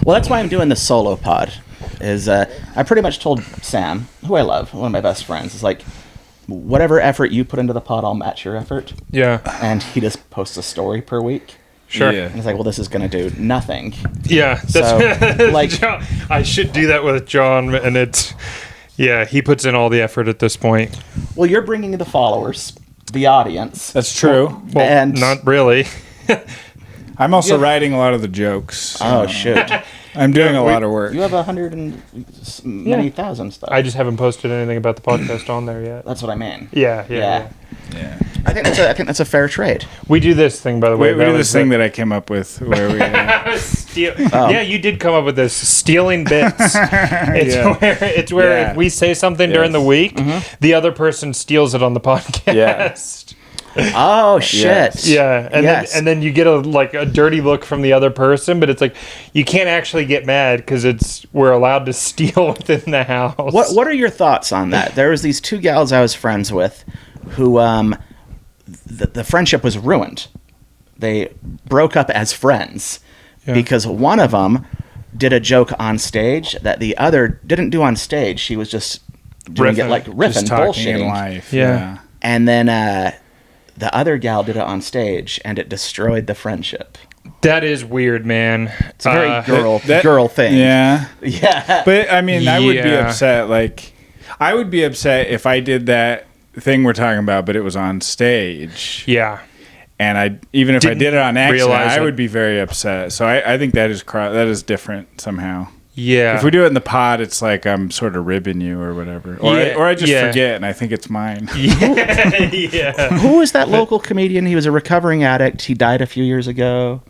Well, that's why I'm doing the solo pod. I pretty much told Sam, who I love, one of my best friends, is like, whatever effort you put into the pod, I'll match your effort. Yeah. And he just posts a story per week. Sure. Yeah. And he's like, well, this is going to do nothing. Yeah. That's So, like, John, I should do that with John, and it's, yeah, he puts in all the effort at this point. well, you're bringing the followers, the audience. That's true. Well, And- not really. I'm also writing a lot of the jokes. Oh, shoot. I'm doing a lot of work. You have 100 and many thousand stuff. I just haven't posted anything about the podcast on there yet. That's what I mean. Yeah. Yeah. I think that's a fair trade. We do this thing, by the way. We do this thing that I came up with where we... Yeah, you did come up with this stealing bits. It's where if we say something during the week, the other person steals it on the podcast. Yeah. Oh shit! Yes. Yeah, and then you get a dirty look from the other person, but it's like you can't actually get mad because we're allowed to steal within the house. What are your thoughts on that? There was these two gals I was friends with, who the friendship was ruined. They broke up as friends because one of them did a joke on stage that the other didn't do on stage. She was just doing it like riffing, just talking bullshitting. in life. Yeah. And then the other gal did it on stage, and it destroyed the friendship. That is weird, man. It's a very girl thing. Yeah. Yeah. But I mean, I would be Yeah. upset. Like, I would be upset if I did that thing we're talking about, but it was on stage. Yeah. And even if I did it on accident, realize I it. would be very upset. So I think that is different somehow. Yeah. If we do it in the pod, it's like I'm sort of ribbing you or whatever. Or I just forget and I think it's mine. Yeah. Who was that local comedian? He was a recovering addict. He died a few years ago.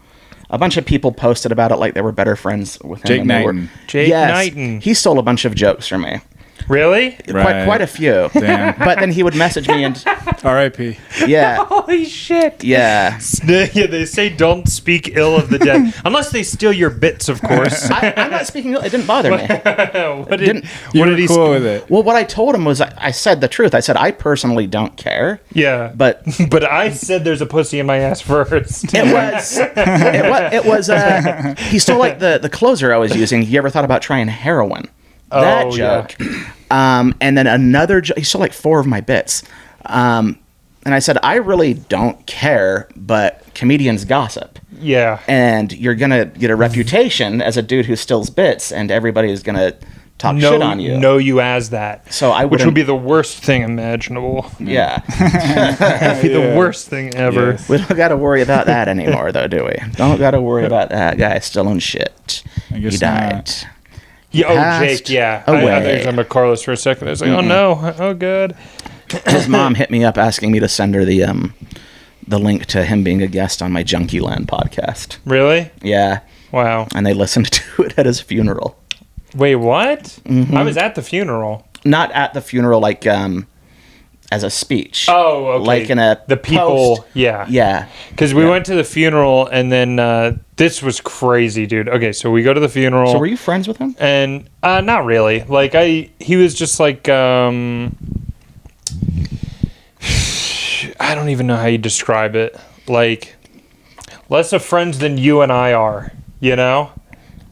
A bunch of people posted about it like they were better friends with him. Jake than they were. Knighton. Jake Knighton. He stole a bunch of jokes from me. Really? Right. Quite a few. Damn. But then he would message me and R.I.P. yeah, Holy shit. yeah. Yeah, they say don't speak ill of the dead. Unless they steal your bits, of course. I'm not speaking. It didn't bother me. What didn't- You were cool with it. Well, what I told him was I said the truth. I said I personally don't care. Yeah. But But I said there's a pussy in my ass first. it was he stole like the closer I was using. You ever thought about trying heroin? That joke. And then another joke. He stole like 4 of my bits. And I said, I really don't care, but comedians gossip. Yeah. And you're going to get a reputation as a dude who steals bits, and everybody is going to talk shit on you. Know you as that. So I Which wouldn't- would be the worst thing imaginable. Yeah. That'd be the worst thing ever. Yes. We don't got to worry about that anymore, though, do we? Don't got to worry about that guy stealing shit. I guess He died. not. Yeah, Passed Jake, yeah. away. I thought you were talking about Carlos for a second. I was like, oh no, oh good. His mom hit me up asking me to send her the link to him being a guest on my Junkie Land podcast. Really? Yeah. Wow. And they listened to it at his funeral. Wait, what? Mm-hmm. I was at the funeral. Not at the funeral, like as a speech. Oh, okay. Like in a the people, post. yeah. Yeah. Because we went to the funeral, and then this was crazy, dude. Okay, so we go to the funeral. So were you friends with him? And not really. Like he was just like I don't even know how you describe it. Like less of friends than you and I are, you know?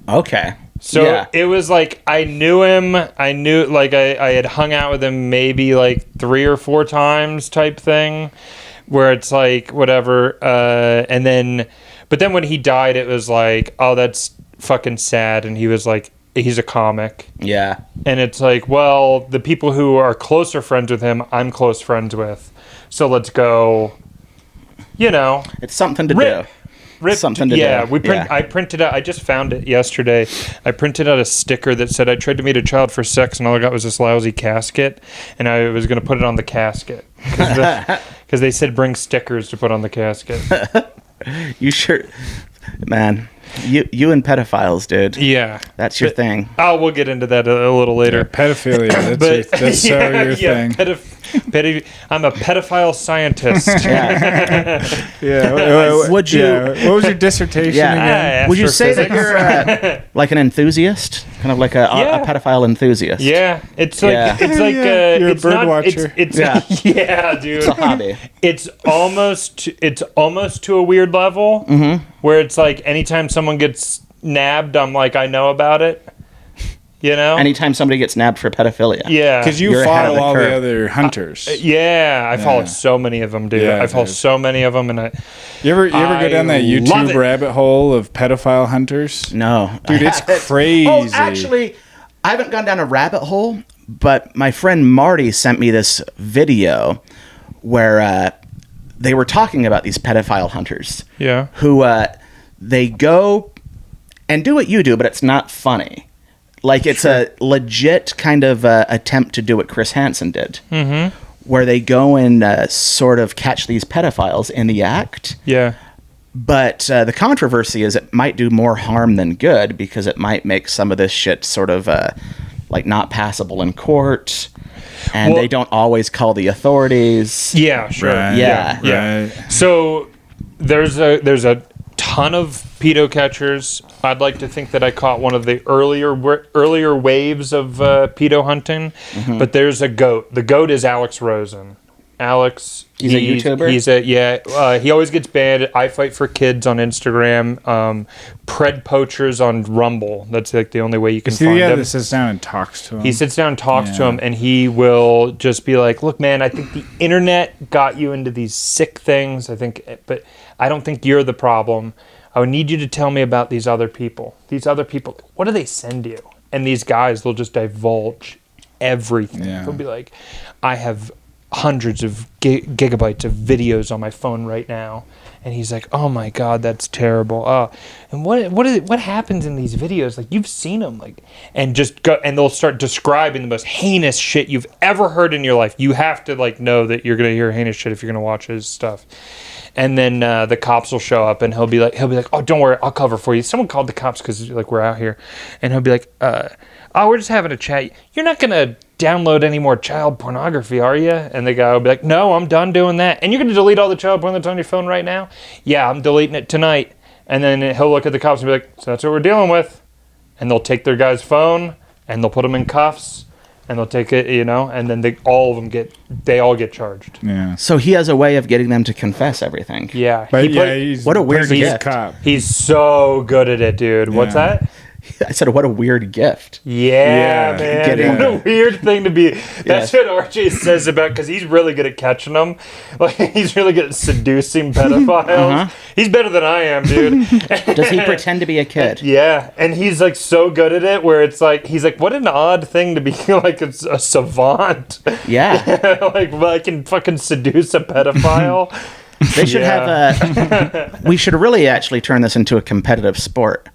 Okay. So yeah. it was like I knew him. I knew like I had hung out with him maybe like 3 or 4 times type thing, where it's like whatever. But then when he died, it was like, oh, that's fucking sad. And he was like, he's a comic. Yeah. And it's like, well, the people who are closer friends with him, I'm close friends with. So let's go. You know, It's something to rip. do. Ripped, Something to yeah, do. we print. Yeah. I printed out. I just found it yesterday. I printed out a sticker that said, "I tried to meet a child for sex, and all I got was this lousy casket." And I was going to put it on the casket because they said bring stickers to put on the casket. You sure, man? You and pedophiles, dude. Yeah, That's your thing. Oh, we'll get into that a little later. Pedophilia. That's your thing. I'm a pedophile scientist. Yeah. Yeah. Would you- What was your dissertation again? Would you say that you're like an enthusiast, kind of like a pedophile enthusiast? Yeah, it's like Yeah. it's like You're a it's bird not, watcher. It's Yeah. yeah, dude. It's a hobby. It's almost to a weird level where it's like anytime someone gets nabbed, I'm like, I know about it. You know? Anytime somebody gets nabbed for pedophilia. Yeah. Because you You're ahead of follow the all curve. the other hunters. I followed so many of them, dude. Yeah, I followed dude. so many of them, and You ever go down that love YouTube it. rabbit hole of pedophile hunters? No. Dude, I it's haven't. crazy. Oh, actually, I haven't gone down a rabbit hole, but my friend Marty sent me this video where they were talking about these pedophile hunters. Yeah. Who they go and do what you do, but it's not funny. Like, it's a legit kind of attempt to do what Chris Hansen did. Mm-hmm. Where they go and sort of catch these pedophiles in the act. Yeah. But the controversy is it might do more harm than good because it might make some of this shit sort of like not passable in court. And Well- they don't always call the authorities. Yeah, sure. Right. Yeah. Right. So there's a ton of pedo catchers. I'd like to think that I caught one of the earlier waves of pedo hunting, but there's a goat. The goat is Alex Rosen. Alex, He's a YouTuber? He always gets banned. I Fight for Kids on Instagram. Pred Poachers on Rumble. That's like the only way you can See, find yeah, him. that sits down and talks to him. He sits down and talks to Yeah. him, and he will just be like, "Look, man, I think the internet got you into these sick things. But I don't think you're the problem. I would need you to tell me about these other people. These other people, what do they send you?" And these guys, they'll just divulge everything. Yeah. They'll be like, "I have hundreds of gigabytes of videos on my phone right now." And he's like, "Oh my God, that's terrible. And what happens in these videos? Like, you've seen them, like," and just go, and they'll start describing the most heinous shit you've ever heard in your life. You have to like know that you're gonna hear heinous shit if you're gonna watch his stuff. And then the cops will show up, and he'll be like, "Oh, don't worry, I'll cover for you." Someone called the cops because like we're out here, and he'll be like, "Oh, we're just having a chat. You're not gonna download any more child pornography, are you?" And the guy will be like, "No, I'm done doing that." "And you're gonna delete all the child porn that's on your phone right now?" "Yeah, I'm deleting it tonight." And then he'll look at the cops and be like, "So that's what we're dealing with." And they'll take their guy's phone and they'll put him in cuffs, and they'll take it, and then they all get charged. Yeah. So he has a way of getting them to confess everything. Yeah, But he's what a weird he's a gift. cop. he's so good at it, dude. What's Yeah. that? I said, what a weird gift. Yeah, man. Getting- What a weird thing to be. That's what RJ says about, because he's really good at catching them. Like, he's really good at seducing pedophiles. He's better than I am, dude. Does he pretend to be a kid? Yeah, and he's like so good at it where it's like, he's like, what an odd thing to be like a savant. Yeah. Like, well, I can fucking seduce a pedophile. They should Yeah. have we should really actually turn this into a competitive sport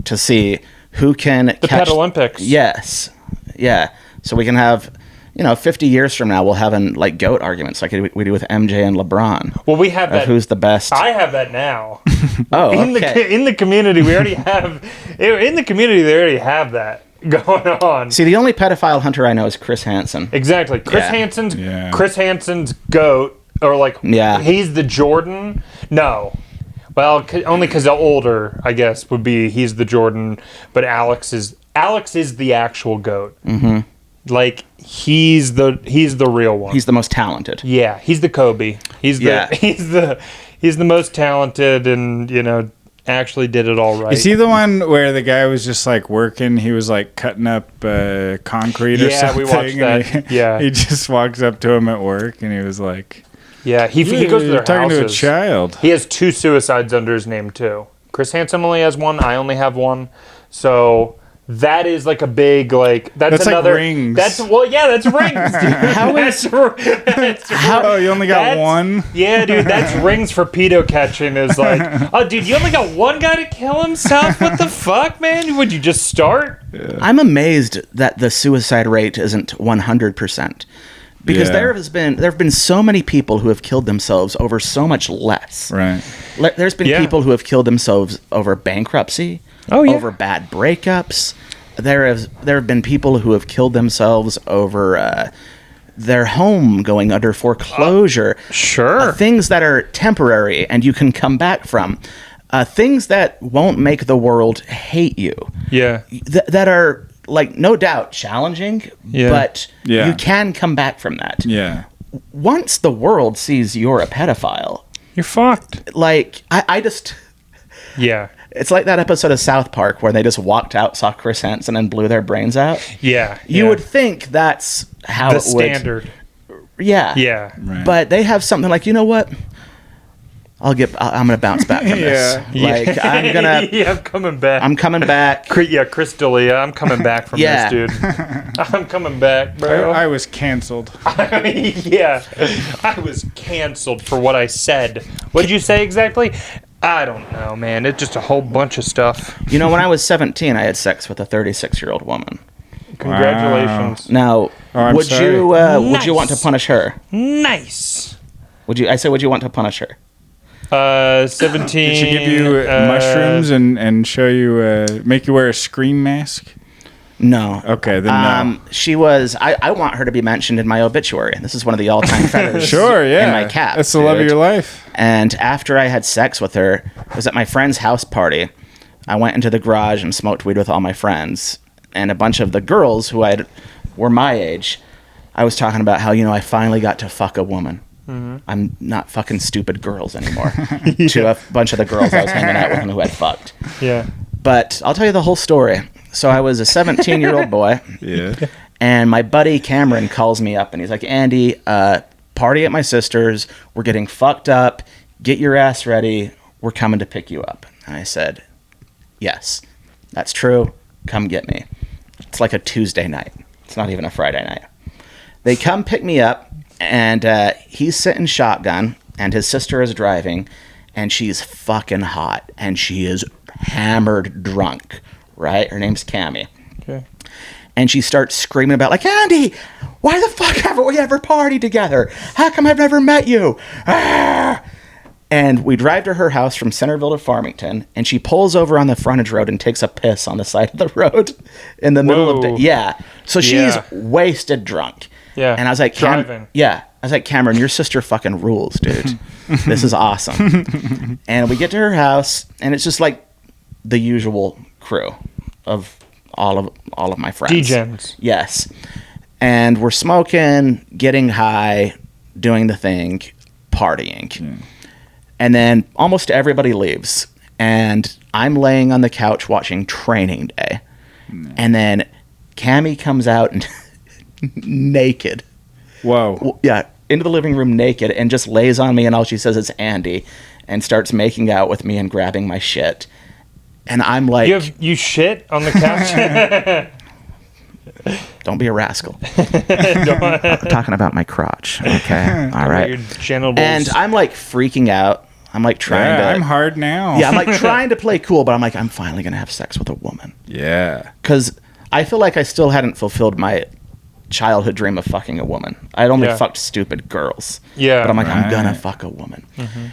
to see who can The catch Pet Olympics. Yes. Yeah. So we can have 50 years from now, we'll have like GOAT arguments like we do with MJ and LeBron. Well, we have Of that. who's the best. I have that now. Oh, okay. In the community, we already have. In the community, they already have that going on. See, the only pedophile hunter I know is Chris Hansen. Exactly, Chris Yeah. Hansen's GOAT, or like, Yeah. he's the Jordan. No, well, only because the older, I guess, would be he's the Jordan, but Alex is the actual GOAT. Mm-hmm. Like, he's the real one. He's the most talented. Yeah, he's the Kobe. He's the most talented, and actually did it all right. Is he the one where the guy was just like working? He was like cutting up concrete or Yeah, something. we watched that. And he just walks up to him at work and he was like, Yeah, he goes to their talking houses. to a child. He has 2 suicides under his name too. Chris Hansen only has 1. I only have 1. So that is like a big that's another like rings. That's rings. Dude. How is- Oh, you only got That's- one? Yeah, dude, that's rings for pedo catching. Is like, oh, dude, you only got 1 guy to kill himself? What the fuck, man? Would you just start? I'm amazed that the suicide rate isn't 100%. Because Yeah. there have been so many people who have killed themselves over so much less. Right. There's been Yeah. people who have killed themselves over bankruptcy, Oh, yeah. over bad breakups. There have been people who have killed themselves over their home going under foreclosure. Sure. Things that are temporary and you can come back from. Things that won't make the world hate you. Yeah. That are, like, no doubt challenging, Yeah. but Yeah. you can come back from that. Yeah. Once the world sees you're a pedophile, You're fucked. like, I just... Yeah. It's like that episode of South Park where they just walked out, saw Chris Hansen, and blew their brains out. Yeah. You would think that's how the it would. standard. Yeah. Yeah. Right. But they have something like, you know what? I'm gonna bounce back from this. Like I'm gonna. Yeah, I'm coming back. I'm coming back. Yeah, Chris D'Elia, I'm coming back from this, dude. I'm coming back, bro. I was canceled. Yeah, I was canceled for what I said. What did you say exactly? I don't know, man. It's just a whole bunch of stuff. You know, when I was 17, I had sex with a 36-year-old woman. Congratulations. Now, would sorry. you would you want to Nice. punish her? Nice. Would you? I said, would you want to punish her? 17. Did she give you mushrooms and show you make you wear a scream mask? No. Okay, then no. She was. I want her to be mentioned in my obituary. This is one of the all-time feathers. Sure, yeah. In my cap. That's the love of dude. your life. And after I had sex with her, it was at my friend's house party. I went into the garage and smoked weed with all my friends. And a bunch of the girls who were my age, I was talking about how, I finally got to fuck a woman. Mm-hmm. I'm not fucking stupid girls anymore. To a bunch of the girls I was hanging out with and who had fucked. Yeah. But I'll tell you the whole story. So I was a 17-year-old boy. Yeah. And my buddy Cameron calls me up and he's like, Andy, party at my sister's. We're getting fucked up. Get your ass ready. We're coming to pick you up. And I said, yes, that's true. Come get me. It's like a Tuesday night. It's not even a Friday night. They come pick me up and he's sitting shotgun and his sister is driving and she's fucking hot and she is hammered drunk, right? Her name's Cammie. Okay. And she starts screaming about, like, Andy, why the fuck haven't we ever partied together? How come I've never met you? Ah! And we drive to her house from Centerville to Farmington, and she pulls over on the frontage road and takes a piss on the side of the road in the middle of the... Yeah. So she's wasted drunk. Yeah. And I was like, driving. Yeah. I was like, Cameron, your sister fucking rules, dude. This is awesome. And we get to her house, and it's just like the usual crew of all of my friends. D-gens. Yes. And we're smoking, getting high, doing the thing, partying. Mm. And then almost everybody leaves. And I'm laying on the couch watching Training Day. Mm. And then Cammie comes out and naked. Whoa. Yeah, into the living room naked and just lays on me and all she says is Andy and starts making out with me and grabbing my shit. And I'm like... You shit on the couch? Don't be a rascal. I'm talking about my crotch. Okay. All right. Your genitals. And I'm like freaking out. I'm like trying to... I'm hard now. Yeah, I'm like trying to play cool, but I'm like, I'm finally going to have sex with a woman. Yeah. Because I feel like I still hadn't fulfilled my childhood dream of fucking a woman. I'd only fucked stupid girls. Yeah. But I'm like, I'm going to fuck a woman. Mm-hmm.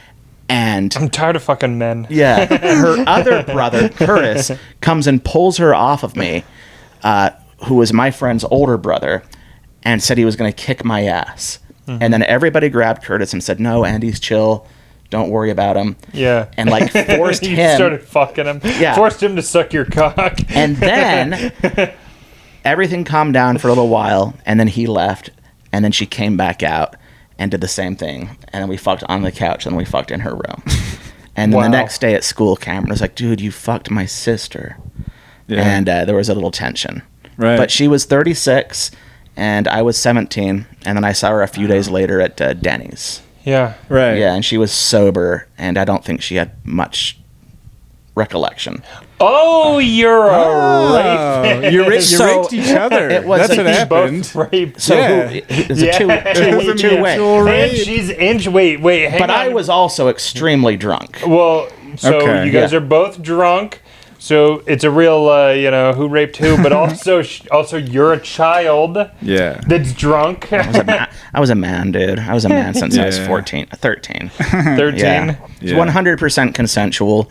And I'm tired of fucking men. Yeah. Her other brother, Curtis, comes and pulls her off of me, who was my friend's older brother, and said he was going to kick my ass. Mm-hmm. And then everybody grabbed Curtis and said, no, Andy's chill. Don't worry about him. Yeah. And like forced you him. started fucking him. Yeah. Forced him to suck your cock. And then everything calmed down for a little while, and then he left, and then she came back out and did the same thing. And then we fucked on the couch, and then we fucked in her room. And then the next day at school, Cameron was like, dude, you fucked my sister. Yeah. And there was a little tension. Right. But she was 36, and I was 17, and then I saw her a few days later at Denny's. Yeah. Right. Yeah, and she was sober, and I don't think she had much recollection. Oh, you're a rapist. You raped each other. It was That's what happened. Both raped. So it was a two-way. And she's wait, hang But on. I was also extremely drunk. Well, so Okay. you guys are both drunk. So it's a real, who raped who, but also you're a child that's drunk. I was a man, dude. I was a man since I was 13. 13. Yeah. It's 100% consensual.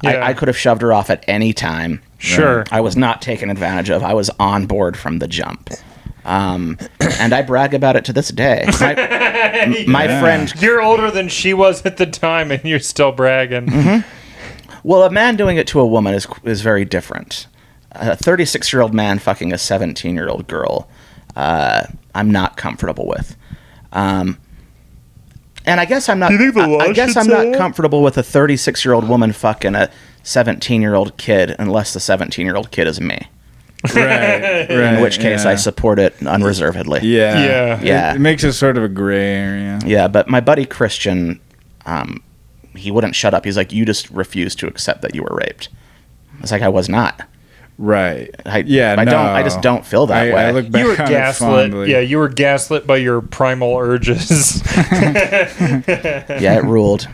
Yeah. I could have shoved her off at any time. Sure. I was not taken advantage of. I was on board from the jump. And I brag about it to this day. My friend... You're older than she was at the time, and you're still bragging. Mm-hmm. Well, a man doing it to a woman is very different. A 36-year-old man fucking a 17-year-old girl, I'm not comfortable with. And And I guess I'm not. Do you think the law I guess should I'm say not that? comfortable with a 36-year-old woman fucking a 17-year-old kid, unless the 17-year-old kid is me. Right. In which case, yeah. I support it unreservedly. Yeah. Yeah. It makes it sort of a gray area. Yeah, but my buddy Christian, he wouldn't shut up. He's like, "You just refused to accept that you were raped." I was like, "I was not." Right. I just don't feel that way. I look back You were on it gaslit. fondly. Yeah, you were gaslit by your primal urges. Yeah, it ruled.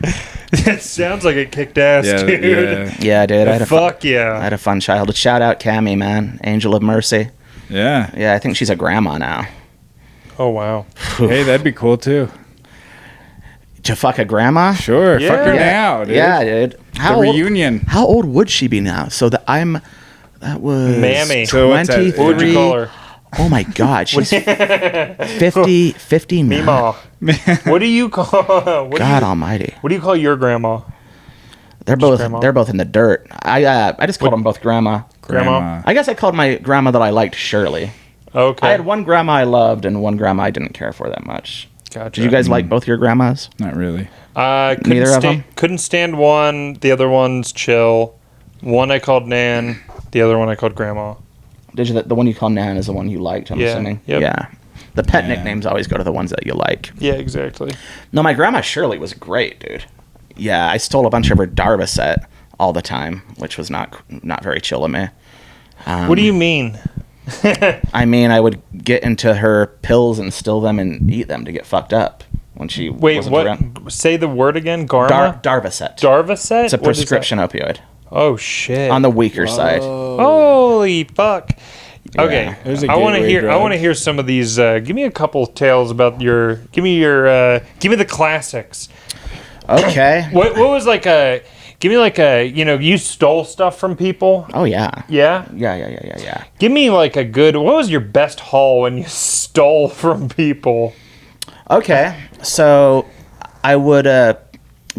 It sounds like it kicked ass, Yeah, dude. yeah. Yeah, dude. I Fuck had yeah. a fun childhood. Shout out Cammie, man. Angel of Mercy. Yeah. Yeah, I think she's a grandma now. Oh wow. Hey, that'd be cool too. To fuck a grandma? Sure. Yeah. Fuck her Yeah. now, dude. Yeah, dude. The reunion. How old would she be now? That was Mammy. So what's that? 23. What would you call her? Oh my God, she's 50 now. Meemaw. What do you call? God Almighty. What do you call your grandma? They're both grandma? in the dirt. I just called them both grandma. Grandma? I guess I called my grandma that I liked Shirley. Okay. I had one grandma I loved and one grandma I didn't care for that much. Gotcha. Did you guys like both your grandmas? Not really. Couldn't Neither of them? Couldn't stand one. The other one's chill. One I called Nan. The other one I called Grandma. Did you? The one you call Nan is the one you liked, I'm Yeah, assuming? yep. Yeah. The pet Yeah. nicknames always go to the ones that you like. Yeah, exactly. No, my grandma Shirley was great, dude. Yeah, I stole a bunch of her Darvocet all the time, which was not very chill of me. What do you mean? I mean, I would get into her pills and steal them and eat them to get fucked up when she Wait, wasn't what? around. Say the word again. Garma. Darvocet. Darvocet. It's a What is that? prescription opioid Oh shit. on the weaker side. Holy fuck. Okay, There's a I want to gateway hear. I drug. want to hear some of these. Give me a couple tales about your. Give me the classics. Okay. What was like a? Give me like a. You stole stuff from people. Oh yeah. Yeah. Yeah. Give me like a good. What was your best haul when you stole from people? Okay, so I would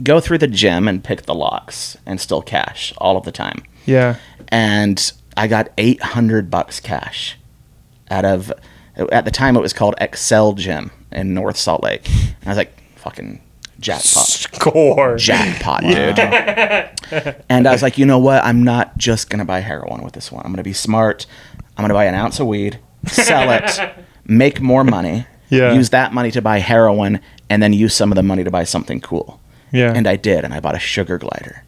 go through the gym and pick the locks and steal cash all of the time. Yeah. And I got $800 cash at the time it was called Excel Gym in North Salt Lake. And I was like, fucking jackpot. Score. Jackpot, dude. And I was like, you know what? I'm not just going to buy heroin with this one. I'm going to be smart. I'm going to buy an ounce of weed, sell it, make more money, Yeah. use that money to buy heroin, and then use some of the money to buy something cool. Yeah. And I did, and I bought a sugar glider.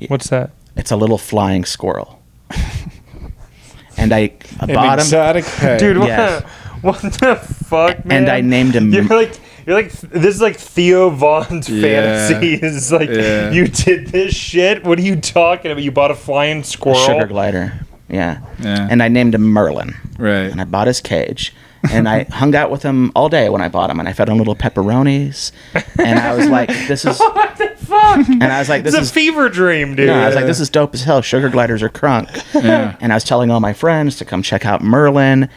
What's that? It's a little flying squirrel. And I An bought him. exotic pet. Dude, Yes. what the fuck, man? And I named him. You're like this is like Theo Vaughn's Yeah. fantasy. Is like Yeah. you did this shit. What are you talking about? You bought a flying squirrel. Sugar glider. Yeah. Yeah. And I named him Merlin. Right. And I bought his cage. And I hung out with him all day when I bought him. And I fed him little pepperonis. And I was like, this is. What the fuck? And I was like, this It's is. a fever dream, dude. No, I was like, this is dope as hell. Sugar gliders are crunk. Yeah. And I was telling all my friends to come check out Merlin.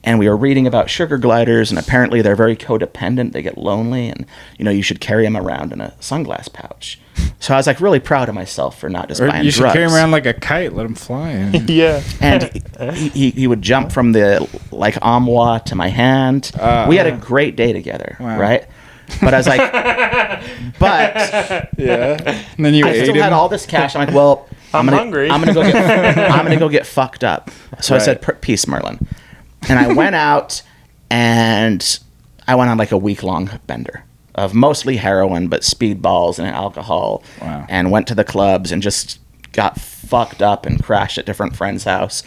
And we were reading about sugar gliders, and apparently they're very codependent. They get lonely, and you should carry them around in a sunglass pouch. So I was like really proud of myself for not just Or buying you should drugs. carry him around like a kite. Let him fly. Yeah. And he would jump from the like armoire to my hand. We had a great day together, Wow. right? But I was like, but Yeah. And then you I ate still him. had all this cash. I'm like, well, I'm gonna, hungry. I'm gonna go get fucked up. So I said, Right. peace, Merlin. And I went out and I went on like a week-long bender of mostly heroin, but speedballs and alcohol. Wow. And went to the clubs and just got fucked up and crashed at different friends' house.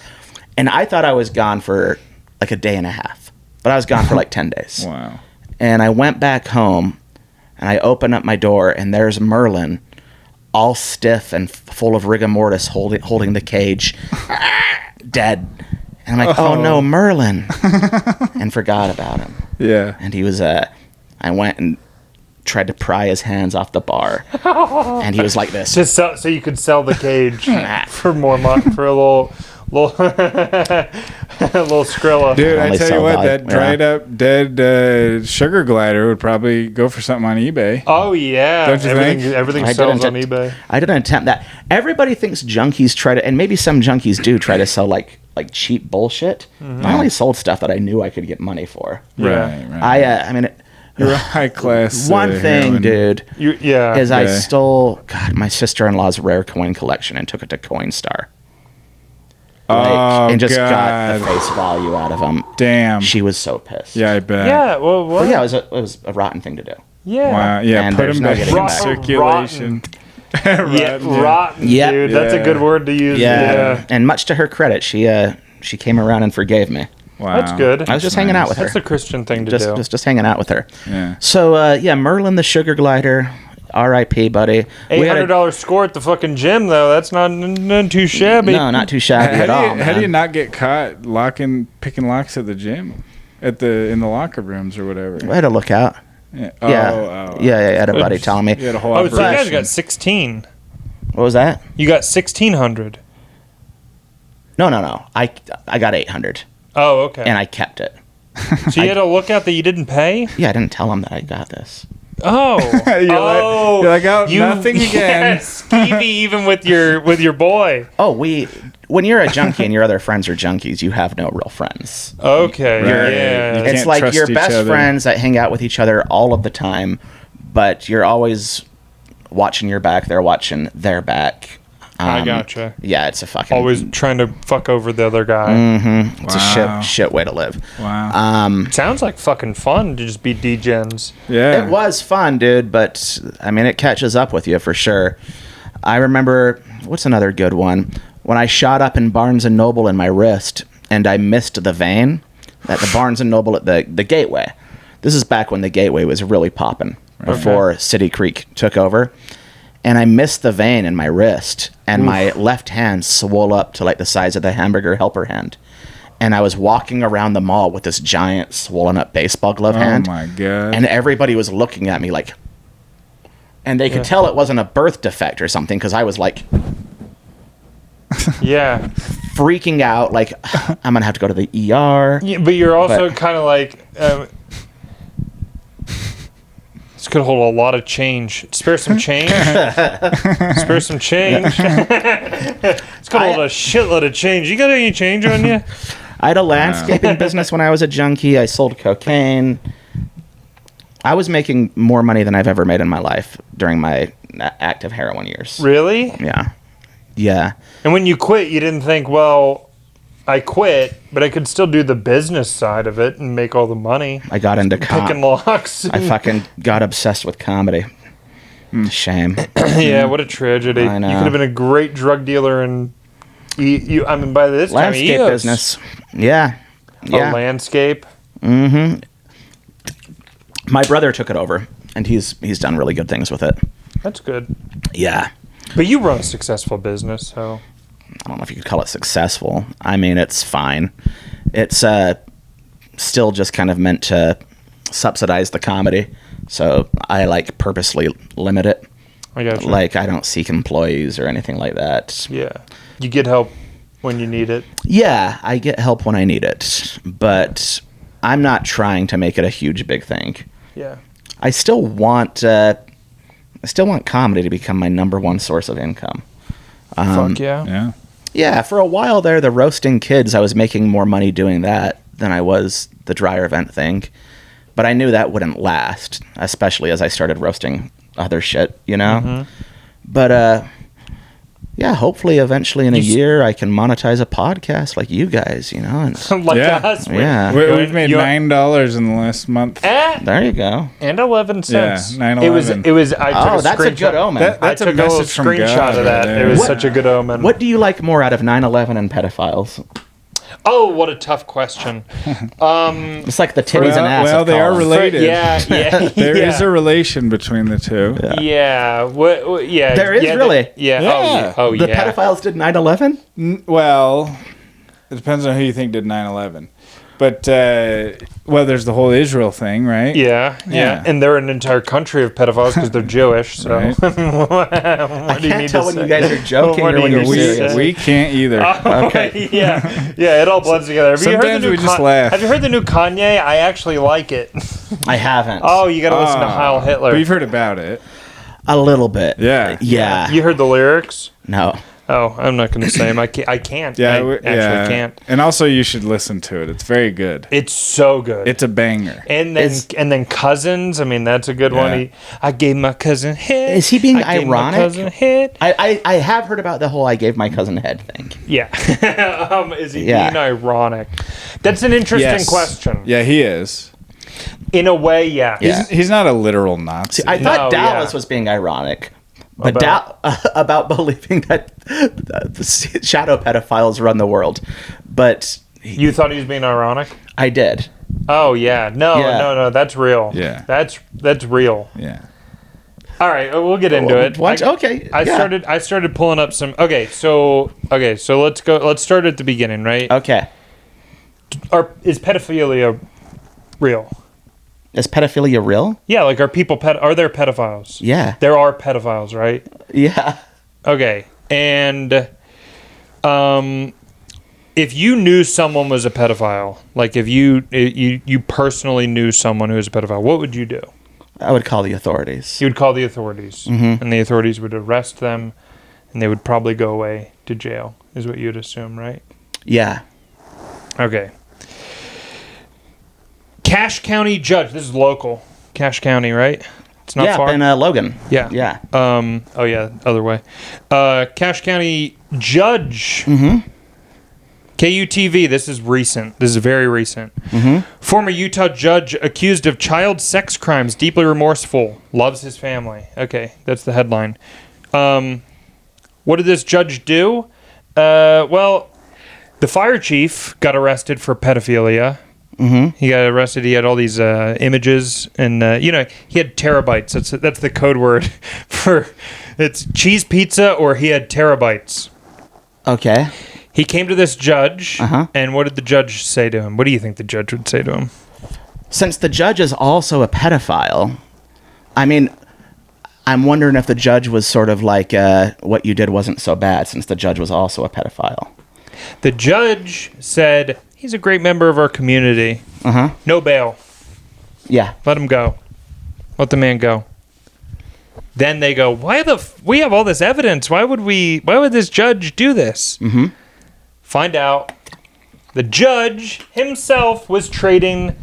And I thought I was gone for like a day and a half, but I was gone for like 10 days. Wow. And I went back home and I opened up my door and there's Merlin all stiff and full of rigor mortis holding the cage dead. And I'm like, oh no, Merlin. And forgot about him. Yeah. And he was, I went and tried to pry his hands off the bar. And he was like this. Just so you could sell the cage for more money, for a little little Skrilla. Dude, I Only tell you sell what, value. that dried up dead sugar glider would probably go for something on eBay. Oh yeah, Don't you think? everything I sells on didn't eBay. I didn't attempt that. Everybody thinks junkies try to, and maybe some junkies do try to sell like cheap bullshit. I only sold stuff that I knew I could get money for. Yeah. Right. I mean, You're a high class. One thing, dude, is I Okay. stole my sister-in-law's rare coin collection and took it to Coinstar. Oh, and just got God. the face value out of them. Damn. She was so pissed. Yeah, I bet. Yeah, well, what? But yeah, it was a rotten thing to do. Yeah. Wow. Yeah, And put there's them no back getting in back. circulation. Yeah, rotten, Yep. dude. That's a Yeah. good word to use. Yeah. And much to her credit, she came around and forgave me. Wow. That's good. I was just hanging out with her. That's the Christian thing to do. Just hanging out with her. Yeah. So Merlin the Sugar Glider, R.I.P. buddy. We had a- $800 score at the fucking gym, though. That's not too shabby. No, not too shabby at all. How do you man. not get caught picking locks at the gym, in the locker rooms or whatever? I had to look out. Yeah. Yeah. Yeah, I had a buddy telling me. You had a whole Oh, so you guys operation. got 16. What was that? You got 1,600. No. I got 800, Oh, okay. and I kept it. So you had a lookout that you didn't pay? Yeah, I didn't tell him that I got this. Oh. You're like, oh, nothing again. Yes, skeevy even with your boy. Oh, when you're a junkie and your other friends are junkies, you have no real friends. Okay. Right. Yeah. You It's can't like trust your each best other. friends that hang out with each other all of the time, but you're always watching your back. They're watching their back. I gotcha. Yeah, it's a fucking Always trying to fuck over the other guy. It's Wow. a shit way to live. Wow. Sounds like fucking fun to just be degens. Yeah. It was fun, dude, but I mean, it catches up with you for sure. I remember, what's another good one? When I shot up in Barnes & Noble in my wrist and I missed the vein at the Barnes & Noble at the Gateway. This is back when the Gateway was really popping before City Creek took over. And I missed the vein in my wrist, and my left hand swole up to like the size of the hamburger helper hand. And I was walking around the mall with this giant swollen up baseball glove hand. Oh my God. And everybody was looking at me like, and they could tell it wasn't a birth defect or something because I was like Yeah. freaking out, like I'm gonna have to go to the ER. Yeah, but you're also But- kind of like, this could hold a lot of change. Spare some change. Spare some change. It's could hold a shitload of change. You got any change on you? I had a landscaping business when I was a junkie. I sold cocaine. I was making more money than I've ever made in my life during my active heroin years. Really? Yeah. And when you quit, you didn't think, well, I quit, but I could still do the business side of it and make all the money. I got into Picking locks. I fucking got obsessed with comedy. Shame. Yeah, what a tragedy. I know. You could have been a great drug dealer and you I mean, by this Landscape time, business. Yeah. A landscape. My brother took it over, and he's done really good things with it. That's good. Yeah. But you run a successful business, so. I don't know if you could call it successful. I mean, it's fine. It's still just kind of meant to subsidize the comedy. So I purposely limit it. I got you. I don't seek employees or anything like that. Yeah. You get help when you need it. Yeah, I get help when I need it, but I'm not trying to make it a huge big thing. Yeah. I still want comedy to become my number one source of income. Fuck yeah. Yeah. Yeah, for a while there, the roasting kids, I was making more money doing that than I was the dryer event thing. But I knew that wouldn't last, especially as I started roasting other shit, you know? But, yeah, hopefully eventually in a year I can monetize a podcast like you guys, you know? And Like Yeah. us. Yeah. We've made $9 in the last month. there you go. And 11 cents. Yeah, 9/11. It was, I took Oh, a that's a screenshot. good omen. That- I That's a took a little message from screenshot God of that. right there. It was What- such a good omen. What do you like more out of 9/11 and pedophiles? Oh, what a tough question. It's like the titties and ass. well, of they are Colin. related. Yeah. There yeah. is a relation between the two. Yeah. Yeah. There is yeah, really. Yeah. Yeah. Oh, The yeah. pedophiles did 9/11? Well, it depends on who you think did 9/11. But, there's the whole Israel thing, right? Yeah. Yeah. And they're an entire country of pedophiles because they're Jewish. So Right. I can't tell when you guys are joking What or do when you you're need to serious. say? We can't either. Okay. yeah. Yeah, it all blends together. Have you heard Sometimes the new we just laugh. Have you heard the new Kanye? I actually like it. I haven't. Oh, you got to listen to Heil Hitler. We've heard about it. A little bit. Yeah. Yeah. You heard the lyrics? No. Oh, I'm not going to say him. I can't. Yeah, I actually can't. And also, you should listen to it. It's very good. It's so good. It's a banger. And then Cousins. I mean, that's a good one. I gave my cousin head. Is he being I gave ironic? my cousin head. I have heard about the whole "I gave my cousin head" thing. Yeah. Is he being ironic? That's an interesting question. Yeah, he is. In a way, yeah. He's not a literal Nazi. See, I thought Dallas was being ironic. But about believing that the shadow pedophiles run the world. But you thought he was being ironic? I did. Oh yeah. No, that's real. Yeah. That's real. Yeah. All right, we'll get into it. What? Okay. I started pulling up some. So let's go. Let's start at the beginning, right? Okay. Is pedophilia real? Is pedophilia real? Yeah, like are there pedophiles? Yeah. There are pedophiles, right? Yeah. Okay. And if you knew someone was a pedophile, like if you personally knew someone who was a pedophile, what would you do? I would call the authorities. You would call the authorities. Mm-hmm. And the authorities would arrest them, and they would probably go away to jail, is what you'd assume, right? Yeah. Okay. Cache County judge. This is local. Cache County, right? It's not far. Yeah, in Logan. Yeah. Yeah. Oh yeah, other way. Cache County judge. Mm-hmm. KUTV. This is recent. This is very recent. Mm-hmm. Former Utah judge accused of child sex crimes, deeply remorseful, loves his family. Okay, that's the headline. What did this judge do? Well, the fire chief got arrested for pedophilia. Mm-hmm. He got arrested. He had all these images, and he had terabytes. That's the code word for it's cheese pizza, or he had terabytes. Okay. He came to this judge, and what did the judge say to him? What do you think the judge would say to him? Since the judge is also a pedophile, I mean, I'm wondering if the judge was sort of like, what you did wasn't so bad, since the judge was also a pedophile. The judge said, he's a great member of our community. No bail. Yeah. Let him go. Let the man go. Then they go, we have all this evidence. Why would this judge do this? Mm-hmm. Find out the judge himself was trading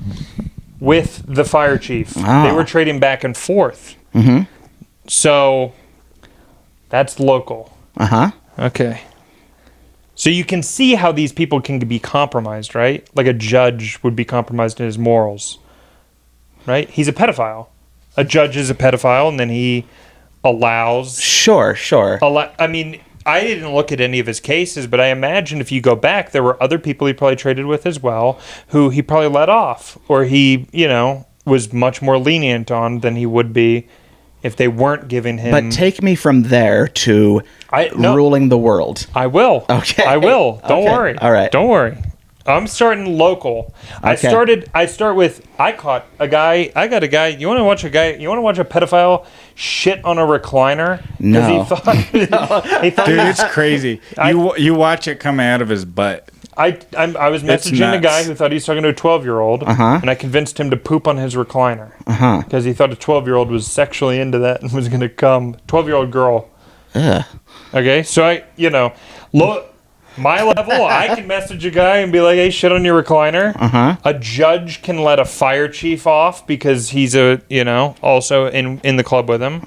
with the fire chief. Oh. They were trading back and forth. Mm-hmm. So that's local. Uh-huh. Okay. So you can see how these people can be compromised, right? Like a judge would be compromised in his morals, right? He's a pedophile. A judge is a pedophile, and then he allows... Sure. I mean, I didn't look at any of his cases, but I imagine if you go back, there were other people he probably traded with as well, who he probably let off, or he, was much more lenient on than he would be if they weren't giving him... But take me from there to ruling the world. I will. Okay. I will. Don't worry. All right. Don't worry. I'm starting local. Okay. I got a guy. You want to watch a pedophile shit on a recliner? No. He thought Dude, it's crazy. You watch it come out of his butt. I was messaging a guy who thought he was talking to a 12-year-old, and I convinced him to poop on his recliner because he thought a 12-year-old was sexually into that and was going to come. 12-year-old girl. Ugh. Okay, so look, my level, I can message a guy and be like, "Hey, shit on your recliner." A judge can let a fire chief off because he's also in the club with him.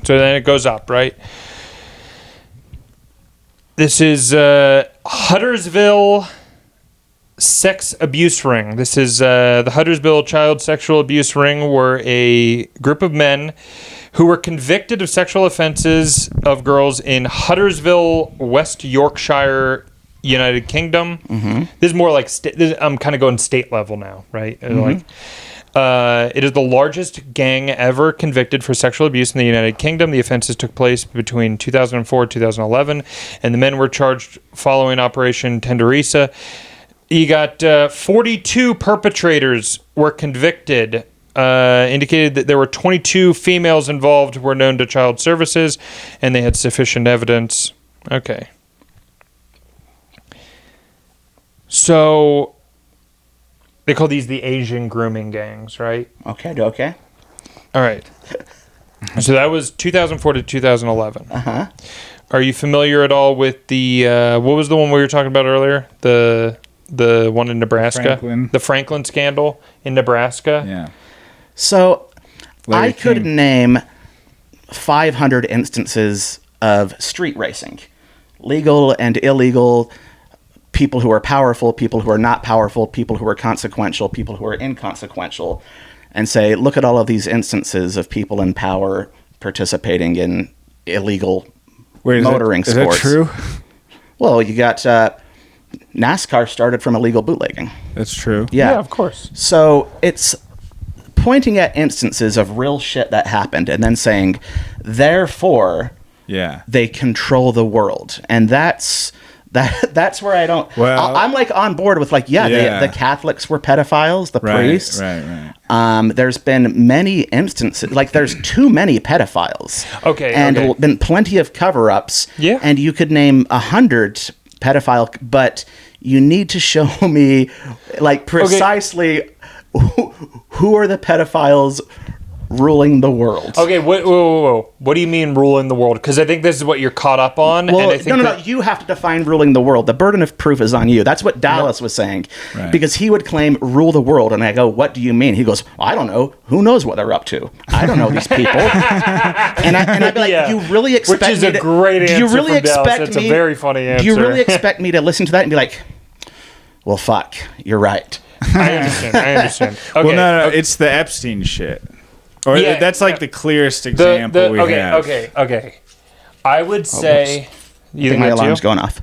So then it goes up, right? This is Huttersville sex abuse ring. This is the Huttersville child sexual abuse ring, were a group of men who were convicted of sexual offenses of girls in Huttersville, West Yorkshire, United Kingdom. This is more like I'm kind of going state level now, right? It is the largest gang ever convicted for sexual abuse in the United Kingdom. The offenses took place between 2004 and 2011, and the men were charged following Operation Tenderisa. You got 42 perpetrators were convicted. Indicated that there were 22 females involved who were known to child services, and they had sufficient evidence. Okay. So they call these the Asian grooming gangs, right? Okay. All right. So that was 2004 to 2011. Are you familiar at all with the what was the one we were talking about earlier? The one in Nebraska, the Franklin scandal in Nebraska. Yeah. So Larry I could King. name 500 instances of street racing, legal and illegal, people who are powerful, people who are not powerful, people who are consequential, people who are inconsequential, and say, look at all of these instances of people in power participating in illegal motoring sports. Is that true? Well, you got NASCAR started from illegal bootlegging. That's true. Yeah, of course. So it's pointing at instances of real shit that happened and then saying, therefore, they control the world. And that's where I don't. Well, I'm like on board with like, the Catholics were pedophiles, the priests. Right. There's been many instances, like there's too many pedophiles. And been plenty of cover-ups. Yeah. And you could name 100 pedophile, but you need to show me like precisely who are the pedophiles ruling the world. Okay, whoa. What do you mean ruling the world? Because I think this is what you're caught up on. Well, and I think no. You have to define ruling the world. The burden of proof is on you. That's what Dallas was saying. Right. Because he would claim rule the world. And I go, what do you mean? He goes, I don't know. Who knows what they're up to? I don't know these people. and I'd be like, you really expect Which is me a great answer do you really from Dallas. expect It's me, a very funny answer. Do you really expect me to listen to that and be like, well, fuck, you're right. I understand. Okay. Well, no, it's the Epstein shit. Or that's like the clearest example we have. Okay. I would say... I think my alarm's going off.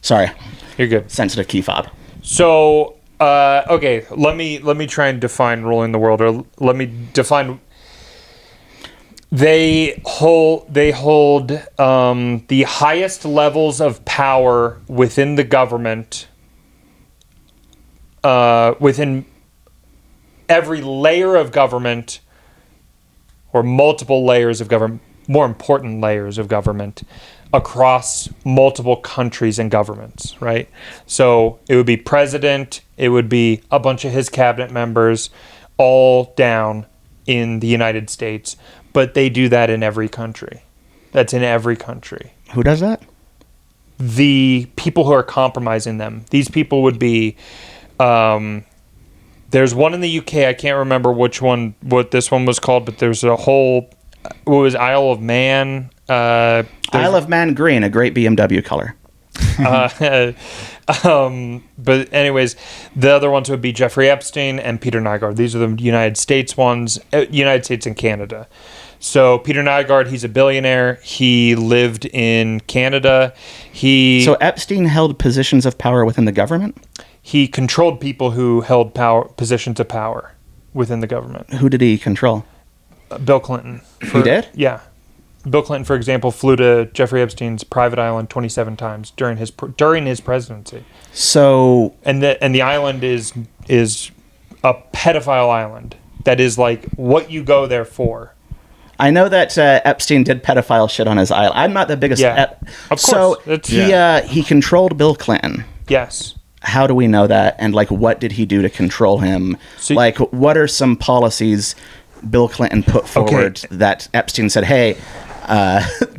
Sorry. You're good. Sensitive key fob. So, okay, let me try and define ruling the world, or let me define... They hold the highest levels of power within the government, within every layer of government, or multiple layers of government, more important layers of government, across multiple countries and governments, right? So it would be president, it would be a bunch of his cabinet members, all down in the United States. But they do that in every country. That's in every country. Who does that? The people who are compromising them. These people would be... there's one in the UK. I can't remember what this one was called, but there's a whole... What was Isle of Man? Isle of Man Green, a great BMW color. But anyways, the other ones would be Jeffrey Epstein and Peter Nygaard. These are the United States ones, United States and Canada. So Peter Nygaard, he's a billionaire. He lived in Canada. So Epstein held positions of power within the government? He controlled people who held positions of power within the government. Who did he control? Bill Clinton. He did? Yeah. Bill Clinton, for example, flew to Jeffrey Epstein's private island 27 times during his presidency. So, and the island is a pedophile island. That is like what you go there for. I know that Epstein did pedophile shit on his island. I'm not the biggest. Of course. So he controlled Bill Clinton. Yes. How do we know that? And like, what did he do to control him? So, like, what are some policies Bill Clinton put forward that Epstein said, hey,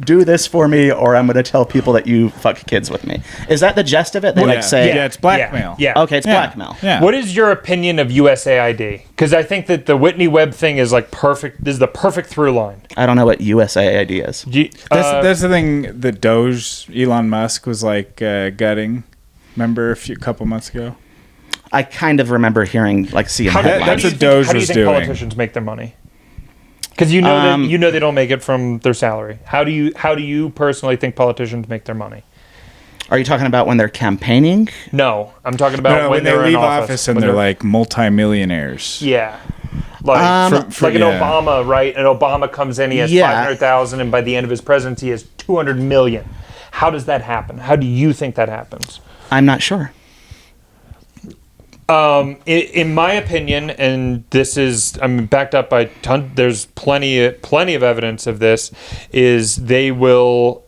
do this for me, or I'm going to tell people that you fuck kids with me? Is that the gist of it? They it's blackmail. Yeah. Okay, it's blackmail. Yeah. What is your opinion of USAID? Because I think that the Whitney Webb thing is like perfect. This is the perfect through line. I don't know what USAID is. That's the thing that Doge, Elon Musk, was like gutting. Remember a couple months ago? I kind of remember seeing headlines. That's what Doge was doing. How do you think politicians make their money? Because you know they don't make it from their salary. How do you personally think politicians make their money? Are you talking about when they're campaigning? No, I'm talking about when they leave leave office and they're like multimillionaires. Yeah. Like an Obama, right? And Obama comes in, he has 500,000, and by the end of his presidency, he has 200 million. How does that happen? How do you think that happens? I'm not sure. In my opinion, and this is backed up by there's plenty of evidence of this, is they will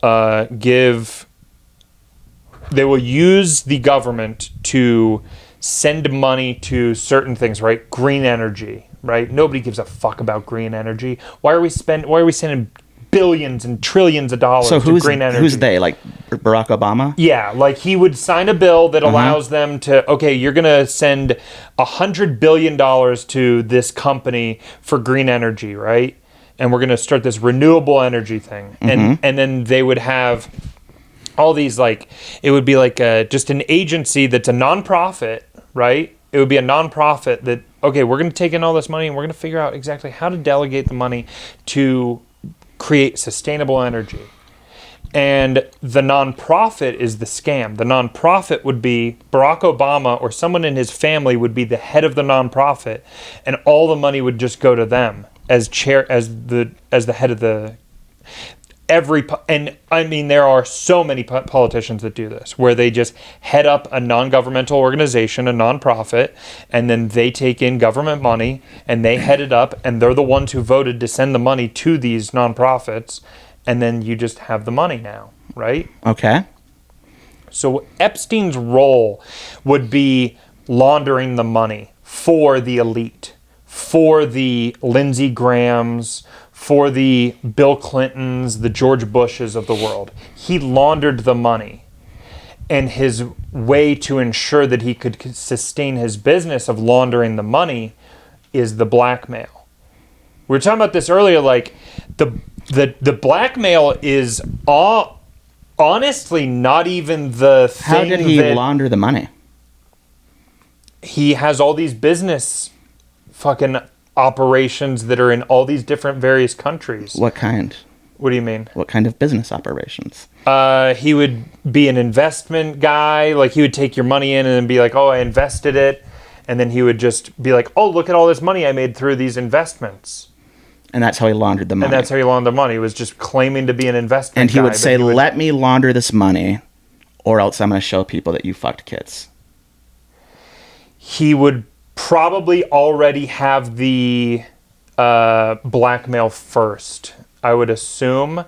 use the government to send money to certain things, right? Green energy, right? Nobody gives a fuck about green energy. Why are we sending billions and trillions of dollars So to green energy. who's they? Like Barack Obama? Yeah, like he would sign a bill that allows them to, okay, you're going to send $100 billion to this company for green energy, right? And we're going to start this renewable energy thing. And then they would have all these, like, it would be like just an agency that's a nonprofit, right? It would be a nonprofit that, okay, we're going to take in all this money and we're going to figure out exactly how to delegate the money to create sustainable energy. And the nonprofit is the scam. The nonprofit would be Barack Obama or someone in his family would be the head of the nonprofit, and all the money would just go to them as the head of the and I mean there are so many politicians that do this where they just head up a non-governmental organization, a nonprofit, and then they take in government money and they head it up, and they're the ones who voted to send the money to these nonprofits. And then you just have the money now, right? Okay. So Epstein's role would be laundering the money for the elite, for the Lindsey Grahams, for the Bill Clintons, the George Bushes of the world. He laundered the money. And his way to ensure that he could sustain his business of laundering the money is the blackmail. We were talking about this earlier, like the blackmail is honestly not even the thing. How did he launder the money? He has all these business fucking operations that are in all these different various countries. What kind? What do you mean? What kind of business operations? He would be an investment guy. Like he would take your money in and then be like, oh, I invested it. And then he would just be like, oh, look at all this money I made through these investments. And that's how he laundered the money. And that's how he laundered the money. He was just claiming to be an investment And he guy, would say, let me launder this money, or else I'm going to show people that you fucked kids. He would probably already have the blackmail first, I would assume.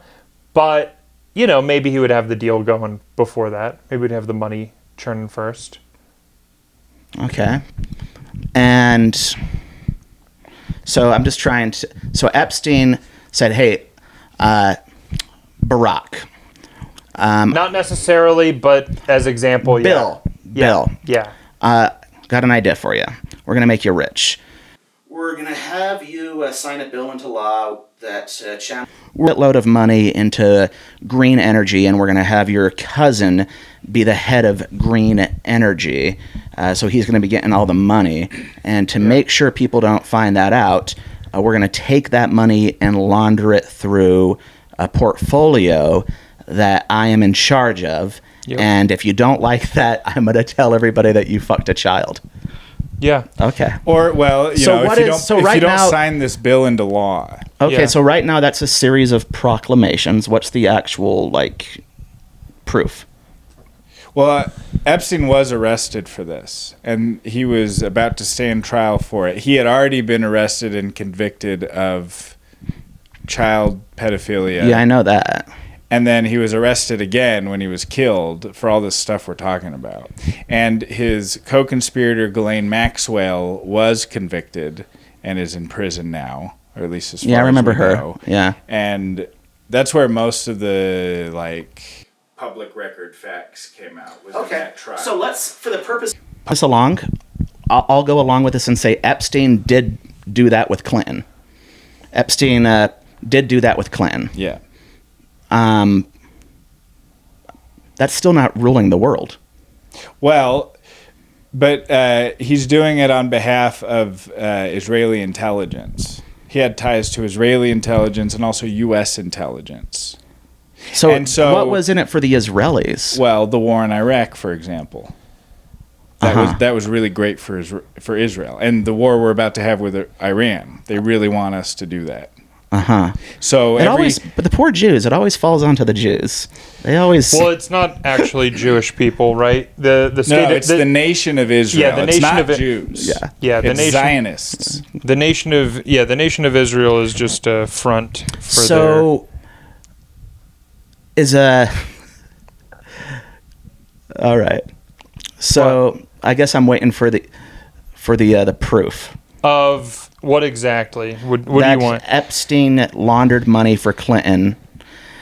But, you know, maybe he would have the deal going before that. Maybe he'd have the money churning first. Okay. And so I'm just trying to... So Epstein said, hey, Barack. Not necessarily, but as example, Bill. Yeah. Got an idea for you. We're going to make you rich. We're going to have you sign a bill into law that channels a load of money into green energy, and we're going to have your cousin be the head of green energy. So he's going to be getting all the money. And to make sure people don't find that out, we're going to take that money and launder it through a portfolio that I am in charge of. Yep. And if you don't like that, I'm going to tell everybody that you fucked a child. Yeah. Okay. Or, well, you know, if you don't sign this bill into law. Okay, so right now that's a series of proclamations. What's the actual, like, proof? Well, Epstein was arrested for this, and he was about to stand trial for it. He had already been arrested and convicted of child pedophilia. Yeah, I know that. And then he was arrested again when he was killed for all this stuff we're talking about. And his co-conspirator, Ghislaine Maxwell, was convicted and is in prison now, or at least as far as I remember we her. know. Yeah. And that's where most of the, like, public record facts came out, was in that trial. So let's, for the purpose... Pass along. I'll go along with this and say Epstein did do that with Clinton. Epstein did do that with Clinton. Yeah. That's still not ruling the world. Well, but he's doing it on behalf of Israeli intelligence. He had ties to Israeli intelligence and also U.S. intelligence. So what was in it for the Israelis? Well, the war in Iraq, for example. That was really great for Israel. And the war we're about to have with Iran. They really want us to do that. So but the poor Jews, it always falls onto the Jews. They always... Well, it's not actually Jewish people, right? It's the nation of Israel. Yeah, the nation it's not of Jews. Yeah, the it's nation, Zionists. The nation of Israel is just a front for So is a... All right. So I guess I'm waiting for the proof of What exactly? What do that you want? Epstein laundered money for Clinton.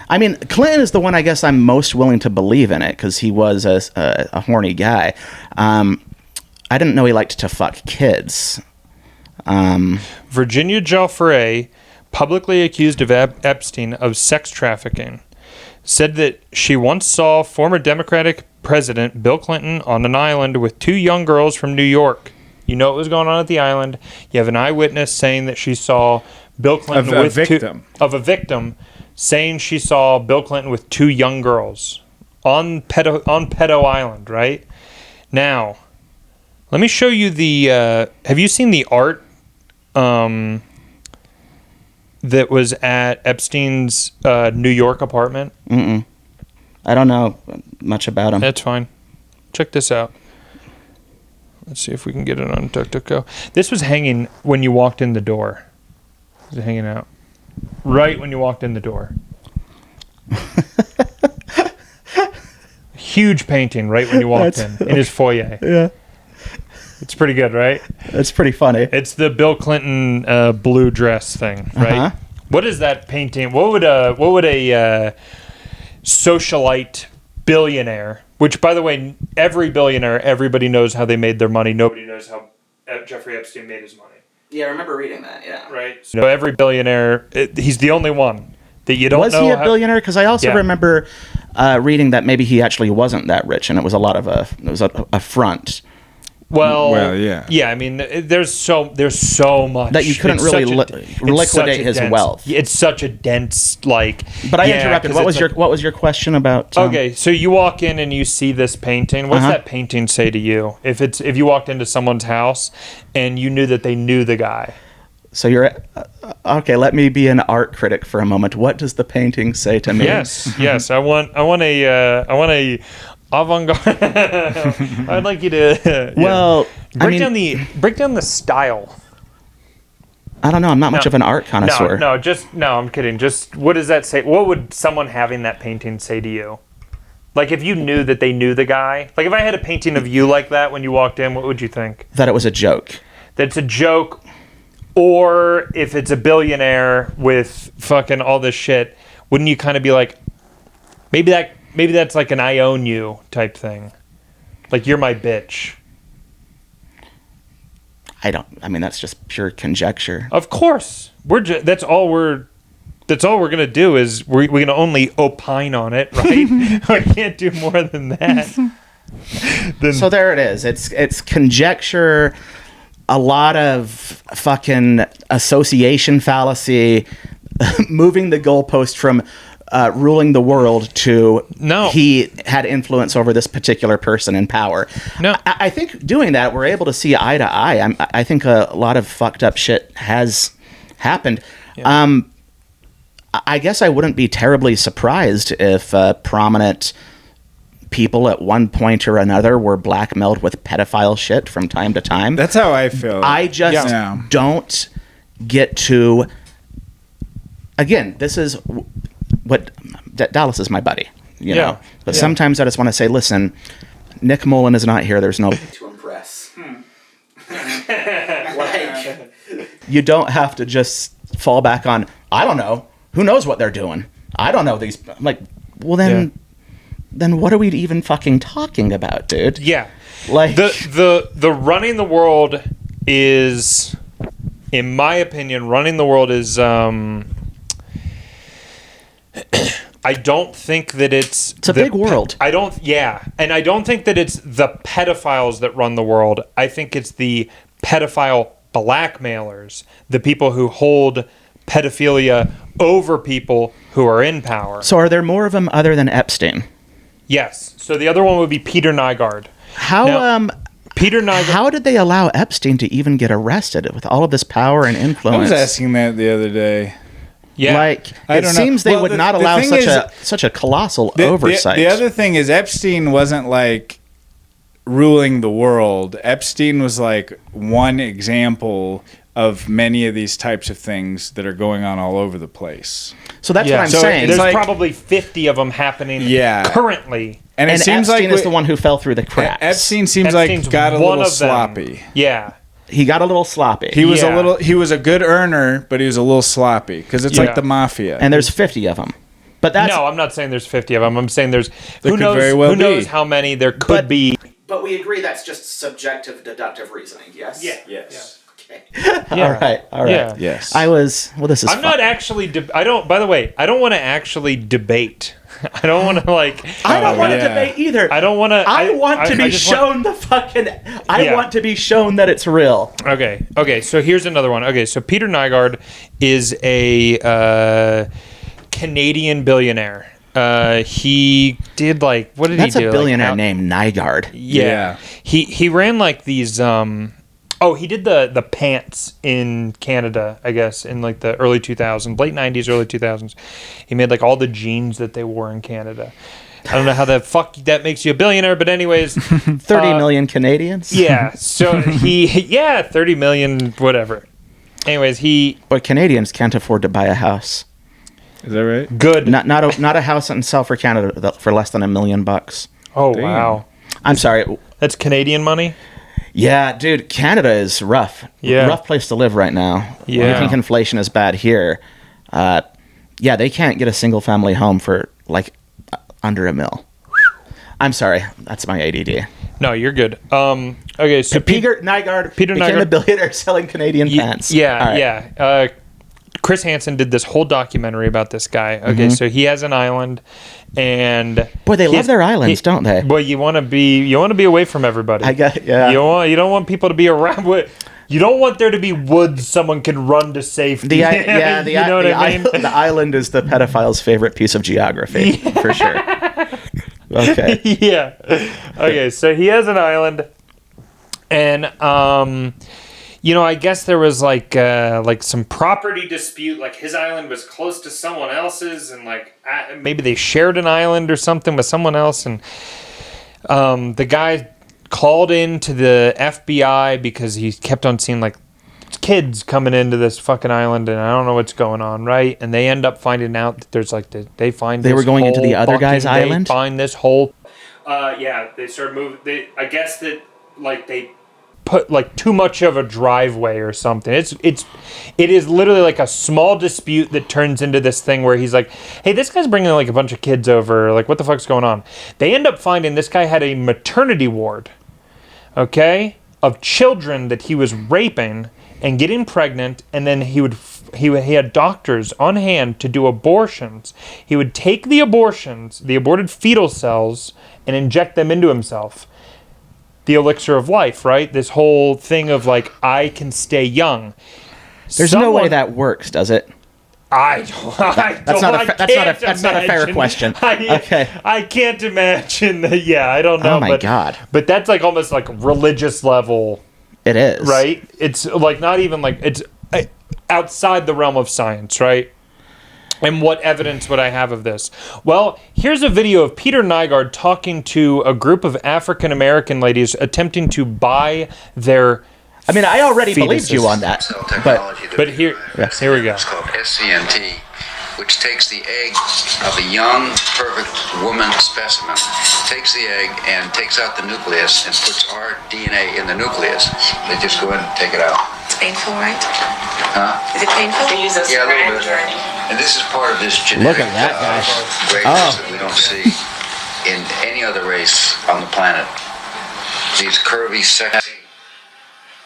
I mean, Clinton is the one I guess I'm most willing to believe in it because he was a horny guy. I didn't know he liked to fuck kids. Virginia Giuffre, publicly accused of Epstein of sex trafficking, said that she once saw former Democratic President Bill Clinton on an island with 2 young girls from New York. You know what was going on at the island. You have an eyewitness saying that she saw Bill Clinton of a victim saying she saw Bill Clinton with 2 young girls on Pedo Island, right? Now, let me show you the have you seen the art that was at Epstein's New York apartment? Mm-mm. I don't know much about him. That's fine. Check this out. Let's see if we can get it on DuckDuckGo. This was hanging when you walked in the door. It was hanging out right when you walked in the door. Huge painting right when you walked in his foyer. Yeah. It's pretty good, right? It's pretty funny. It's the Bill Clinton blue dress thing, right? Uh-huh. What is that painting? What would a socialite billionaire, which by the way, every billionaire, everybody knows how they made their money. Nobody knows how Jeffrey Epstein made his money. Yeah, I remember reading that, yeah. Right. So every billionaire, he's the only one that you don't know. Was he a billionaire? Because I also remember reading that maybe he actually wasn't that rich, and it was a lot of a front. Well, yeah. Yeah, I mean, there's so much that you couldn't really liquidate his wealth. It's such a dense, like. But I interrupted. What was your question about? Okay, so you walk in and you see this painting. What's that painting say to you? If you walked into someone's house and you knew that they knew the guy. So you're okay. Let me be an art critic for a moment. What does the painting say to me? Yes. I want a avant-garde. I'd like you to break down the style. I don't know. I'm not much of an art connoisseur. No, I'm kidding. Just what does that say? What would someone having that painting say to you? Like if you knew that they knew the guy. Like if I had a painting of you like that when you walked in, what would you think? That it was a joke. That it's a joke, or if it's a billionaire with fucking all this shit, wouldn't you kind of be like, maybe that's like an I own you type thing. Like you're my bitch. I mean, that's just pure conjecture. Of course. That's all we're going to do is we're going to only opine on it, right? I can't do more than that. So there it is. It's conjecture, a lot of fucking association fallacy, moving the goalpost from ruling the world to he had influence over this particular person in power. No, I think doing that, we're able to see eye to eye. I think a lot of fucked up shit has happened. Yeah. I guess I wouldn't be terribly surprised if prominent people at one point or another were blackmailed with pedophile shit from time to time. That's how I feel. I just don't get to... Again, this is... what Dallas is my buddy, you know. But sometimes I just want to say, listen, Nick Mullen is not here. There's no to impress. Like, you don't have to just fall back on. I don't know. Who knows what they're doing? I don't know these. Like, well then what are we even fucking talking about, dude? Yeah, like the running the world is, in my opinion, running the world is. I don't think that it's a big world. And I don't think that it's the pedophiles that run the world. I think it's the pedophile blackmailers, the people who hold pedophilia over people who are in power. So are there more of them other than Epstein? Yes. So the other one would be Peter Nygard. Peter Nygard. How did they allow Epstein to even get arrested with all of this power and influence? I was asking that the other day. Yeah, like it seems they would not allow such a colossal oversight. The other thing is Epstein wasn't like ruling the world. Epstein was like one example of many of these types of things that are going on all over the place. So that's what I'm saying. There's probably 50 of them happening currently. And it seems Epstein is the one who fell through the cracks. Epstein seems like got a little sloppy. Yeah. he got a little sloppy. He was he was a good earner, but he was a little sloppy because it's like the mafia. And there's 50 of them. But that's No, I'm not saying there's 50 of them. I'm saying there's There who could knows very well who knows be. how many there could be. But we agree that's just subjective deductive reasoning, yes? Yes. Okay. Yeah. All right. Yeah. Yes. This is I'm not actually I don't want to actually debate. I don't want to I don't want to yeah. debate either. I don't want to I want to be shown the fucking I want to be shown that it's real. Okay, so here's another one. Okay, so Peter Nygaard is a Canadian billionaire. He did what did That's he do? a billionaire named Nygaard. Yeah. He ran these he did the pants in Canada, I guess, in the early 2000s, late 90s, early 2000s. He made all the jeans that they wore in Canada. I don't know how the fuck that makes you a billionaire, but anyways, 30 million Canadians? Yeah. So 30 million whatever. Anyways, But Canadians can't afford to buy a house. Is that right? good. Not a house and sell for Canada for less than $1 million. Oh, Damn. wow. I'm sorry. That's Canadian money? Yeah, dude, Canada is rough. Yeah. Rough place to live right now. Yeah. I think inflation is bad here. They can't get a single family home for under $1 million. I'm sorry, that's my ADD. No, you're good. Okay, so Peter Nygaard became Nygaard- a billionaire selling Canadian pants. Yeah, All right. yeah. Chris Hansen did this whole documentary about this guy. Okay, so he has an island, and Boy, they love their islands, don't they? Well, you want to be away from everybody. I get, yeah. You don't want people to be around. You don't want there to be woods someone can run to safety. You know what I mean? The island is the pedophile's favorite piece of geography, for sure. Okay. Yeah. Okay, so he has an island, and I guess there was some property dispute. His island was close to someone else's, and maybe they shared an island or something with someone else. And the guy called in to the FBI because he kept on seeing kids coming into this fucking island, and I don't know what's going on, right? And they end up finding out that there's they were going into the other guy's island. They find this whole. They started moving. I guess that they put too much of a driveway or something. It is literally a small dispute that turns into this thing where he's like, hey, this guy's bringing a bunch of kids over. What the fuck's going on? They end up finding this guy had a maternity ward, okay, of children that he was raping and getting pregnant, and then he had doctors on hand to do abortions. He would take the aborted fetal cells, and inject them into himself. The elixir of life, right? This whole thing of I can stay young. There's no way that works, does it? That's not a fair question. Okay. I can't imagine that. Yeah, I don't know. Oh my God. But that's almost religious level. It is. Right? It's not even it's outside the realm of science, right? And what evidence would I have of this? Well, here's a video of Peter Nygaard talking to a group of African American ladies attempting to buy their I already fetuses. believed you on that. But here we go. It's called SCNT, which takes the egg of a young, perfect woman specimen, takes the egg and takes out the nucleus and puts our DNA in the nucleus. They just go in and take it out. It's painful, right? Huh? Is it painful? They use those Yeah, a little bit. And this is part of this genetic Look at that guy. greatness that we don't see in any other race on the planet. These curvy, sexy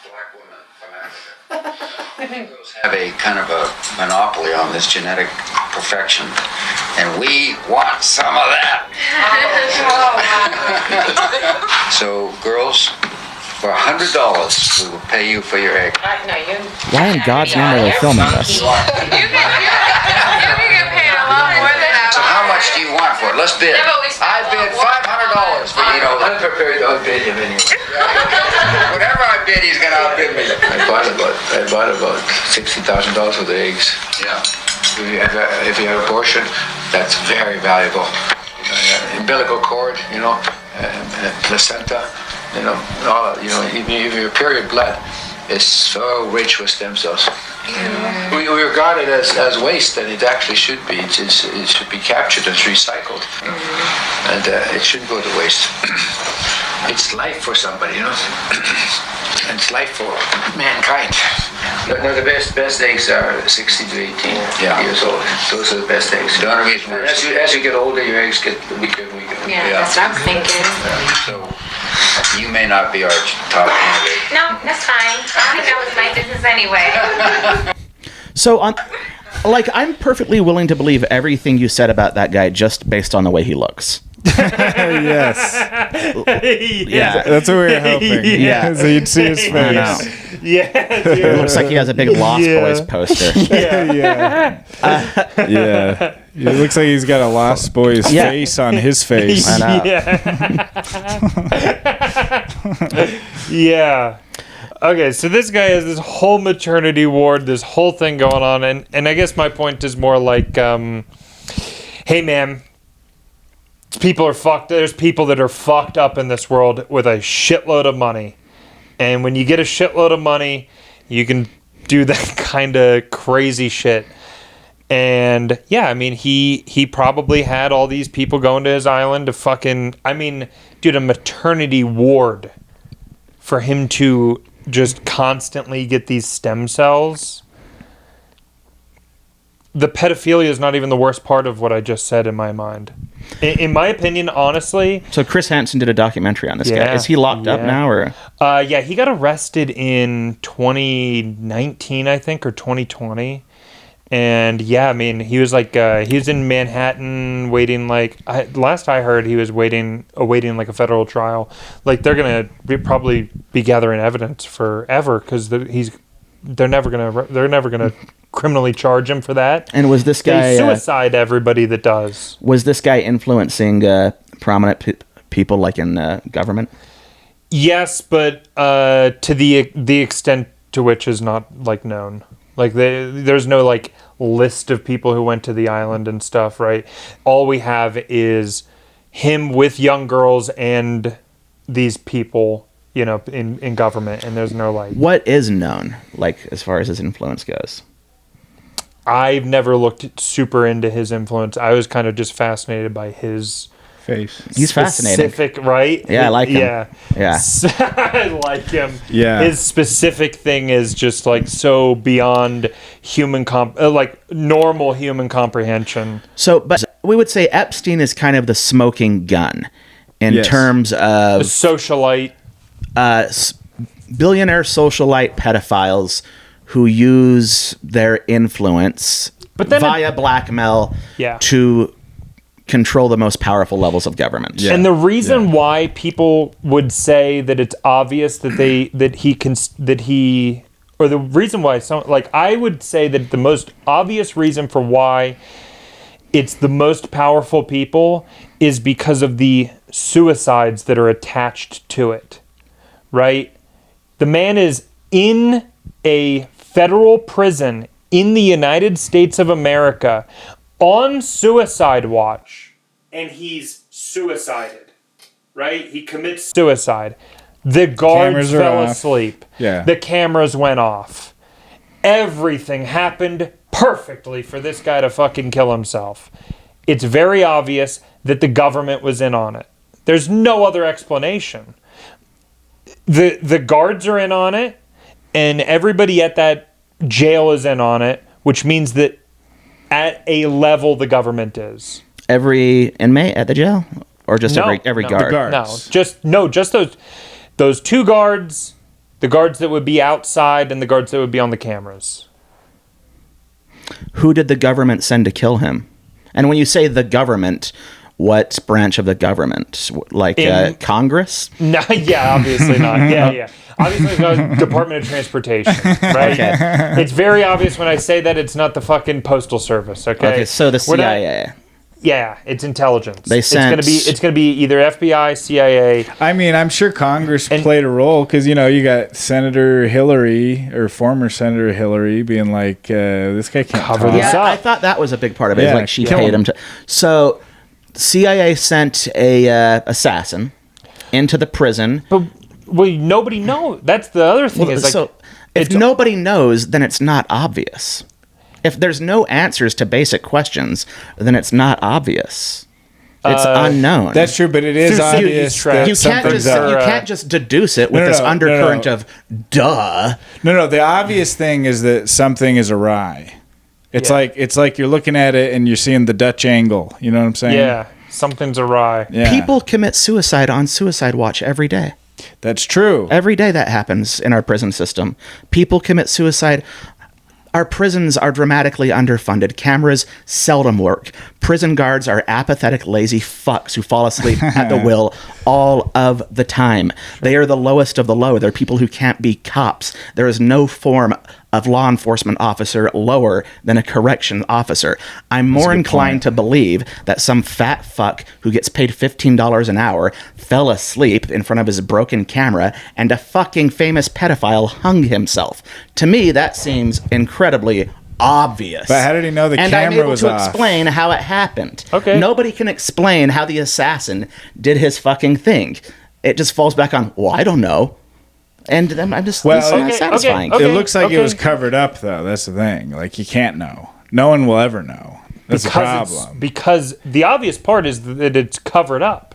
black women from Africa. Those have a kind of a monopoly on this genetic perfection, and we want some of that. So, girls, for $100, we will pay you for your egg. No, you. Why in God's name are they filming this? You can get paid a lot more than that. So how much do you want for it? Let's bid. Yeah, but we spent I bid $500 for I'm prepared to outbid him anyway. Whatever I bid, he's gonna outbid me. I bought about $60,000 worth of eggs. Yeah. If you have abortion, that's very valuable. Umbilical cord, placenta, all even your period blood is so rich with stem cells. Yeah. We regard it as waste, and it actually should be. It should be captured and recycled, and it shouldn't go to waste. It's life for somebody, you know. And it's life for mankind. No, the best eggs are 16 to 18 years old. Those are the best eggs. The only reason as you get older, your eggs get weaker and weaker. Yeah, that's what I'm thinking. So you may not be our top candidate. No, that's fine. I think that was my business anyway. So I'm perfectly willing to believe everything you said about that guy just based on the way he looks. Yes. Yeah. That's what we were hoping. Yeah. So you'd see his face. I know. Yeah. It looks like he has a big Lost Boys poster. Yeah. Yeah. It looks like he's got a Lost Boys face on his face. I know. Yeah. Okay, so this guy has this whole maternity ward, this whole thing going on, and I guess my point is more like, hey man, people are fucked. There's people that are fucked up in this world with a shitload of money, and when you get a shitload of money, you can do that kind of crazy shit. And yeah, I mean, he probably had all these people going to his island to fucking, I mean, dude, a maternity ward for him to just constantly get these stem cells. The pedophilia is not even the worst part of what I just said in my mind. In my opinion, honestly. So Chris Hansen did a documentary on this guy. Is he locked up now, or? Yeah, he got arrested in 2019, I think, or 2020. And yeah, I mean, he was like, he was in Manhattan waiting, like, last I heard, he was awaiting like a federal trial. Like, they're going to probably be gathering evidence forever because they're never gonna criminally charge him for that. And was this guy they suicide everybody that does? Was this guy influencing prominent people like in government? Yes, but to the extent to which is not like known. Like there's no like list of people who went to the island and stuff, right? All we have is him with young girls and these people, you know, in government, and there's no like. What is known, like as far as his influence goes? I've never looked super into his influence. I was kind of just fascinated by his face. He's fascinating. Specific, right? Yeah, I like him. Yeah. I like him. Yeah. His specific thing is just like so beyond human like normal human comprehension. So, but we would say Epstein is kind of the smoking gun in terms of a socialite, billionaire socialite pedophiles who use their influence via blackmail to control the most powerful levels of government. Yeah. And the reason why people would say that it's obvious that the reason why I would say that the most obvious reason for why it's the most powerful people is because of the suicides that are attached to it, right? The man is in a federal prison in the United States of America on suicide watch, and he's suicided, right? He commits suicide. The guards fell asleep. Yeah. The cameras went off. Everything happened perfectly for this guy to fucking kill himself. It's very obvious that the government was in on it. There's no other explanation. The guards are in on it, and everybody at that jail is in on it, which means that at a level the government is. Every inmate at the jail? Or just every guard? No, just those two guards, the guards that would be outside and the guards that would be on the cameras. Who did the government send to kill him? And when you say the government, what branch of the government? Like Congress? No, yeah, obviously not. Yeah. Obviously, the Department of Transportation, right? Okay. It's very obvious when I say that it's not the fucking Postal Service, okay? Okay, so the CIA. Yeah, it's intelligence. It's gonna be either FBI, CIA. I mean, I'm sure Congress played a role because you got Senator Hillary or former Senator Hillary being like, "This guy can't cover this up." I thought that was a big part of it. Yeah, like she paid him to. So, CIA sent a assassin into the prison. But nobody knows. That's the other thing. If nobody knows, then it's not obvious. If there's no answers to basic questions, then it's not obvious. It's unknown. That's true, but it is Through cities obvious track. that You can't something's just up. you can't just deduce it with this undercurrent of duh. No, the obvious thing is that something is awry. It's like you're looking at it and you're seeing the Dutch angle. You know what I'm saying? Yeah, something's awry. Yeah. People commit suicide on suicide watch every day. That's true. Every day that happens in our prison system. People commit suicide. Our prisons are dramatically underfunded. Cameras seldom work. Prison guards are apathetic, lazy fucks who fall asleep at the will all of the time. They are the lowest of the low. They're people who can't be cops. There is no form of law enforcement officer lower than a correction officer. I'm more inclined to believe that some fat fuck who gets paid $15 an hour fell asleep in front of his broken camera and a fucking famous pedophile hung himself. To me, that seems incredibly obvious. But how did he know the camera was And I'm able off? to explain how it happened. Okay. Nobody can explain how the assassin did his fucking thing. It just falls back on, well, I don't know. And then I'm just, it's not satisfying. okay. It looks like it was covered up, though. That's the thing. Like, you can't know. No one will ever know. That's the problem. Because the obvious part is that it's covered up.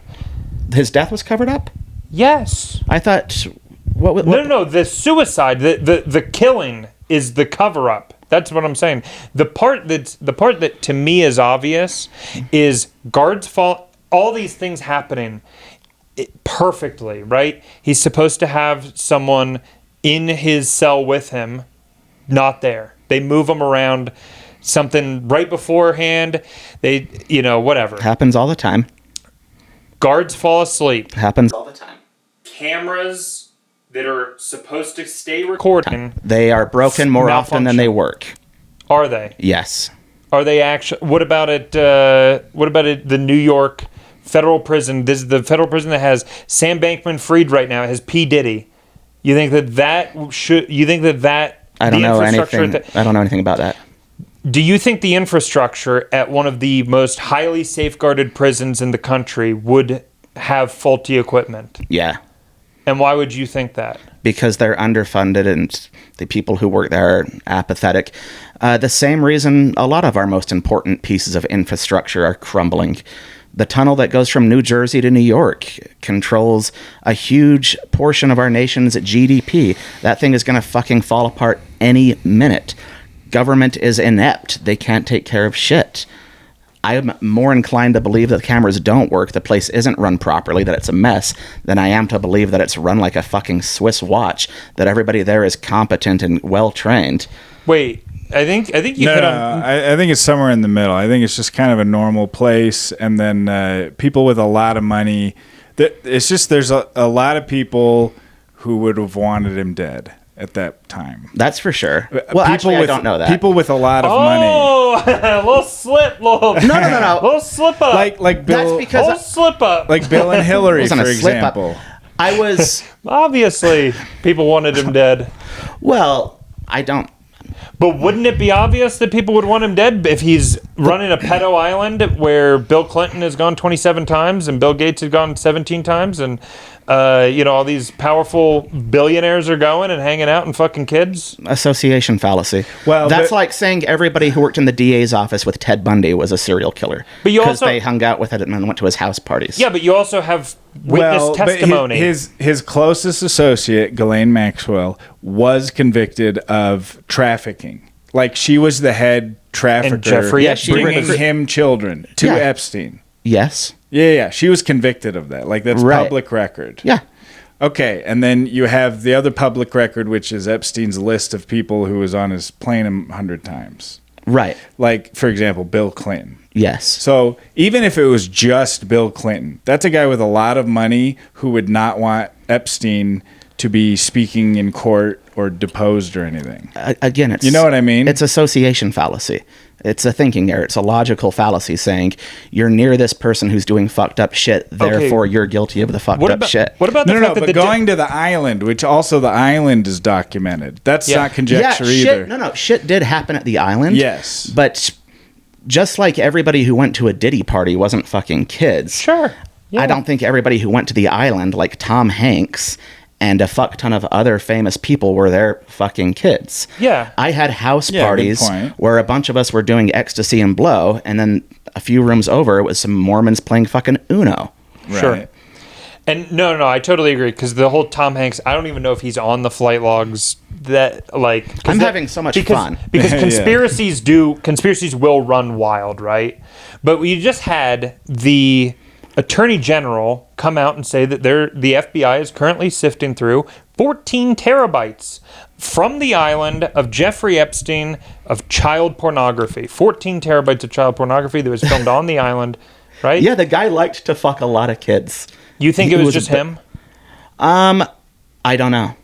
His death was covered up? Yes. I thought, what No. The suicide, the killing is the cover up. That's what I'm saying. The part that to me is obvious is guards fall. All these things happening perfectly, right? He's supposed to have someone in his cell with him, not there. They move him around. Something right beforehand. They, whatever. Happens all the time. Guards fall asleep. Happens all the time. Cameras that are supposed to stay recording. They are broken more often than they work. Are they? Yes. Are they actually? What about it? The New York federal prison. This is the federal prison that has Sam Bankman-Fried right now. It has P. Diddy. You think that should? You think that? I don't know anything. I don't know anything about that. Do you think the infrastructure at one of the most highly safeguarded prisons in the country would have faulty equipment? Yeah. And why would you think that? Because they're underfunded and the people who work there are apathetic. The same reason a lot of our most important pieces of infrastructure are crumbling. The tunnel that goes from New Jersey to New York controls a huge portion of our nation's GDP. That thing is going to fucking fall apart any minute. Government is inept. They can't take care of shit. I'm more inclined to believe that the cameras don't work, the place isn't run properly, that it's a mess, than I am to believe that it's run like a fucking Swiss watch, that everybody there is competent and well-trained. Wait, I think you hit on... I think it's somewhere in the middle. I think it's just kind of a normal place, and then people with a lot of money. It's just there's a lot of people who would have wanted him dead at that time. That's for sure. Well, actually, I don't know that. People with a lot of money. Oh, little slip, No. little slip up. Like Bill, That's because little slip up. like Bill and Hillary, Wasn't for a slip up. example. I was... Obviously, people wanted him dead. Well, I don't... But wouldn't it be obvious that people would want him dead if he's running a pedo island where Bill Clinton has gone 27 times and Bill Gates has gone 17 times and all these powerful billionaires are going and hanging out and fucking kids? Association fallacy. Well, that's like saying everybody who worked in the DA's office with Ted Bundy was a serial killer. But you because also... they hung out with it and went to his house parties. Yeah, but you also have witness testimony. His closest associate, Ghislaine Maxwell, was convicted of trafficking. Like, she was the head trafficker. And Jeffrey Epstein bringing was- him children to Epstein. Yes. Yeah. She was convicted of that. Like, that's public record. Yeah. Okay, and then you have the other public record, which is Epstein's list of people who was on his plane 100 times. Right. Like, for example, Bill Clinton. Yes. So even if it was just Bill Clinton, that's a guy with a lot of money who would not want Epstein to be speaking in court or deposed or anything. Again, it's... You know what I mean? It's association fallacy. It's a thinking error. It's a logical fallacy saying you're near this person who's doing fucked up shit, therefore you're guilty of the fucked up shit. What about the fact that but going to the island, which also the island is documented. That's not conjecture either. Shit did happen at the island. Yes. But just like everybody who went to a Diddy party wasn't fucking kids. Sure. Yeah. I don't think everybody who went to the island, like Tom Hanks and a fuck ton of other famous people, were their fucking kids. Yeah. I had house Yeah, parties good point. where a bunch of us were doing ecstasy and blow, and then a few rooms over, it was some Mormons playing fucking Uno. Right. Sure. And no, I totally agree, because the whole Tom Hanks, I don't even know if he's on the flight logs. That like I'm having so much fun because conspiracies will run wild, right? But we just had the Attorney General come out and say that the FBI is currently sifting through 14 terabytes from the island of Jeffrey Epstein of child pornography. 14 terabytes of child pornography that was filmed on the island, right? Yeah, the guy liked to fuck a lot of kids. You think it was just him? I don't know.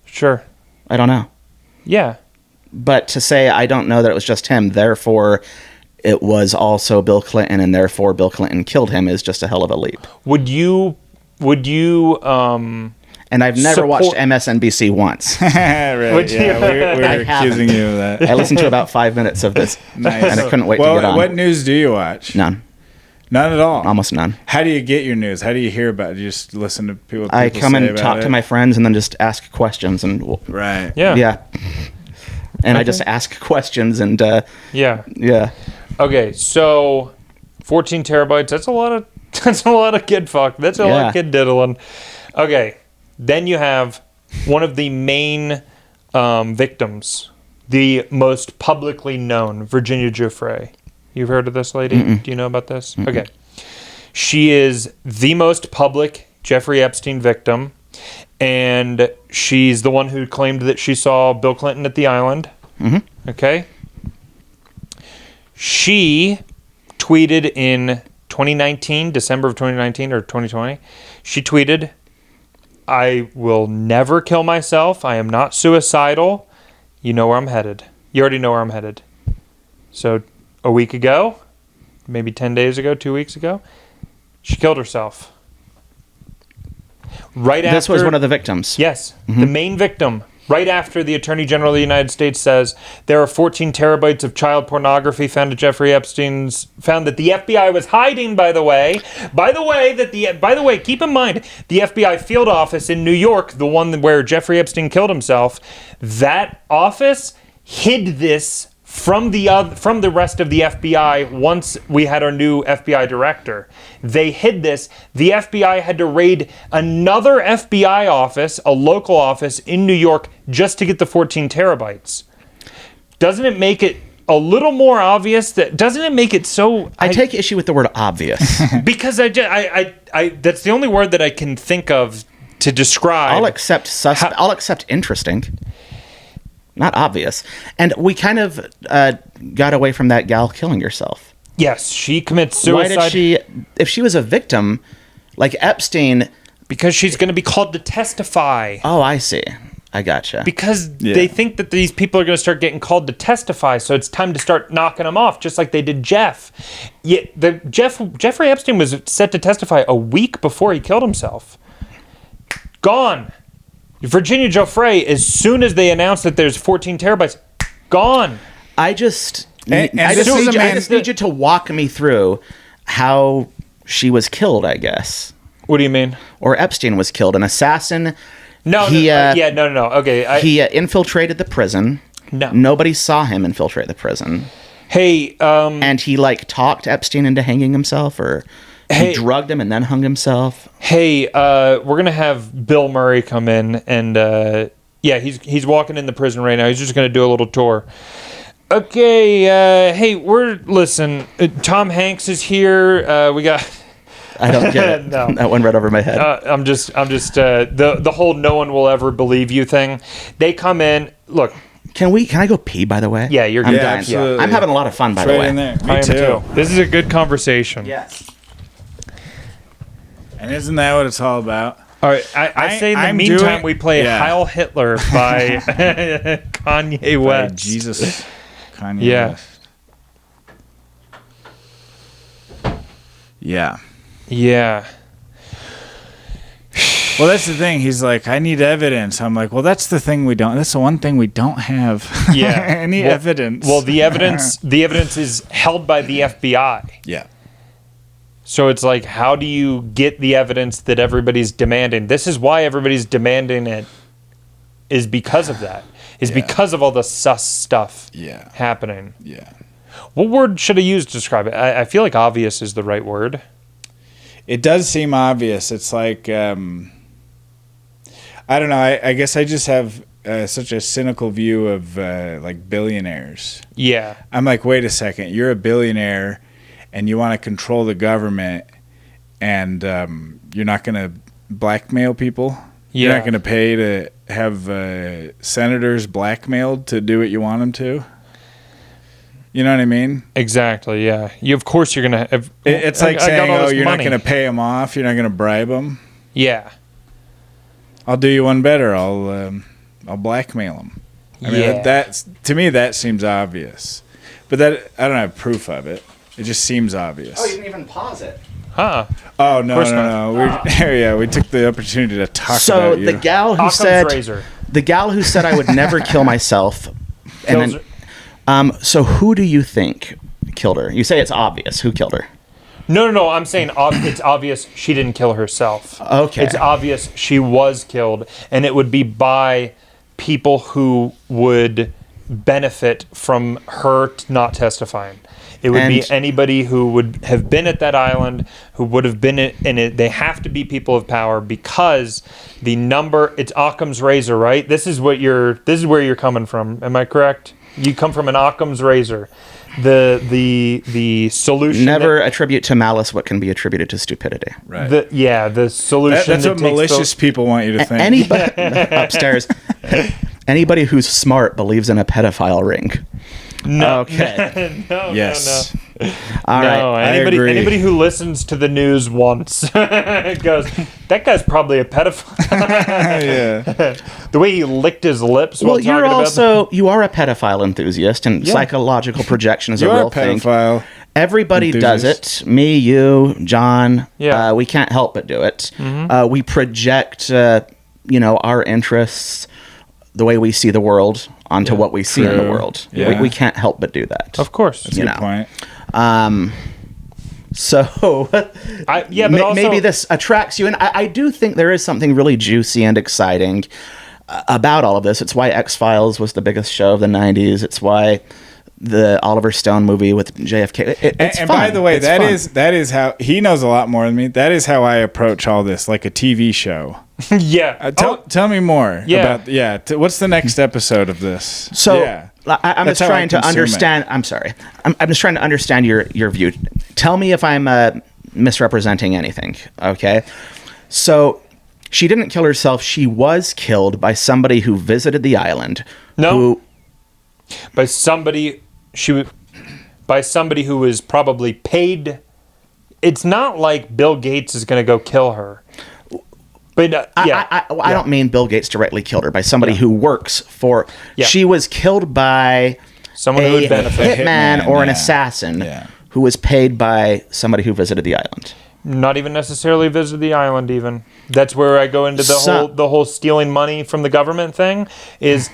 Sure. I don't know. Yeah. But to say I don't know that it was just him, therefore it was also Bill Clinton, and therefore Bill Clinton killed him, is just a hell of a leap. Would you And I've never watched MSNBC once. Right, Would you- we're accusing you of that. I listened to about 5 minutes of this, Nice. and I couldn't wait to get on. What news do you watch? None. None at all? Almost none. How do you get your news? How do you hear about it? Do you just listen to people I come say and about talk it? to my friends and then just ask questions. Right. Yeah. Yeah. And I just ask questions and, Yeah. yeah. Okay, so 14 terabytes, that's a lot of kid fuck. That's a lot Yeah. of kid diddling. Okay, then you have one of the main victims, the most publicly known, Virginia Giuffre. You've heard of this lady? Mm-mm. Do you know about this? Mm-mm. Okay. She is the most public Jeffrey Epstein victim, and she's the one who claimed that she saw Bill Clinton at the island. Mm-hmm. Okay. She tweeted in 2019, December of 2019 or 2020, she tweeted, "I will never kill myself. I am not suicidal. You know where I'm headed." You already know where I'm headed. So a week ago, maybe 10 days ago, 2 weeks ago, she killed herself. Right after... This was one of the victims. Yes, the main victim. Right after the Attorney General of the United States says there are 14 terabytes of child pornography found at Jeffrey Epstein's, found that the FBI was hiding, by the way, keep in mind, the FBI field office in New York, the one where Jeffrey Epstein killed himself, that office hid this from the rest of the FBI once we had our new FBI director. They hid this. The FBI had to raid another FBI office, a local office in New York, just to get the 14 terabytes. Doesn't it make it a little more obvious doesn't it make it so... I take issue with the word obvious. Because I that's the only word that I can think of to describe. I'll accept interesting. Not obvious. And we kind of got away from that gal killing herself. Yes, she commits suicide. Why did if she was a victim, like Epstein... Because she's going to be called to testify. Oh, I see. I gotcha. Because they think that these people are going to start getting called to testify, so it's time to start knocking them off, just like they did Jeff. Yeah, Jeffrey Epstein was set to testify a week before he killed himself. Gone. Virginia Giuffre, as soon as they announced that there's 14 terabytes, gone. I just And I this is a man- just need you to walk me through how she was killed, I guess. What do you mean? Or Epstein was killed. An assassin. No. Okay. He infiltrated the prison. No. Nobody saw him infiltrate the prison. Hey, And he talked Epstein into hanging himself, or he drugged him and then hung himself. Hey, we're gonna have Bill Murray come in, and he's walking in the prison right now. He's just gonna do a little tour. Okay, hey, listen. Tom Hanks is here. We got. I don't get it. No. That went right over my head. I'm just the whole no one will ever believe you thing. They come in. Look. Can I go pee, by the way? Yeah, you're I'm good. dying. absolutely. I'm having a lot of fun, by It's the right way. in there. I Me am too. This is a good conversation. Yes. And isn't that what it's all about? All right. I say in the I'm meantime doing- we play yeah. Heil Hitler by Kanye West. Jesus. Kanye Yeah. West. Yeah. Yeah. Well, that's the thing. He's like, I need evidence. I'm like, well, that's the one thing we don't have. Yeah. Any evidence. Well, the evidence is held by the FBI. Yeah. So it's like, how do you get the evidence that everybody's demanding? This is why everybody's demanding it, is because of that. Is because of all the sus stuff Yeah. happening. Yeah. What word should I use to describe it? I feel like obvious is the right word. It does seem obvious. It's like, I don't know. I guess I just have such a cynical view of like billionaires. Yeah. I'm like, wait a second. You're a billionaire and you want to control the government and you're not going to blackmail people? Yeah. You're not going to pay to have senators blackmailed to do what you want them to? You know what I mean? Exactly, yeah. Of course you're going to... It's like saying, you're not going to pay them off. You're not going to bribe them. Yeah. I'll do you one better. I'll blackmail them. I mean, to me, that seems obvious. But that I don't have proof of it. It just seems obvious. Oh, you didn't even pause it. Huh. Oh, no. We took the opportunity to talk about you. So the gal who said I would never kill myself. And then, so who do you think killed her? You say it's obvious. Who killed her? No. I'm saying it's obvious she didn't kill herself. Okay. It's obvious she was killed, and it would be by people who would benefit from her not testifying. It would be anybody who would have been at that island, who would have been in it. They have to be people of power because the number. It's Occam's razor, right? This is where you're coming from. Am I correct? You come from an Occam's razor. The solution. Never attribute to malice what can be attributed to stupidity. Right. The solution. That's what malicious people want you to think. Anybody upstairs. Anybody who's smart believes in a pedophile ring. No. Okay. No. Yes. No. All right. Anybody who listens to the news once goes, that guy's probably a pedophile. Yeah. The way he licked his lips. Well, you are a pedophile enthusiast, and psychological projection is a real thing. Pedophile. Everybody does it. Me, you, John. Yeah. We can't help but do it. Mm-hmm. We project, our interests, the way we see the world, onto what we see in the world. Yeah. We can't help but do that. Of course. That's a good point. So maybe this attracts you, and I do think there is something really juicy and exciting about all of this. It's why X-Files was the biggest show of the 90s. It's why the Oliver Stone movie with JFK. It's and fun. by the way, it's that is how he knows a lot more than me. That is how I approach all this, like a TV show. Yeah. Tell me more. Yeah. About what's the next episode of this? So yeah. I'm just trying to understand. I'm sorry. I'm just trying to understand your view. Tell me if I'm misrepresenting anything. Okay. So she didn't kill herself. She was killed by somebody who visited the island. No. By somebody who was probably paid. It's not like Bill Gates is going to go kill her. But I don't mean Bill Gates directly killed her. By somebody who works for. Yeah. She was killed by someone who would benefit. Hitman or an assassin who was paid by somebody who visited the island. Not even necessarily visited the island. Even that's where I go into the whole stealing money from the government thing. Is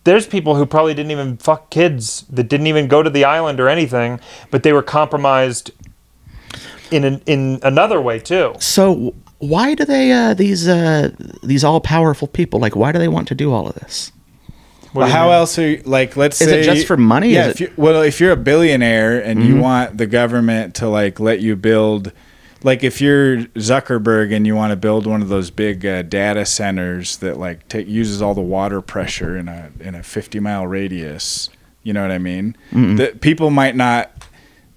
there's people who probably didn't even fuck kids that didn't even go to the island or anything, but they were compromised in another way too. So why do they these all powerful people, like, why do they want to do all of this? Well, how else are you, like, let's say... Is it just for money? Yeah, if you're a billionaire and you want the government to, like, let you build... Like, if you're Zuckerberg and you want to build one of those big data centers that, like, uses all the water pressure in a 50-mile radius, you know what I mean? Mm-hmm. That people might not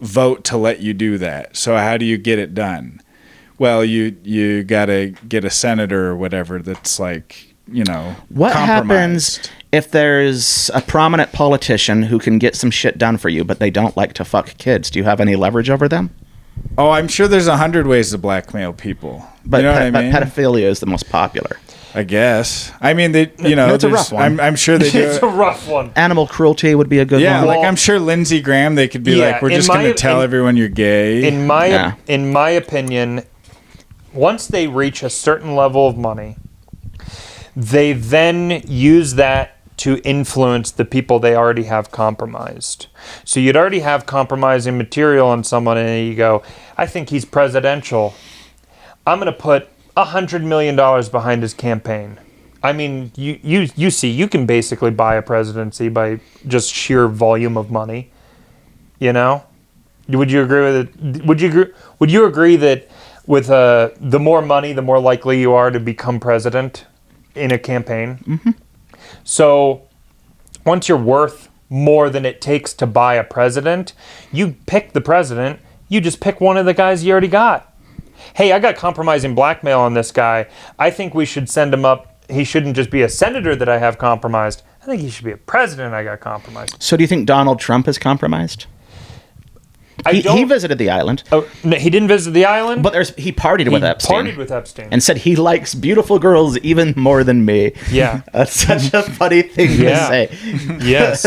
vote to let you do that. So how do you get it done? Well, you got to get a senator or whatever that's, like, what happens if there's a prominent politician who can get some shit done for you, but they don't like to fuck kids? Do you have any leverage over them? Oh, I'm sure there's 100 ways to blackmail people. But, you know what I mean? But pedophilia is the most popular. I guess. I mean, it's a rough one. I'm sure they do. It's a rough one. Animal cruelty would be a good one. Yeah, like I'm sure Lindsey Graham, they could be like, we're just going to tell everyone you're gay. In my opinion, once they reach a certain level of money, they then use that to influence the people they already have compromised. So you'd already have compromising material on someone, and you go, I think he's presidential. I'm going to put $100 million behind his campaign. I mean, you see, you can basically buy a presidency by just sheer volume of money. You know, would you agree with it? Would you agree that with the more money, the more likely you are to become president in a campaign? Mm-hmm. So once you're worth more than it takes to buy a president, you pick the president. You just pick one of the guys you already got. Hey, I got compromising blackmail on this guy. I think we should send him up. He shouldn't just be a senator that I have compromised. I think he should be a president I got compromised. So do you think Donald Trump is compromised? He visited the island. Oh, no, he didn't visit the island? But he partied with Epstein. Partied with Epstein. And said he likes beautiful girls even more than me. Yeah. That's such a funny thing to say. Yes.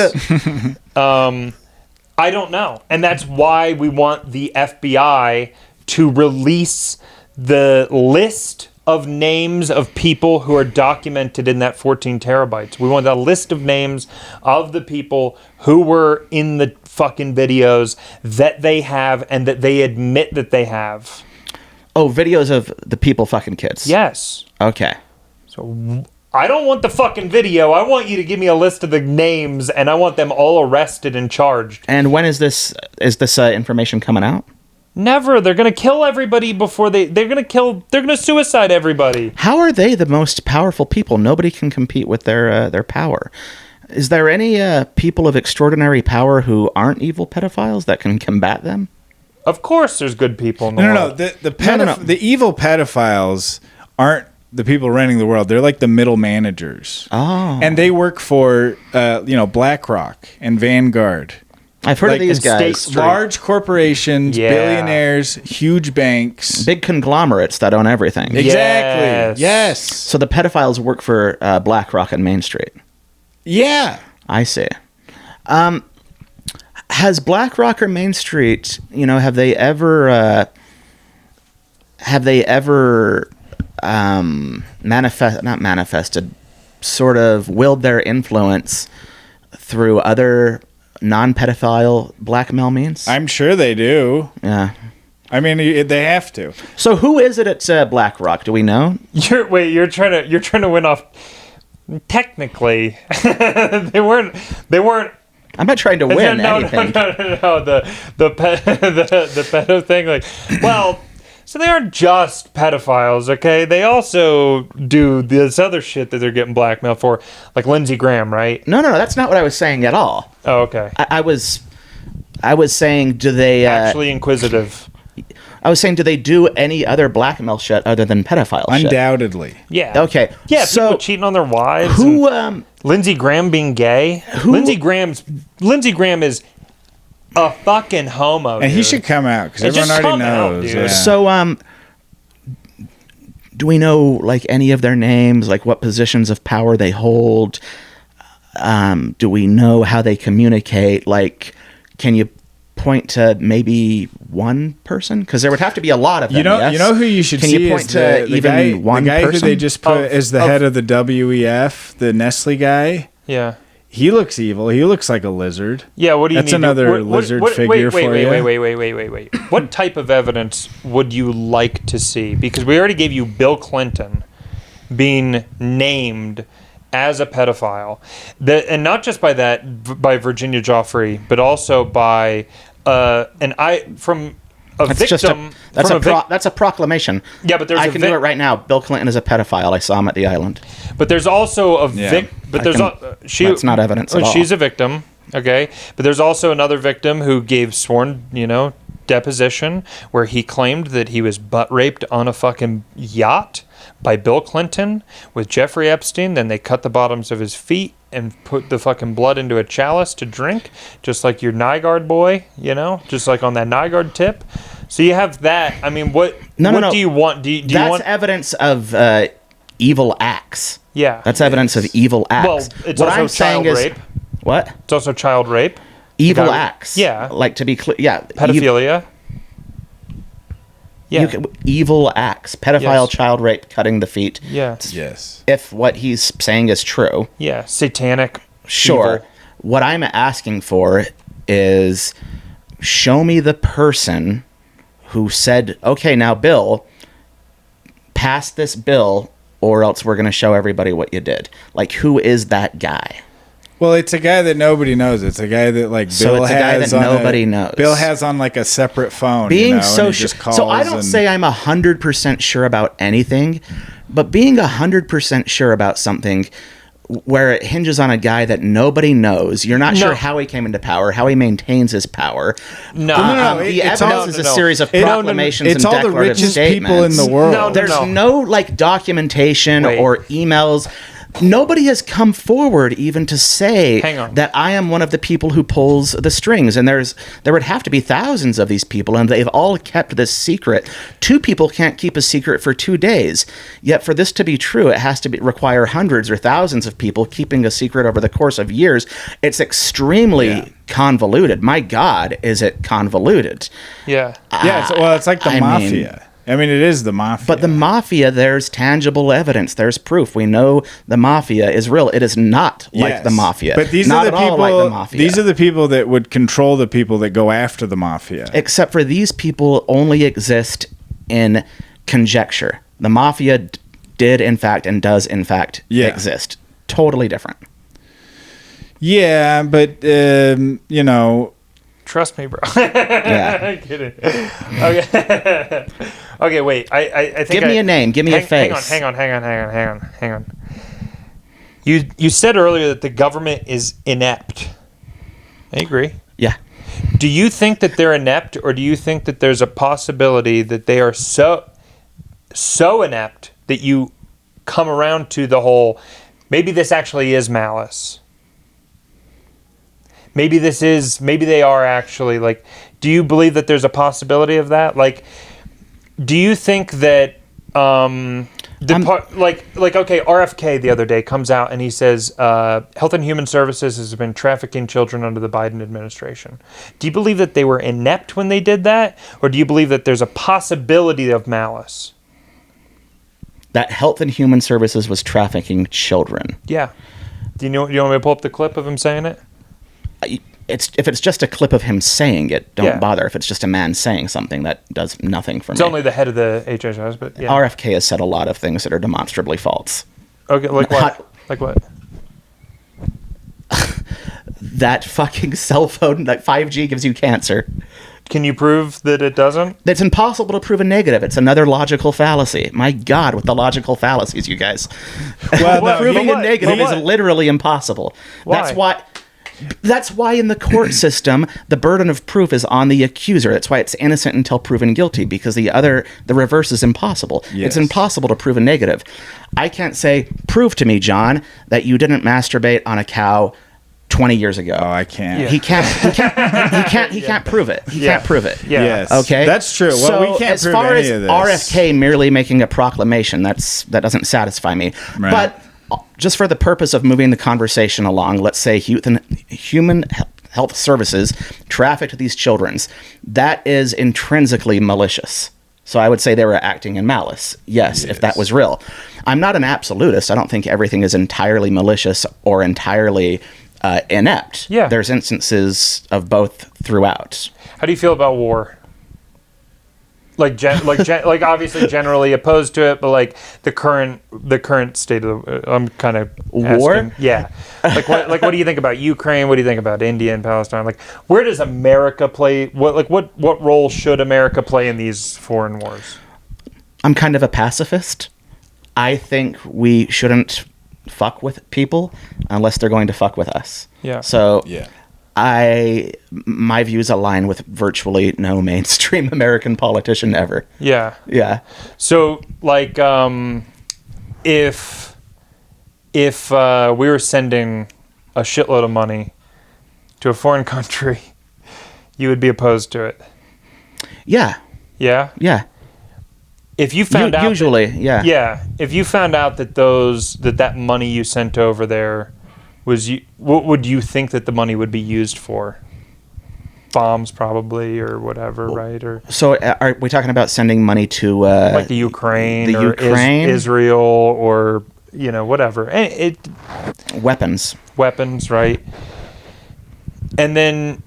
I don't know. And that's why we want the FBI to release the list of names of people who are documented in that 14 terabytes. We want a list of names of the people who were in the fucking videos that they have and that they admit that they have. Oh, videos of the people fucking kids. Yes. Okay. So I don't want the fucking video. I want you to give me a list of the names, and I want them all arrested and charged. And when is this information coming out? Never. They're going to kill everybody before they're going to suicide everybody. How are they the most powerful people? Nobody can compete with their power. Is there any people of extraordinary power who aren't evil pedophiles that can combat them? Of course there's good people in the world. The evil pedophiles aren't the people running the world. They're like the middle managers. Oh. And they work for BlackRock and Vanguard. I've heard of these guys. Large corporations, billionaires, huge banks. Big conglomerates that own everything. Exactly. Yes. So the pedophiles work for BlackRock and Main Street. Yeah. I see. Has BlackRock or Main Street, have they ever sort of willed their influence through other non-pedophile blackmail means? I'm sure they do. Yeah. I mean, they have to. So who is it at BlackRock? Do we know? You're trying to win off. Technically, they weren't. I'm not trying to win anything. No. The pedo thing, like, well. So they aren't just pedophiles, okay? They also do this other shit that they're getting blackmailed for, like Lindsey Graham, right? No, that's not what I was saying at all. Oh, okay. I was saying, do they... Actually inquisitive. I was saying, do they do any other blackmail shit other than pedophile Undoubtedly. shit? Yeah. Okay. Yeah, so people cheating on their wives. Who... Lindsey Graham being gay. Lindsey Graham is... a fucking homo, and dude. he should come out because everyone already knows. Out, So, do we know like any of their names, like what positions of power they hold? Do we know how they communicate? Like, can you point to maybe one person? Because there would have to be a lot of them. You know who you should see? Can you point to even one the guy person? who they just put as the head of the WEF, the Nestle guy. Yeah. He looks evil. He looks like a lizard. Yeah, what do you That's another lizard figure for you. Wait. What type of evidence would you like to see? Because we already gave you Bill Clinton being named as a pedophile. And not just by by Virginia Joffrey, but also by victim. That's a proclamation. Yeah, but I can do it right now. Bill Clinton is a pedophile. I saw him at the island. But there's also a that's not evidence at all. She's a victim, okay? But there's also another victim who gave sworn, deposition where he claimed that he was butt raped on a fucking yacht by Bill Clinton with Jeffrey Epstein. Then they cut the bottoms of his feet and put the fucking blood into a chalice to drink, just like your Nygaard boy, just like on that Nygaard tip. So you have that. I mean, what do you want? Do you That's want evidence of evil acts. Yeah. That's evidence of evil acts. Well, it's what also I'm saying child is, rape. What? It's also child rape. Evil acts. Yeah. Like, to be clear, yeah. Pedophilia. Yeah. Evil acts. Pedophile, child rape, cutting the feet. Yeah. Yes. If what he's saying is true. Yeah. Satanic. Sure. Evil. What I'm asking for is show me the person who said, okay, now, Bill, pass this bill or else we're going to show everybody what you did. Like, who is that guy? Well, it's a guy that nobody knows. It's a guy that like So Bill it's a guy has that on nobody knows. Bill has on like a separate phone. Being and so he sure. just calls So I don't and- say I'm 100% sure about anything, but being 100% sure about something where it hinges on a guy that nobody knows, you're not sure how he came into power, how he maintains his power. No. The it's evidence all- is a series of It- proclamations it's and all the declarative richest statements. people in the world. No, There's no like documentation Wait. or emails. Nobody has come forward even to say Hang on. that I am one of the people who pulls the strings. And there would have to be thousands of these people, and they've all kept this secret. 2 people can't keep a secret for 2 days. Yet for this to be true, it has to require hundreds or thousands of people keeping a secret over the course of years. It's extremely convoluted. My God, is it convoluted? Yeah. Yeah, it's like the I mafia. I mean, it is the mafia. But the mafia, there's tangible evidence. There's proof. We know the mafia is real. It is not like Yes. the mafia. But these not are the at all people. like the mafia. These are the people that would control the people that go after the mafia. Except for these people only exist in conjecture. The mafia did, in fact, and does, in fact, exist. Totally different. Yeah, but you know. Trust me, bro. Yeah. I'm kidding. Okay. Okay, wait. I think Give me a name. Give me a face. Hang on. You said earlier that the government is inept. I agree. Yeah. Do you think that they're inept, or do you think that there's a possibility that they are so inept that you come around to the whole, maybe this actually is malice? Maybe they are actually, like, do you believe that there's a possibility of that? Like, do you think that, okay, RFK the other day comes out and he says, Health and Human Services has been trafficking children under the Biden administration. Do you believe that they were inept when they did that? Or do you believe that there's a possibility of malice? That Health and Human Services was trafficking children. Yeah. Do you want me to pull up the clip of him saying it? If it's just a clip of him saying it, don't Yeah. bother. If it's just a man saying something, that does nothing for It's me. only the head of the HHS, but yeah. RFK has said a lot of things that are demonstrably false. Okay, like what? Like what? That fucking cell phone, that 5G gives you cancer. Can you prove that it doesn't? It's impossible to prove a negative. It's another logical fallacy. My God, with the logical fallacies, you guys. Well, no, Proving but a what? negative But is what? literally impossible. Why? That's why in the court system, the burden of proof is on the accuser. That's why it's innocent until proven guilty, because the reverse is impossible. Yes. It's impossible to prove a negative. I can't say, prove to me, John, that you didn't masturbate on a cow 20 years ago. Oh, I can't. Yeah. He can't prove it. He can't prove it. Yeah. Yes. Okay. That's true. Well, So we can't as prove far any as of this. RFK merely making a proclamation, that doesn't satisfy me. Right. But just for the purpose of moving the conversation along, let's say human health services trafficked these children. That is intrinsically malicious. So I would say they were acting in malice. Yes, if that was real. I'm not an absolutist. I don't think everything is entirely malicious or entirely inept. Yeah. There's instances of both throughout. How do you feel about war? Like obviously generally opposed to it, but like the current state of I'm kind of War? asking. Yeah. What do you think about Ukraine? What do you think about India and Palestine? Like, where does America play? What role should America play in these foreign wars? I'm kind of a pacifist. I think we shouldn't fuck with people unless they're going to fuck with us. Yeah. So Yeah. my views align with virtually no mainstream American politician ever. Yeah. Yeah. So like if we were sending a shitload of money to a foreign country, you would be opposed to it. Yeah. Yeah. Yeah. If you found out usually, that, yeah. if you found out that that money you sent over there was what would you think that the money would be used for? Bombs, probably, or whatever, right? Or So are we talking about sending money to like the Ukraine, the or Ukraine? Israel, or whatever. weapons? Weapons, right? And then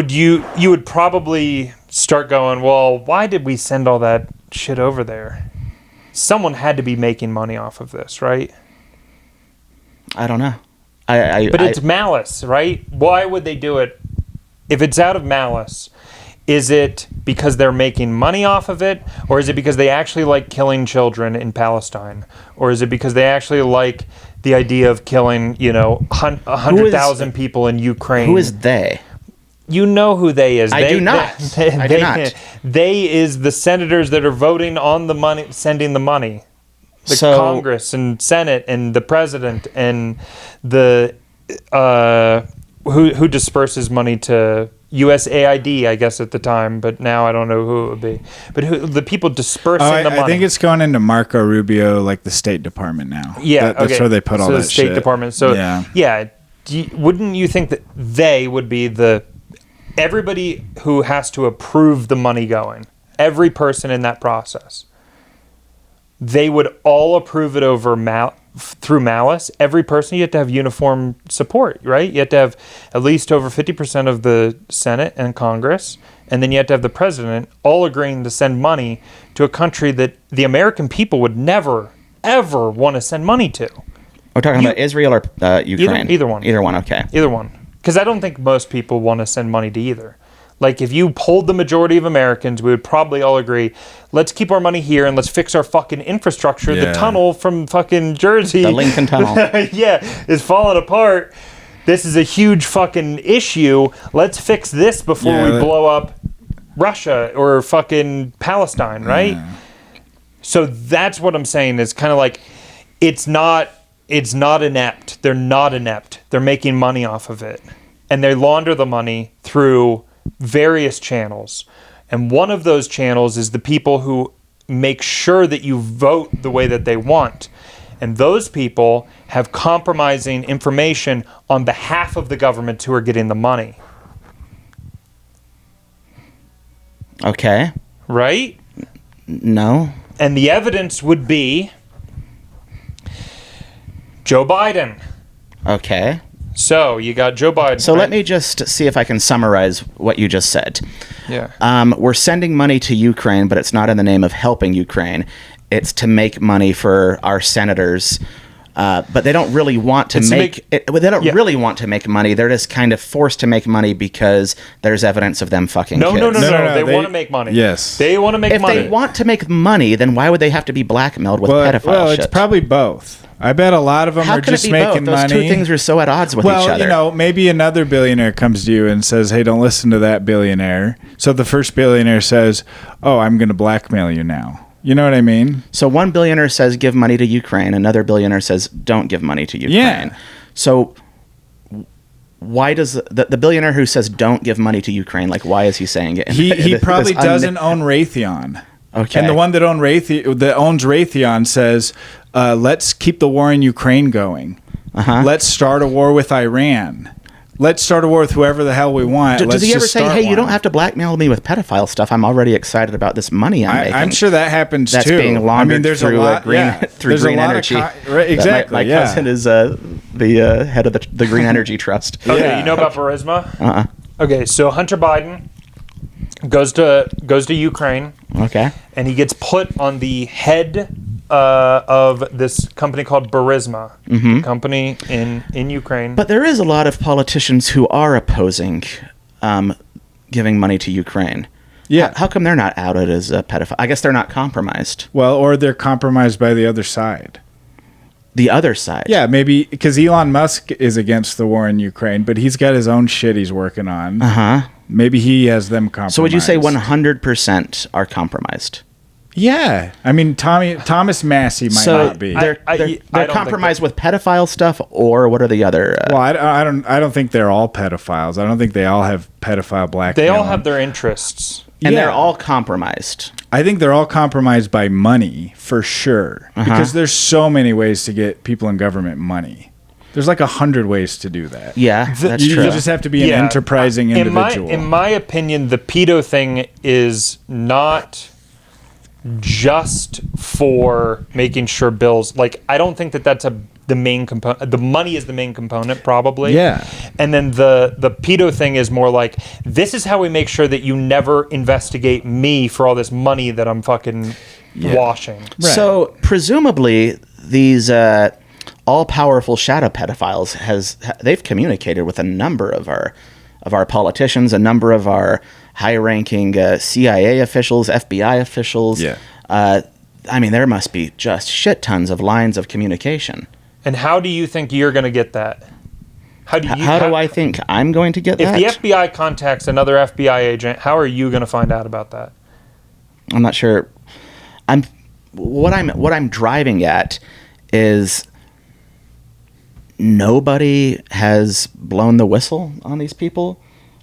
you would probably start going, well, why did we send all that shit over there? Someone had to be making money off of this, right? I don't know. But it's malice, right? Why would they do it? If it's out of malice, is it because they're making money off of it? Or is it because they actually like killing children in Palestine? Or is it because they actually like the idea of killing, 100,000 people in Ukraine? Who is they? You know who they is. I do not. I do not. They is the senators that are voting on the money, sending the money. The Congress and Senate and the president and the who disperses money to USAID, I guess at the time, but now I don't know who it would be. But the people dispersing the money. I think it's going into Marco Rubio, like the State Department now. Yeah, that's where they put all that the State shit. Department. So yeah, wouldn't you think that they would be everybody who has to approve the money going? Every person in that process. They would all approve it over through malice. Every person, you have to have uniform support, right? You have to have at least over 50% of the Senate and Congress, and then you have to have the president all agreeing to send money to a country that the American people would never, ever want to send money to. We're talking about Israel or Ukraine? Either one. Either one, okay. Either one. Because I don't think most people want to send money to either. Like, if you polled the majority of Americans, we would probably all agree, let's keep our money here and let's fix our fucking infrastructure. The tunnel from fucking Jersey. The Lincoln Tunnel. Is falling apart. This is a huge fucking issue. Let's fix this before we blow up Russia or fucking Palestine, right? Yeah. So that's what I'm saying is kind of like, it's not inept. They're not inept. They're making money off of it. And they launder the money through various channels, and one of those channels is the people who make sure that you vote the way that they want, and those people have compromising information on behalf of the government who are getting the money. Okay. Right? No. And the evidence would be Joe Biden. Okay. So you got Joe Biden. So let me just see if I can summarize what you just said. Yeah. We're sending money to Ukraine, but it's not in the name of helping Ukraine. It's to make money for our senators. But they don't really want to really want to make money. They're just kind of forced to make money because there's evidence of them fucking kids. No. They want to make money. Yes. They want to make money. If they want to make money, then why would they have to be blackmailed with pedophile Well, shit? it's probably both. I bet a lot of them are just making money. Those two things are so at odds with each other. Well, maybe another billionaire comes to you and says, hey, don't listen to that billionaire. So the first billionaire says, oh, I'm going to blackmail you now. You know what I mean? So one billionaire says give money to Ukraine. Another billionaire says don't give money to Ukraine. Yeah. So why does the billionaire who says don't give money to Ukraine, like why is he saying it? He probably doesn't own Raytheon. Okay. And the one that owns Raytheon says, let's keep the war in Ukraine going. Let's start a war with Iran. Let's start a war with whoever the hell we want. Does he ever say, hey, you don't have to blackmail me with pedophile stuff. I'm already excited about this money I'm making. I'm sure that happens That's too. That's being laundered through green energy. Exactly. My cousin is the head of the Green Energy Trust. Okay, you know about Burisma? Okay, so Hunter Biden goes to Ukraine. Okay. And he gets put on the head of this company called Burisma, company in Ukraine. But there is a lot of politicians who are opposing giving money to Ukraine. Yeah. How come they're not outed as a pedophile? I guess they're not compromised. Well, or they're compromised by the other side. The other side? Yeah, maybe because Elon Musk is against the war in Ukraine, but he's got his own shit he's working on. Maybe he has them compromised. So would you say 100% are compromised? Yeah. I mean, Thomas Massey might not be. They're compromised with pedophile stuff, or what are the other... Well, I don't think they're all pedophiles. I don't think they all have pedophile blackmail. They all have their interests. And they're all compromised. I think they're all compromised by money, for sure. Because there's so many ways to get people in government money. There's like 100 ways to do that. Yeah, that's true. You just have to be an enterprising individual. In my opinion, the pedo thing is not just for making sure bills... Like, I don't think that's the main component. The money is the main component, probably. Yeah. And then the pedo thing is more like, this is how we make sure that you never investigate me for all this money that I'm fucking washing. Right. So, presumably, these... all-powerful shadow pedophiles they've communicated with a number of our politicians, a number of our high-ranking CIA officials, FBI officials. Yeah. I mean, there must be just shit tons of lines of communication. And how do you think you're going to get that? How do I think I'm going to get that? If the FBI contacts another FBI agent, how are you going to find out about that? I'm not sure. What I'm driving at is nobody has blown the whistle on these people.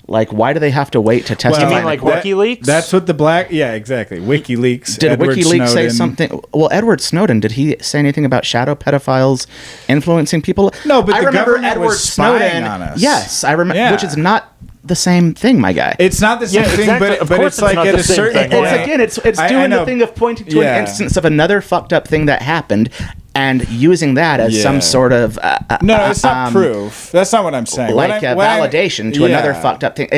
Like, why do they have to wait to testify? You mean like WikiLeaks? That's what exactly. WikiLeaks. Did Edward WikiLeaks say Snowden. something? Well, Edward Snowden, did he say anything about shadow pedophiles influencing people? No, but I the remember government Edward was spying Snowden. on us. Yes, I remember, Yeah. which is not the same thing, my guy. It's not the same thing, exactly. Of but course it's it's like not at the a same certain thing. point. It's again, it's I doing know. the thing of pointing to Yeah. an instance of another fucked up thing that happened and using that as some sort of No, it's not proof. That's not what I'm saying. like a validation to another fucked up thing.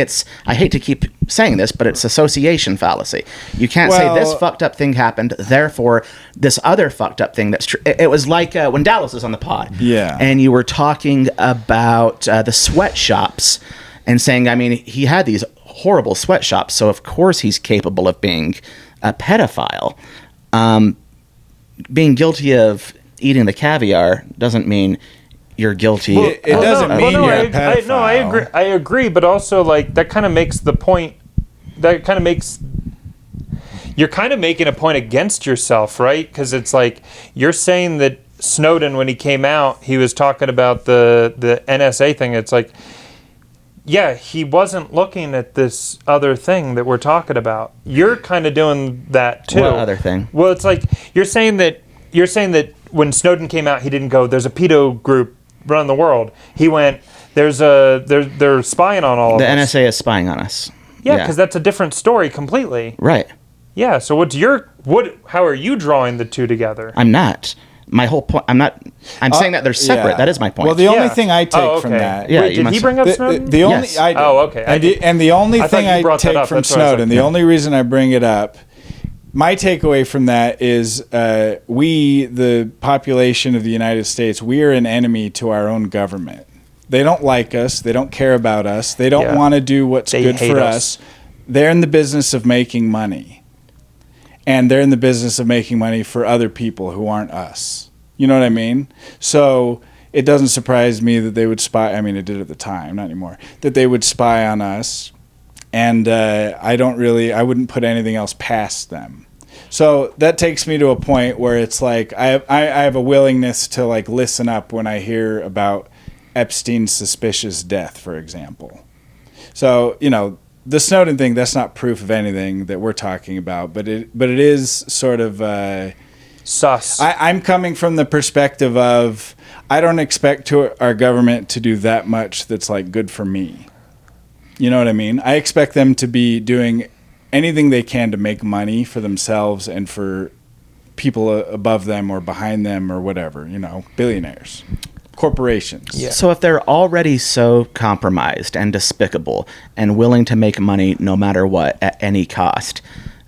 I hate to keep saying this, but it's association fallacy. You can't say this fucked up thing happened, therefore this other fucked up thing that's true. It was like when Dallas was on the pod, and you were talking about the sweatshops and saying, I mean, he had these horrible sweatshops, so of course he's capable of being a pedophile. Being guilty of eating the caviar doesn't mean you're guilty. Well, it doesn't mean you're a pedophile. No, I agree. I agree, but also like that kind of makes the point. That kind of makes you're kind of making a point against yourself, right? Because it's like you're saying that Snowden, when he came out, he was talking about the NSA thing. It's like, yeah, he wasn't looking at this other thing that we're talking about. You're kind of doing that too. What other thing? Well, it's like you're saying that when Snowden came out, he didn't go, there's a pedo group running the world. He went, they're spying on all of The us. NSA is spying on us. Yeah, because that's a different story completely. Right. Yeah, so how are you drawing the two together? I'm not. My whole point. I'm saying that they're separate. Yeah. That is my point. Well, the only thing I take from that. Yeah, Wait, you did he must- bring up Snowden? The only Yes. I did. Oh, okay. And the only I thought thing you I brought that take up. from That's what I was Snowden, like, the only reason I bring it up, my takeaway from that is we, the population of the United States, we are an enemy to our own government. They don't like us. They don't care about us. They don't want to do what's They good hate for us. us. They're in the business of making money. And they're in the business of making money for other people who aren't us. You know what I mean? So it doesn't surprise me that they would spy. I mean, it did at the time, not anymore. That they would spy on us. And I wouldn't put anything else past them. So that takes me to a point where it's like I have a willingness to like listen up when I hear about Epstein's suspicious death, for example. So, the Snowden thing, that's not proof of anything that we're talking about, but it is sort of Sus. I'm coming from the perspective of I don't expect our government to do that much that's like good for me. You know what I mean? I expect them to be doing anything they can to make money for themselves and for people above them or behind them or whatever, billionaires, corporations. Yeah. So if they're already so compromised and despicable and willing to make money no matter what at any cost,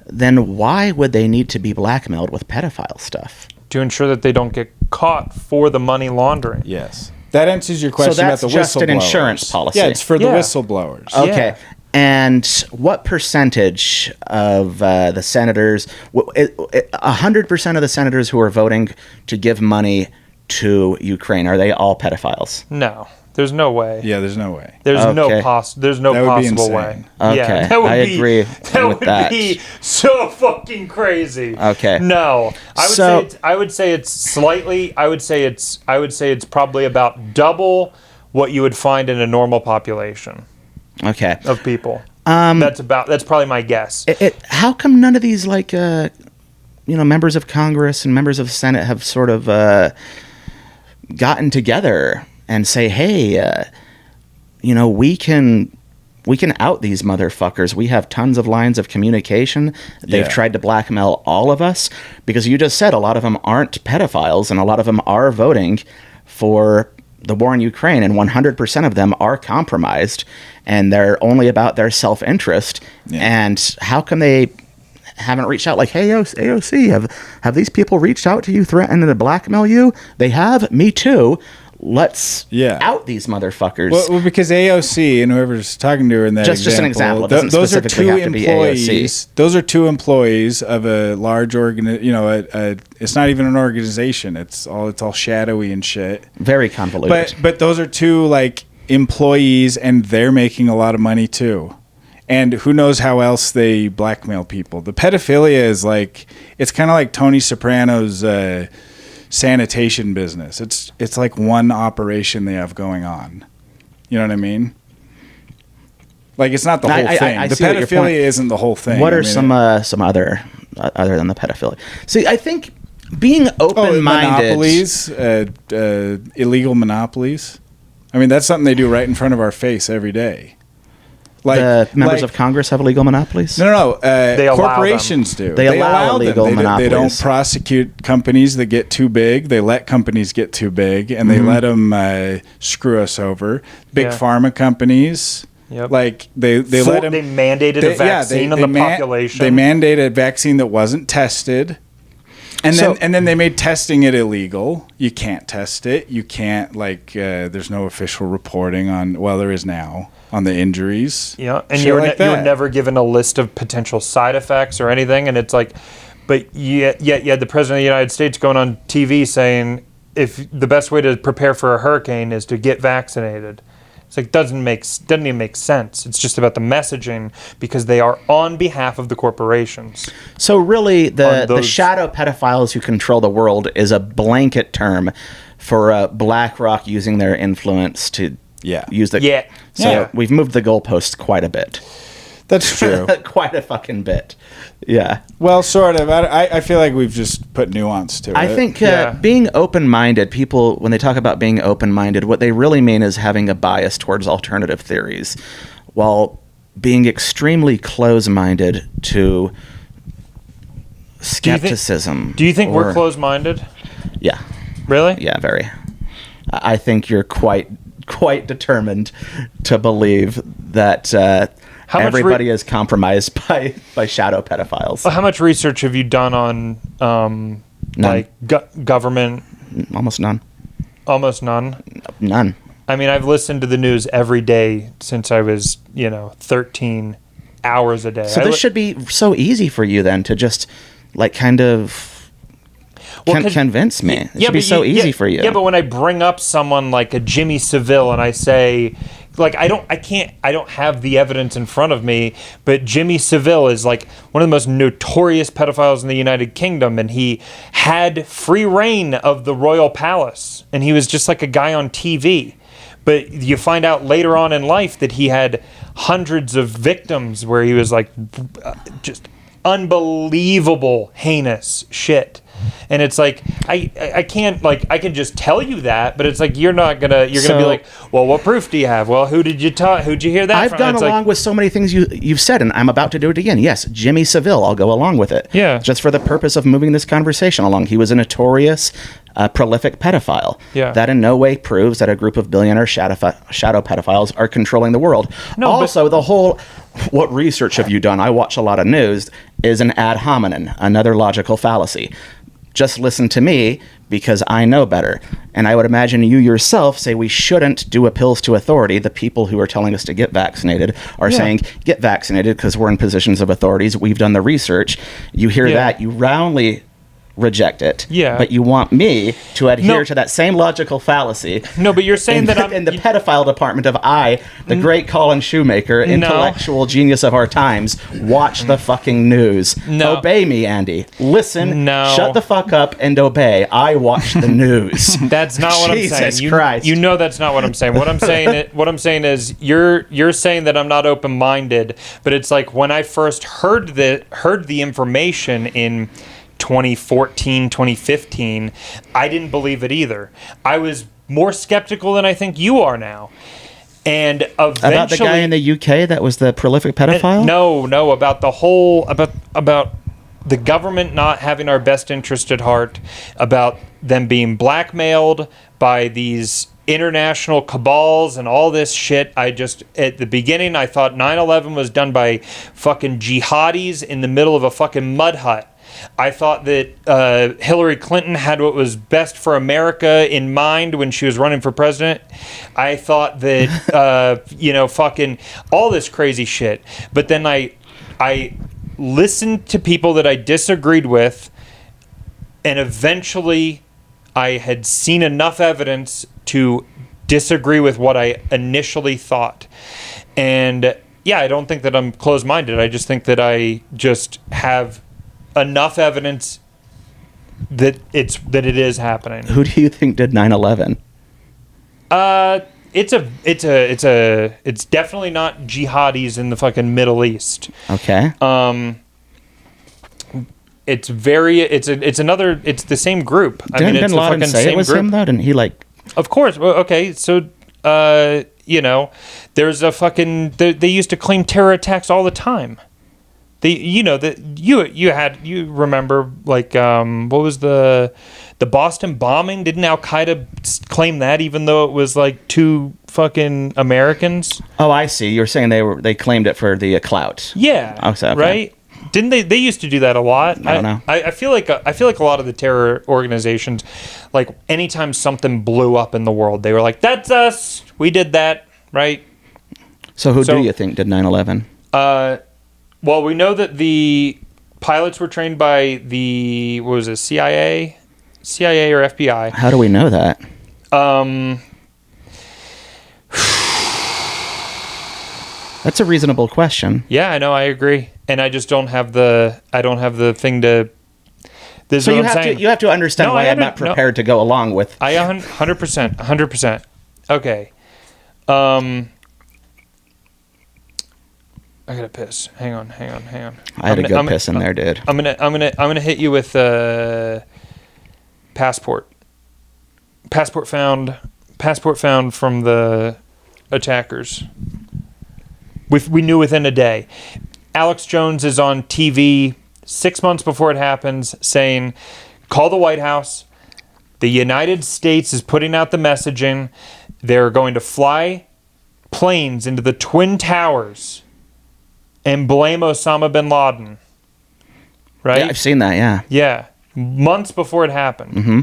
then why would they need to be blackmailed with pedophile stuff? To ensure that they don't get caught for the money laundering. Yes. That answers your question about that's the just an whistleblowers. insurance policy. Yeah, it's for the Yeah. whistleblowers. Okay. Yeah. And what percentage of the senators, 100% of the senators who are voting to give money to Ukraine, are they all pedophiles? No, there's no way. Yeah, there's no way. There's Okay. no That would be possible insane. way. Okay, Yeah, that would I be, agree That with would that. be so fucking crazy. Okay. No, So- I would say it's slightly. I would say it's probably about double what you would find in a normal population Okay. of people. That's probably my guess. How come none of these members of Congress and members of the Senate have sort of gotten together and say, hey, we can out these motherfuckers. We have tons of lines of communication. They've tried to blackmail all of us because you just said a lot of them aren't pedophiles and a lot of them are voting for the war in Ukraine, and 100% of them are compromised and they're only about their self-interest. And how come they haven't reached out like, hey, AOC, have these people reached out to you threatening to blackmail you? They have. Me too. Let's out these motherfuckers. Well, because AOC and whoever's talking to her in that just an example. It doesn't those are specifically two have to be employees. AOC. Those are two employees of a large it's not even an organization. It's all shadowy and shit. Very convoluted. But those are two like employees, and they're making a lot of money too. And who knows how else they blackmail people. The pedophilia is like, it's kind of like Tony Soprano's sanitation business. It's like one operation they have going on. You know what I mean? Like, it's not the whole thing. The pedophilia isn't the whole thing. What are some other than the pedophilia? See, I think being open-minded... monopolies, illegal monopolies. I mean, that's something they do right in front of our face every day. Like, the members of Congress have illegal monopolies? No. Corporations do. They allow illegal monopolies. They don't prosecute companies that get too big. They let companies get too big, and they let them screw us over. Big pharma companies, like they let them. They mandated a vaccine on the population. They mandated a vaccine that wasn't tested. And then they made testing it illegal. You can't test it. You can't, there's no official reporting on, well, there is now, on the injuries. Yeah, and you were never given a list of potential side effects or anything. And it's like, but yet the President of the United States going on TV saying if the best way to prepare for a hurricane is to get vaccinated. It's like, doesn't even make sense. It's just about the messaging, because they are on behalf of the corporations. So really, the shadow pedophiles who control the world is a blanket term for BlackRock using their influence to use the... So we've moved the goalposts quite a bit. That's true. Quite a fucking bit. Yeah. Well, sort of. I feel like we've just put nuance to it. I think being open-minded, people, when they talk about being open-minded, what they really mean is having a bias towards alternative theories, while being extremely close-minded to skepticism. Do you think we're close-minded? Yeah. Really? Yeah, very. I think you're quite determined to believe that... everybody is compromised by shadow pedophiles. How much research have you done on government? Almost none. Almost none? None. I mean, I've listened to the news every day since I was, 13 hours a day. So this should be so easy for you then to just convince me. It should be so easy for you. Yeah, but when I bring up someone like a Jimmy Savile and I say... I don't have the evidence in front of me, but Jimmy Savile is one of the most notorious pedophiles in the United Kingdom, and he had free reign of the royal palace, and he was just like a guy on TV. But you find out later on in life that he had hundreds of victims where he was just unbelievable, heinous shit. And it's like, I can't, I can just tell you that, but it's like, you're gonna be like, well, what proof do you have? Well, who'd you hear that from? I've gone along with so many things you've said, and I'm about to do it again. Yes, Jimmy Savile, I'll go along with it. Yeah. Just for the purpose of moving this conversation along. He was a notorious, prolific pedophile. Yeah. That in no way proves that a group of billionaire shadow pedophiles are controlling the world. No, also, the whole, what research have you done? I watch a lot of news, is an ad hominem, another logical fallacy. Just listen to me because I know better. And I would imagine you yourself say we shouldn't do appeals to authority. The people who are telling us to get vaccinated are saying, get vaccinated because we're in positions of authorities. We've done the research. You hear that, you roundly reject it. Yeah. But you want me to adhere to that same logical fallacy. No, but you're saying that I'm... in the pedophile department of the great Colin Shoemaker, intellectual genius of our times, watch the fucking news. No. Obey me, Andy. Listen, No. shut the fuck up and obey. I watch the news. That's not what I'm saying. Jesus Christ. You know that's not what I'm saying. What I'm saying is you're saying that I'm not open-minded, but it's like when I first heard the information in 2014, 2015, I didn't believe it either. I was more skeptical than I think you are now. And eventually... About the guy in the UK that was the prolific pedophile? No, about the whole... About the government not having our best interest at heart, about them being blackmailed by these international cabals and all this shit. At the beginning, I thought 9/11 was done by fucking jihadis in the middle of a fucking mud hut. I thought that Hillary Clinton had what was best for America in mind when she was running for president. I thought that, fucking all this crazy shit. But then I listened to people that I disagreed with, and eventually I had seen enough evidence to disagree with what I initially thought. And yeah, I don't think that I'm closed-minded. I just think that I just have enough evidence that it is happening. Who do you think did 9/11? It's definitely not jihadis in the fucking Middle East. Okay. It's the same group. Didn't Bin Laden say it was him though? Didn't he Of course. Well, okay. So, there's a fucking. They used to claim terror attacks all the time. You remember what was the Boston bombing? Didn't Al Qaeda claim that even though it was like 2 fucking Americans? Oh, I see. You're saying they claimed it for the clout. Yeah. Okay. Right. Didn't they? They used to do that a lot. I don't know. I feel like a lot of the terror organizations, like anytime something blew up in the world, they were like, "That's us. We did that." Right. So who do you think did 9/11? Well, we know that the pilots were trained by the CIA or FBI. How do we know that? That's a reasonable question. Yeah, I know. I agree, and I just don't have the thing to. This so is you what I'm have saying. to understand why I'm not prepared to go along with. I 100%. Okay. I gotta piss. Hang on. I had a good piss in there, dude. I'm gonna hit you with passport. Passport found from the attackers. We knew within a day. Alex Jones is on TV 6 months before it happens, saying, "Call the White House. The United States is putting out the messaging. They're going to fly planes into the Twin Towers and blame Osama bin Laden." Right? Yeah, I've seen that, yeah. Yeah. Months before it happened. Mm-hmm.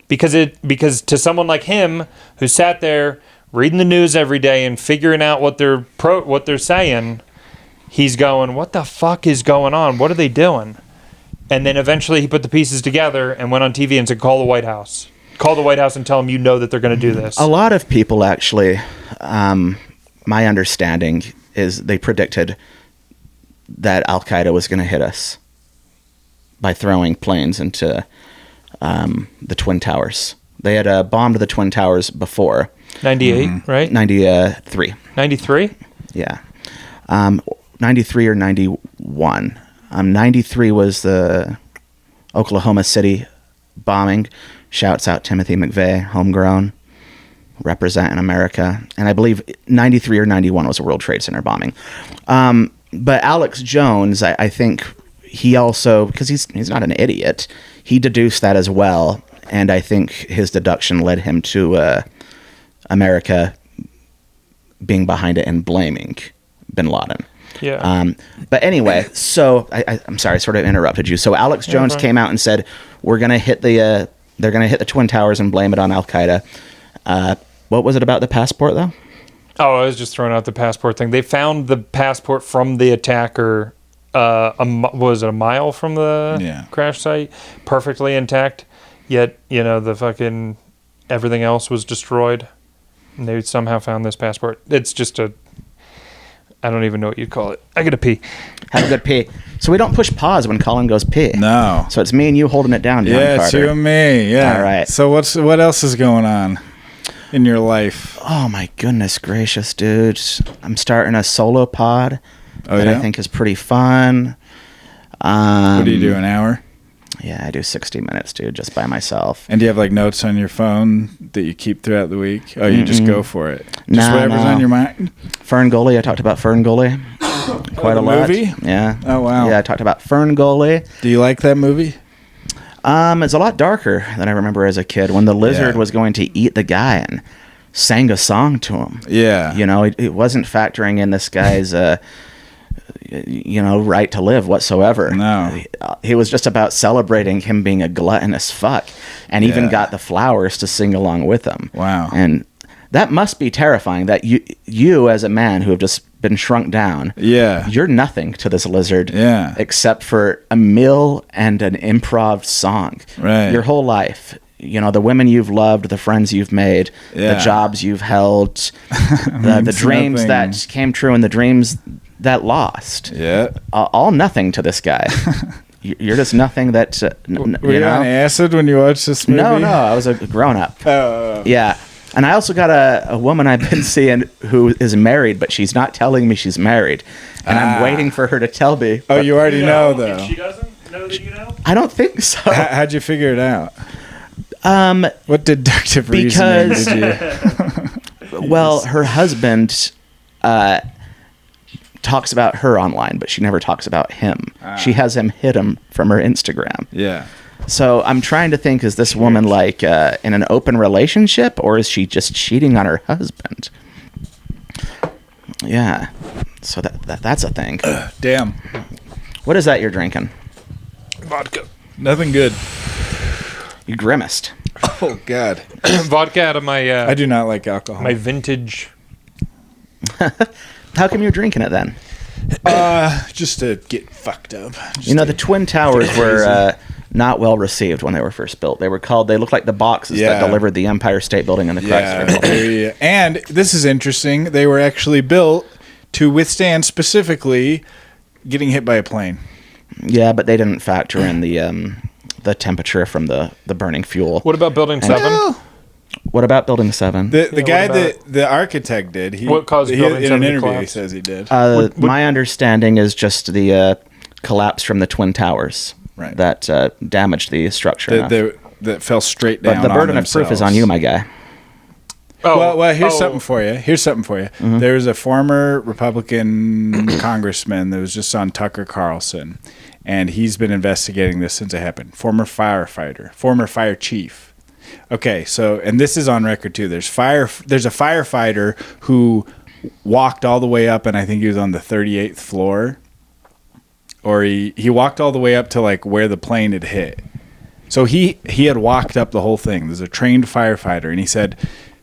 Because to someone like him who sat there reading the news every day and figuring out what they're saying, he's going, "What the fuck is going on? What are they doing?" And then eventually he put the pieces together and went on TV and said, "Call the White House. Call the White House and tell them that they're going to do this." A lot of people actually, my understanding is they predicted that Al Qaeda was going to hit us by throwing planes into the Twin Towers. They had bombed the Twin Towers before. 98, right? 93. 93? Yeah. 93 or 91. 93 was the Oklahoma City bombing. Shouts out Timothy McVeigh, homegrown, representing America. And I believe 93 or 91 was a World Trade Center bombing. But Alex Jones, I think he also, because he's not an idiot, he deduced that as well. And I think his deduction led him to America being behind it and blaming bin Laden. Yeah. But anyway, so I'm sorry, I sort of interrupted you. So Alex Jones came out and said, they're going to hit the Twin Towers and blame it on Al Qaeda. What was it about the passport though? Oh, I was just throwing out the passport thing. They found the passport from the attacker, was it a mile from the crash site? Perfectly intact. Yet, the fucking everything else was destroyed. And they somehow found this passport. It's just I don't even know what you'd call it. I gotta pee. Have a good pee. So we don't push pause when Colin goes pee. No. So it's me and you holding it down, John Carter. It's you and me. Yeah. All right. So what else is going on in your life? Oh my goodness gracious, dude! I'm starting a solo pod that I think is pretty fun. What do you do, an hour? Yeah, I do 60 minutes, dude, just by myself. And do you have like notes on your phone that you keep throughout the week? Oh, you just go for it. Just whatever's on your mind. Fern Gully. I talked about Fern Gully quite a lot. Movie? Yeah. Oh wow. Yeah, I talked about Fern Gully. Do you like that movie? It's a lot darker than I remember as a kid when the lizard was going to eat the guy and sang a song to him. Yeah. You know, it wasn't factoring in this guy's, right to live whatsoever. No. He was just about celebrating him being a gluttonous fuck, and even Yeah. got the flowers to sing along with him. Wow. And that must be terrifying, that you as a man who have just been shrunk down, Yeah. you're nothing to this lizard, Yeah. except for a meal and an improv song. Right. Your whole life. You know, the women you've loved, the friends you've made, Yeah. the jobs you've held, the Means dreams nothing. that came true and the dreams that lost. Yeah. All nothing to this guy. You're just nothing that, Were you on acid when you watched this movie? No, I was a grown-up. Oh. Yeah. And I also got a woman I've been seeing who is married, but she's not telling me she's married. And I'm waiting for her to tell me. Oh, you already know, though. If she doesn't know that you know? I don't think so. How'd you figure it out? What deductive reasoning Because- did you... Well, her husband talks about her online, but she never talks about him. She has him hid him from her Instagram. Yeah. So I'm trying to think, is this woman like in an open relationship, or is she just cheating on her husband? Yeah. So that's a thing. Damn. What is that you're drinking? Vodka. Nothing good. You grimaced. Oh, God. Vodka out of my I do not like alcohol. my vintage. How come you're drinking it then? Just to get fucked up. Just You know, to- the Twin Towers were not well received when they were first built. They looked like the boxes Yeah. that delivered the Empire State Building and the Chrysler Yeah, Building. yeah. And this is interesting. They were actually built to withstand specifically getting hit by a plane. Yeah, but they didn't factor in the temperature from the burning fuel. What about Building 7? What about Building 7? The guy what that the architect did. He, What caused Building in 7 an to interview? He collapse? says he did. My understanding is just the collapse from the Twin Towers Right. that damaged the structure. enough. That fell straight down. But the burden on of proof is themselves. on you, my guy. Oh, Well, here's something for you. Mm-hmm. There's a former Republican congressman that was just on Tucker Carlson, and he's been investigating this since it happened. Former firefighter, former fire chief. Okay, so, and this is on record too. There's a firefighter who walked all the way up, and I think he was on the 38th floor, or he walked all the way up to like where the plane had hit. So he had walked up the whole thing. There's a trained firefighter, and he said,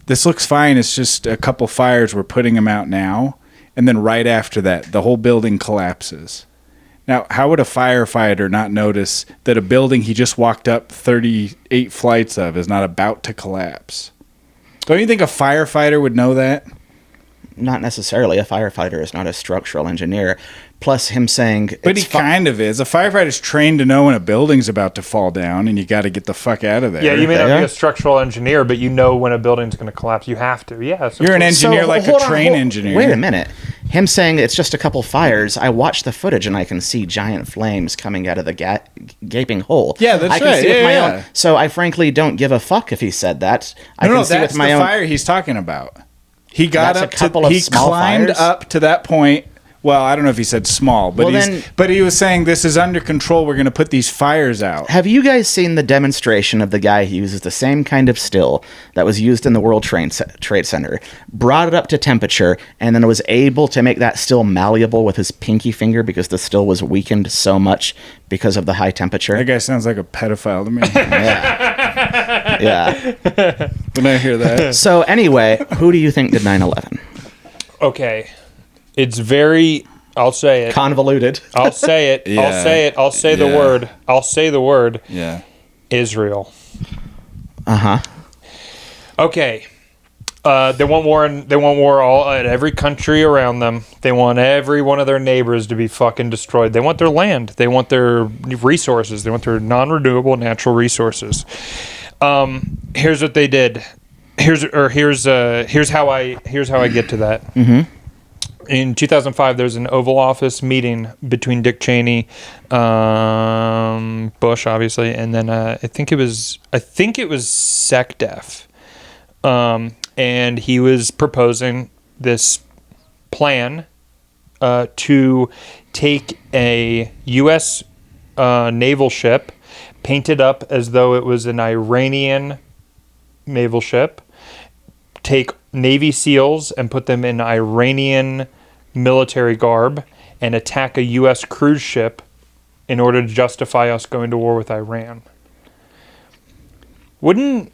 "This looks fine. It's just a couple fires. We're putting them out now." And then right after that, the whole building collapses. Now, how would a firefighter not notice that a building he just walked up 38 flights of is not about to collapse? Don't you think a firefighter would know that? Not necessarily. A firefighter is not a structural engineer. Plus, him saying, But it's he kind of is. A firefighter's trained to know when a building's about to fall down, and you got to get the fuck out of there. Yeah, you may not Yeah. be a structural engineer, but you know when a building's going to collapse. You have to. Yeah. So You're an engineer, So, like hold a on, train hold- engineer. Wait a minute. Him saying it's just a couple fires. I watched the footage and I can see giant flames coming out of the gaping hole. Yeah, that's I can right. See with Yeah, my yeah. own. So I frankly don't give a fuck if he said that. I No, can see that's with my the own. fire he's talking about. He got That's a up couple to. of He small climbed fires? up to that point. Well, I don't know if he said small, but Well, but he was saying this is under control. We're going to put these fires out. Have you guys seen the demonstration of the guy who uses the same kind of still that was used in the World Trade Center, brought it up to temperature, and then was able to make that still malleable with his pinky finger because the still was weakened so much because of the high temperature? That guy sounds like a pedophile to me Yeah. when I hear that. So anyway, who do you think did 9/11? okay, it's very. I'll say it. Convoluted. I'll say it. Yeah. I'll say it. I'll say the Yeah. word. I'll say the word. Yeah. Israel. Uh-huh. Okay. They want war. They want war all at every country around them. They want every one of their neighbors to be fucking destroyed. They want their land. They want their resources. They want their non-renewable natural resources. Here's what they did. Here's how I get to that. Mm-hmm. In 2005, there's an Oval Office meeting between Dick Cheney, Bush, obviously, and then I think it was SecDef, and he was proposing this plan to take a U.S. Naval ship, paint it up as though it was an Iranian naval ship, take Navy SEALs and put them in Iranian military garb and attack a U.S. cruise ship in order to justify us going to war with Iran. Wouldn't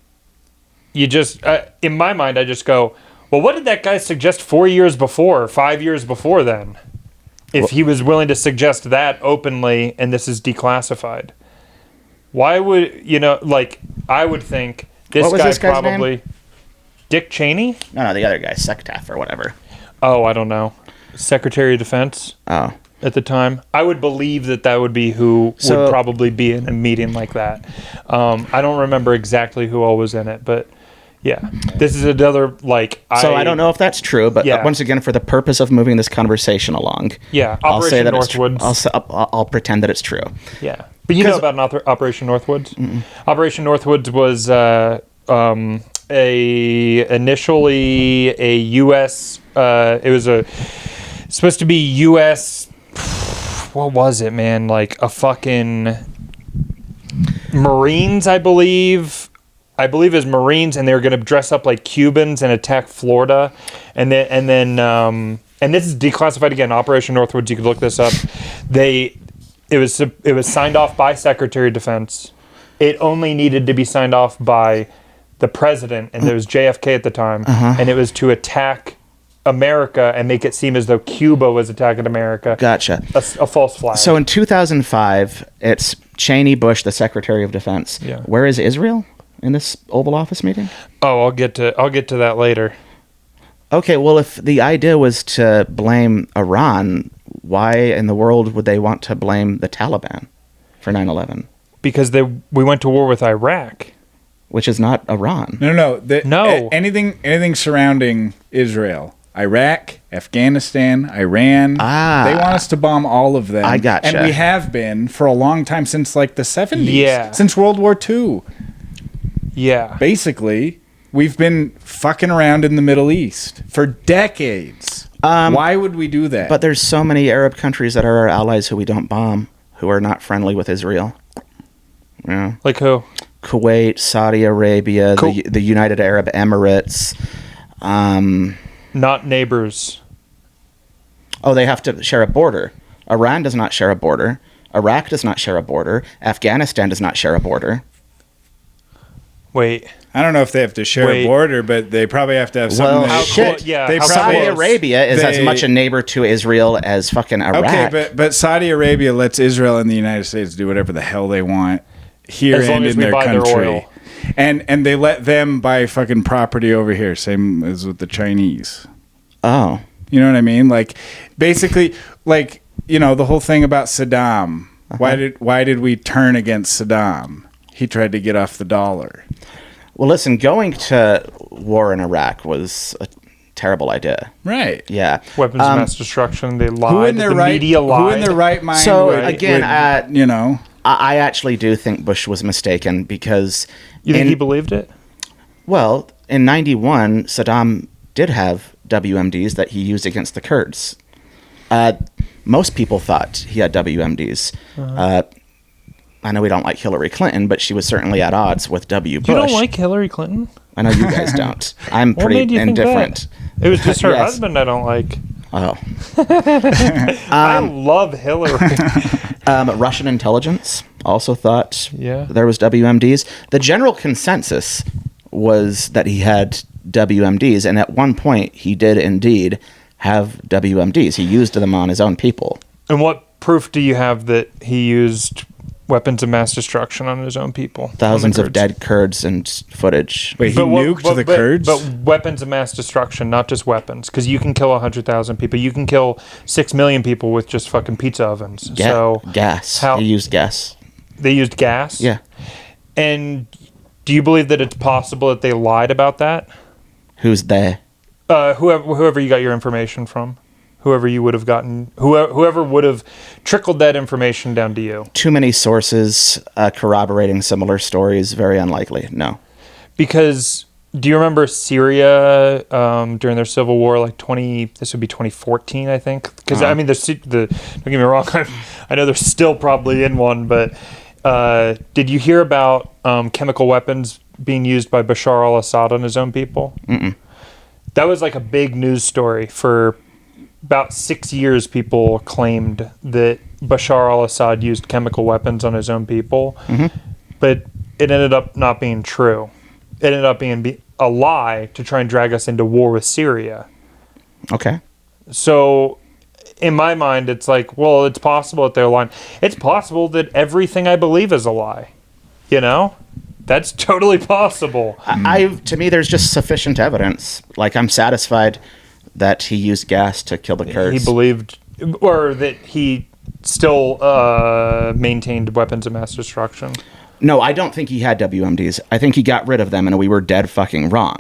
you just, in my mind, I just go, well, what did that guy suggest 4 years before, 5 years before then? If he was willing to suggest that openly and this is declassified. Why would, I would think this guy probably... Name? Dick Cheney? No, the other guy, Sectaf or whatever. Oh, I don't know. Secretary of Defense? Oh. At the time. I would believe that would be who would probably be in a meeting like that. I don't remember exactly who all was in it, but yeah. This is another, So I don't know if that's true, but once again, for the purpose of moving this conversation along, I'll say that Northwoods. I'll pretend that it's true. Yeah. But you know about Operation Northwoods? Mm-mm. Operation Northwoods was initially a U.S. It was supposed to be U.S. What was it, man? Like a fucking Marines, I believe. I believe it was Marines, and they were going to dress up like Cubans and attack Florida, and then this is declassified again. Operation Northwoods. You could look this up. It was signed off by Secretary of Defense. It only needed to be signed off by the president, and there was JFK at the time, and it was to attack America and make it seem as though Cuba was attacking America. Gotcha. A false flag. So in 2005, it's Cheney, Bush, the Secretary of Defense. Yeah. Where is Israel in this Oval Office meeting? Oh, I'll get to that later. Okay, well, if the idea was to blame Iran, why in the world would they want to blame the Taliban for 9/11? Because we went to war with Iraq. Which is not Iran. No. No. Anything surrounding Israel, Iraq, Afghanistan, Iran. They want us to bomb all of them. I gotcha. And we have been for a long time, since the 70s. Yeah. Since World War II. Yeah. Basically, we've been fucking around in the Middle East for decades. Why would we do that? But there's so many Arab countries that are our allies who we don't bomb, who are not friendly with Israel. Yeah. Like who? Kuwait, Saudi Arabia, the United Arab Emirates. Not neighbors. Oh, they have to share a border. Iran does not share a border. Iraq does not share a border. Afghanistan does not share a border. Wait. I don't know if they have to share a border, but they probably have to have something. Well, shit. Saudi Arabia is as much a neighbor to Israel as fucking Iraq. Okay, but Saudi Arabia lets Israel and the United States do whatever the hell they want here and in their country. And they let them buy fucking property over here, same as with the Chinese. Oh. You know what I mean? Basically, the whole thing about Saddam. Why did we turn against Saddam? He tried to get off the dollar. Well, listen, going to war in Iraq was a terrible idea. Right. Yeah. Weapons of mass destruction. They lied. Who in their media lied. Who in their right mind? So again, I actually do think Bush was mistaken because. You think he believed it? Well, in '91, Saddam did have WMDs that he used against the Kurds. Most people thought he had WMDs. I know we don't like Hillary Clinton, but she was certainly at odds with W. Bush. You don't like Hillary Clinton? I know you guys don't. I'm pretty indifferent. It was just her husband I don't like. Oh. I love Hillary. Russian intelligence also thought there was WMDs. The general consensus was that he had WMDs, and at one point he did indeed have WMDs. He used them on his own people. And what proof do you have that he used weapons of mass destruction on his own people? Thousands of dead Kurds and footage. Wait, he nuked the Kurds? But weapons of mass destruction, not just weapons. Because you can kill 100,000 people. You can kill 6 million people with just fucking pizza ovens. Gas. He used gas. They used gas? Yeah. And do you believe that it's possible that they lied about that? Who's they? Whoever you got your information from. Whoever you would have gotten, whoever would have trickled that information down to you. Too many sources corroborating similar stories. Very unlikely. No. Because do you remember Syria during their civil war? This would be 2014, I think. Because I mean, don't get me wrong. I know they're still probably in one, but did you hear about chemical weapons being used by Bashar al-Assad on his own people? Mm-mm. That was like a big news story for about 6 years. People claimed that Bashar al-Assad used chemical weapons on his own people, but it ended up not being true. It ended up being a lie to try and drag us into war with Syria. Okay. So, in my mind, it's like, well, it's possible that they're lying. It's possible that everything I believe is a lie. You know? That's totally possible. To me, there's just sufficient evidence. Like, I'm satisfied that he used gas to kill the Kurds. He believed, or that he still maintained weapons of mass destruction. No, I don't think he had WMDs. I think he got rid of them, and we were dead fucking wrong.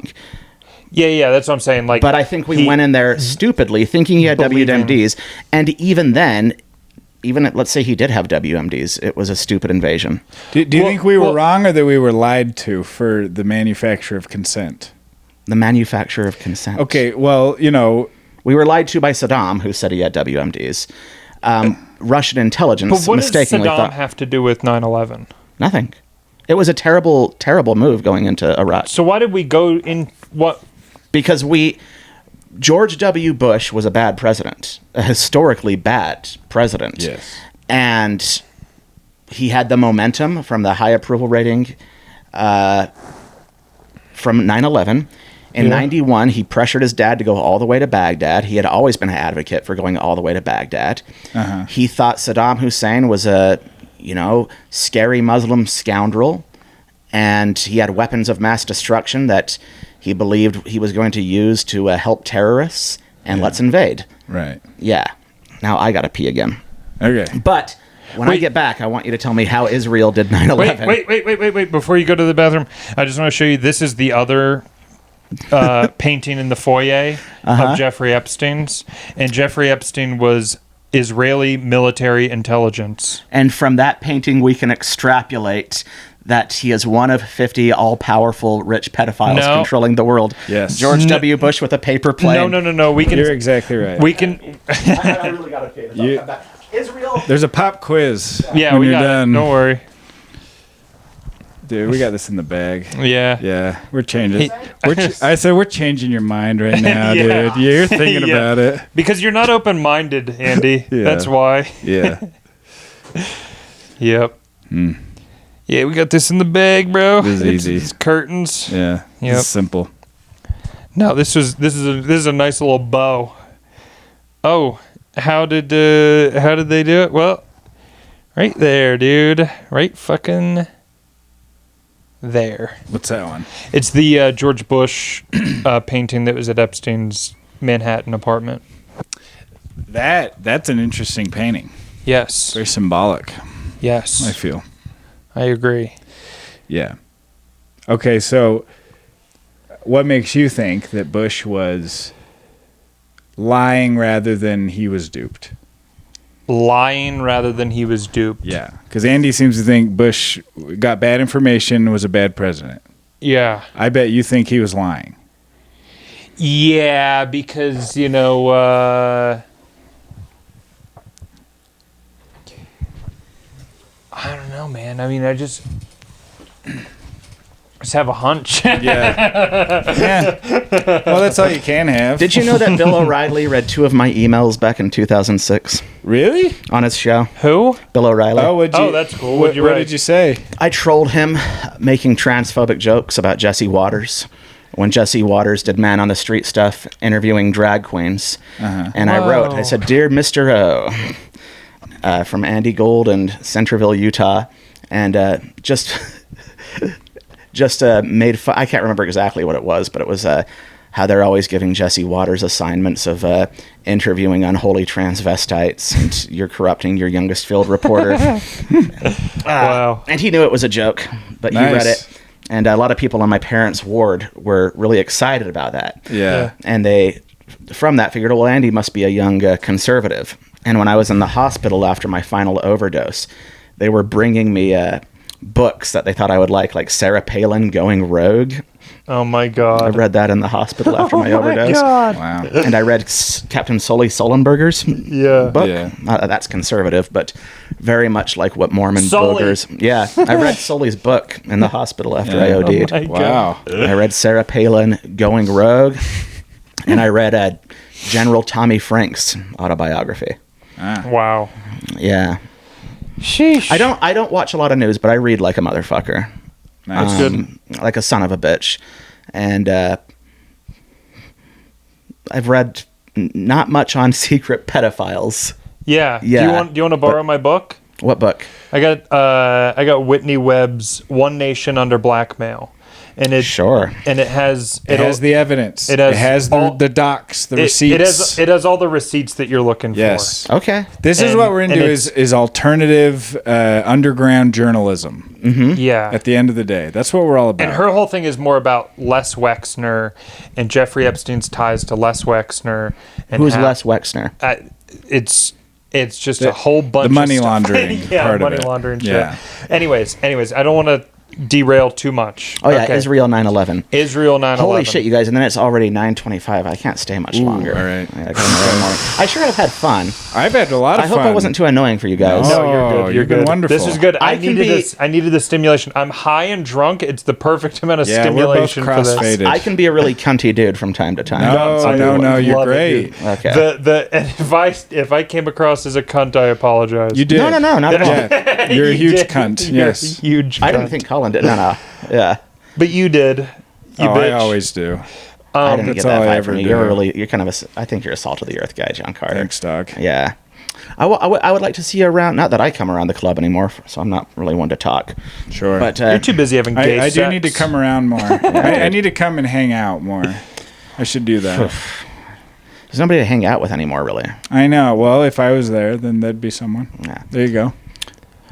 Yeah, that's what I'm saying. Like, but I think we went in there stupidly thinking he had WMDs, and even then, let's say he did have WMDs, it was a stupid invasion. Do you think we were wrong, or that we were lied to for the manufacture of consent? The manufacture of consent. Okay, well, we were lied to by Saddam, who said he had WMDs. Russian intelligence but what mistakenly does Saddam thought have to do with 9/11? Nothing. It was a terrible, terrible move going into Iraq. So why did we go in? What? Because George W. Bush was a bad president, a historically bad president. Yes. And he had the momentum from the high approval rating from 9/11. In 91, he pressured his dad to go all the way to Baghdad. He had always been an advocate for going all the way to Baghdad. He thought Saddam Hussein was a, scary Muslim scoundrel, and he had weapons of mass destruction that he believed he was going to use to help terrorists, and let's invade. Right. Yeah. Now I got to pee again. Okay. But when I get back, I want you to tell me how Israel did 9/11. Wait. Before you go to the bathroom, I just want to show you, this is the other painting in the foyer of Jeffrey Epstein's. And Jeffrey Epstein was Israeli military intelligence. And from that painting, we can extrapolate that he is one of 50 all-powerful rich pedophiles controlling the world. Yes. George W. Bush with a paper plane. No. You're exactly right. We can. I really got to pee. I'll come back. Israel. There's a pop quiz. Yeah, when we you're got done. it. Don't worry. Dude, we got this in the bag. Yeah. We're changing. I said we're changing your mind right now, Yeah. dude. You're thinking about it. Because you're not open-minded, Andy. Yeah. That's why. Yeah. Yep. Yeah, we got this in the bag, bro. This is easy. It's curtains. Yeah. Yep. This is simple. No, this is a nice little bow. Oh, how did they do it? Well, right there, dude. Right fucking there. What's that one? It's the George Bush painting that was at Epstein's Manhattan apartment. That's an interesting painting. Yes. Very symbolic, Yes. I feel. I agree. Yeah. Okay, so what makes you think that Bush was lying rather than he was duped? Lying rather than he was duped. Yeah, because Andy seems to think Bush got bad information and was a bad president. Yeah. I bet you think he was lying. Yeah, because, I don't know, man. I mean, I just have a hunch. Yeah. Well, that's all you can have. Did you know that Bill O'Reilly read 2 of my emails back in 2006 Really? on his show? Who? Bill O'Reilly. Oh, that's cool. What did you say? I trolled him making transphobic jokes about Jesse Waters when Jesse Waters did Man on the Street stuff interviewing drag queens. And I said, "Dear Mr. O," from Andy Gold and Centerville, Utah, and just made fun. I can't remember exactly what it was, but it was how they're always giving Jesse Waters assignments of interviewing unholy transvestites, and you're corrupting your youngest field reporter. Wow. And he knew it was a joke, but he read it. And a lot of people on my parents' ward were really excited about that. Yeah. And they, from that, figured, well, Andy must be a young conservative. And when I was in the hospital after my final overdose, they were bringing me books that they thought I would like Sarah Palin Going Rogue. Oh, my God. I read that in the hospital after my overdose. God. Wow. And I read Captain Sully Sullenberger's book. Yeah. That's conservative, but very much like what Mormon Sully. boogers. Yeah, I read Sully's book in the hospital after I OD'd. Oh my Wow. I read Sarah Palin Going Rogue. and I read General Tommy Frank's autobiography. Wow. Yeah. Sheesh. I don't watch a lot of news, but I read like a motherfucker. Nice. good. Like a son of a bitch. And I've read not much on secret pedophiles. Yeah. Yeah, Do you want to borrow my book? What book? I got Whitney Webb's One Nation Under Blackmail, and it Sure. and it has the evidence. It It has has all- the docs, the receipts. It has all the receipts that you're looking Yes. for. Okay. This is And- what we're into and is alternative underground journalism. Yeah. At the end of the day, that's what we're all about. And her whole thing is more about Les Wexner and Jeffrey Epstein's ties to Les Wexner. And Who's how- Les Wexner? It's just a whole bunch the money of stuff. laundering yeah, part of money it. laundering shit. Yeah. Anyways, I don't want to derail too much. Oh yeah, Okay. Israel 9/11. Israel 9/11. Holy shit, you guys! And then it's already 9:25. I can't stay much longer. all right. Yeah, I gotta go in the morning. I sure have had fun. I've had a lot of I fun. hope I wasn't too annoying for you guys. No. No, you're Oh, good. You're you've been good. wonderful. This is good. I can needed be- this. I needed the stimulation. I'm high and drunk. It's the perfect amount of Yeah, we're both stimulation for this. crossfaded. I can be a really cunty dude from time to time. No, you're love it, great. dude. Okay. And if I came across as a cunt, I apologize. You did. No, not at all. Yeah. You're a You huge did. cunt. You're Yes. a huge. I didn't cunt. think Colin did. No. Yeah. But you did. You Oh, bitch. I always do. I didn't that's get that all I vibe ever from you. do. You're kind of I think you're a salt of the earth guy, John Carter. Thanks, dog. Yeah. I would like to see you around. Not that I come around the club anymore, so I'm not really one to talk. Sure. But You're too busy having gay I do sex. need to come around more. I need to come and hang out more. I should do that. there's nobody to hang out with anymore, really. I know. Well, if I was there, then there'd be someone. Yeah. There you go.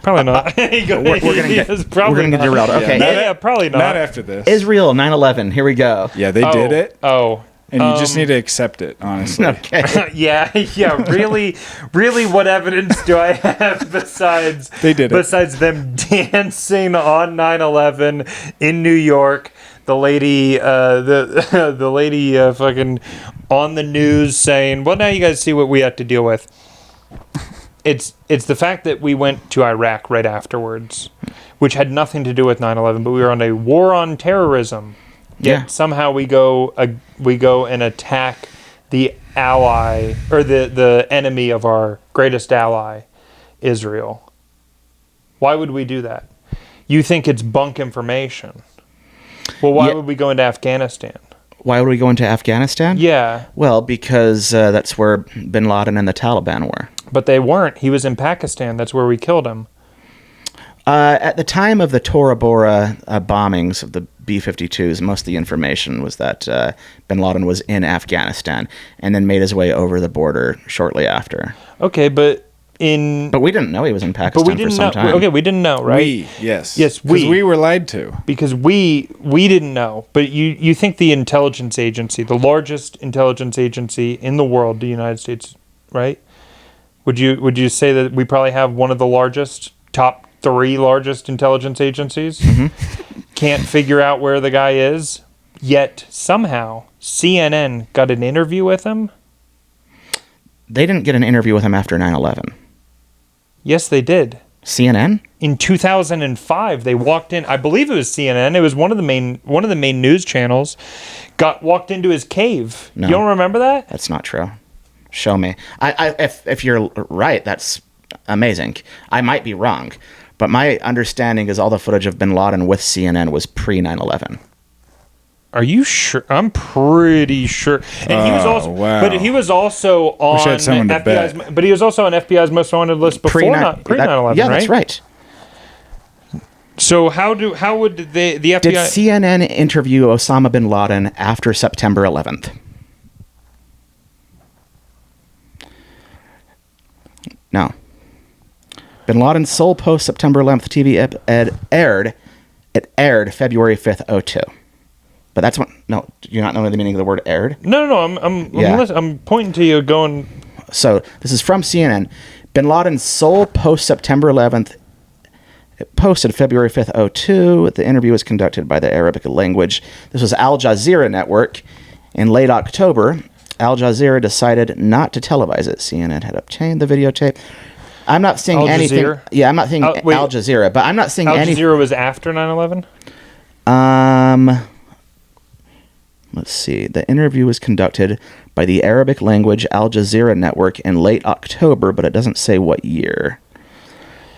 Probably not. We're gonna get derailed. Okay. Yeah, probably not. Not after this. Israel 9/11. Here we go. Yeah, they did it, Oh. and you just need to accept it, honestly. Okay. Yeah. Really, what evidence do I have besides They did it. besides them dancing on 9/11 in New York? The lady, the lady, fucking on the news saying, "Well, now you guys see what we have to deal with." It's the fact that we went to Iraq right afterwards, which had nothing to do with 9/11, but we were on a war on terrorism. Yet Yeah. somehow we go and attack the ally or the enemy of our greatest ally, Israel. Why would we do that? You think it's bunk information. Well, why Yeah. would we go into Afghanistan? Why would we go into Afghanistan? Yeah, Well, because that's where Bin Laden and the Taliban were. but they weren't. He was in Pakistan. That's where we killed him. At the time of the Tora Bora bombings of the B-52s, most of the information was that Bin Laden was in Afghanistan and then made his way over the border shortly after. Okay, but we didn't know he was in Pakistan we didn't for some know. time. Okay, we didn't know, right? Yes. Yes, 'Cause we. we were lied to. Because we didn't know. But you think the intelligence agency, the largest intelligence agency in the world, the United States, right? Would you say that we probably have one of the largest, top 3 largest intelligence agencies? Mm-hmm. Can't figure out where the guy is, yet somehow CNN got an interview with him? They didn't get an interview with him after 9/11. Yes, they did. CNN? In 2005, they walked in. I believe it was CNN. It was one of the main news channels. Walked into his cave. No. You don't remember that? That's not true. Show me. If you're right, that's amazing. I might be wrong, but my understanding is all the footage of Bin Laden with CNN was pre 9/11. Are you sure? I'm pretty sure. And he was Oh, also, wow. but he was also on I had someone to FBI's. bet. But he was also on FBI's most wanted list before pre 9/11. Yeah, right? that's right. So how would the FBI? Did CNN interview Osama bin Laden after September 11th? No. Bin Laden's sole post September 11th TV aired February 5th, 02. But that's when, no, do you not know the meaning of the word aired? No. Yeah. I'm pointing to you, going. So this is from CNN. Bin Laden's sole post September 11th, posted February 5th, 02. The interview was conducted by the Arabic language. This was Al Jazeera network. In late October, Al Jazeera decided not to televise it. CNN had obtained the videotape. I'm not seeing Al anything. Jazeera? Yeah, I'm not seeing Wait. Al Jazeera, but I'm not seeing Al anything. Jazeera was after 9/11. Let Let's see. The interview was conducted by the Arabic language Al Jazeera network in late October, but it doesn't say what year.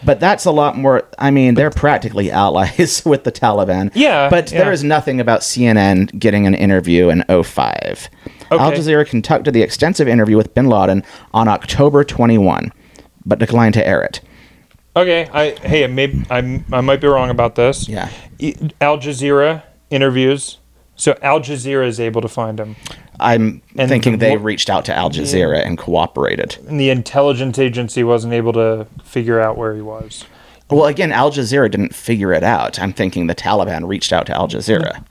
But that's a lot more. I mean, they're practically allies with the Taliban. Yeah. But there is nothing about CNN getting an interview in 2005. Okay. Al Jazeera conducted the extensive interview with bin Laden on October 21, but declined to air it. Okay. I might be wrong about this. Yeah. Al Jazeera interviews. So Al Jazeera is able to find him. I'm thinking they reached out to Al Jazeera and cooperated. And the intelligence agency wasn't able to figure out where he was. Well, again, Al Jazeera didn't figure it out. I'm thinking the Taliban reached out to Al Jazeera.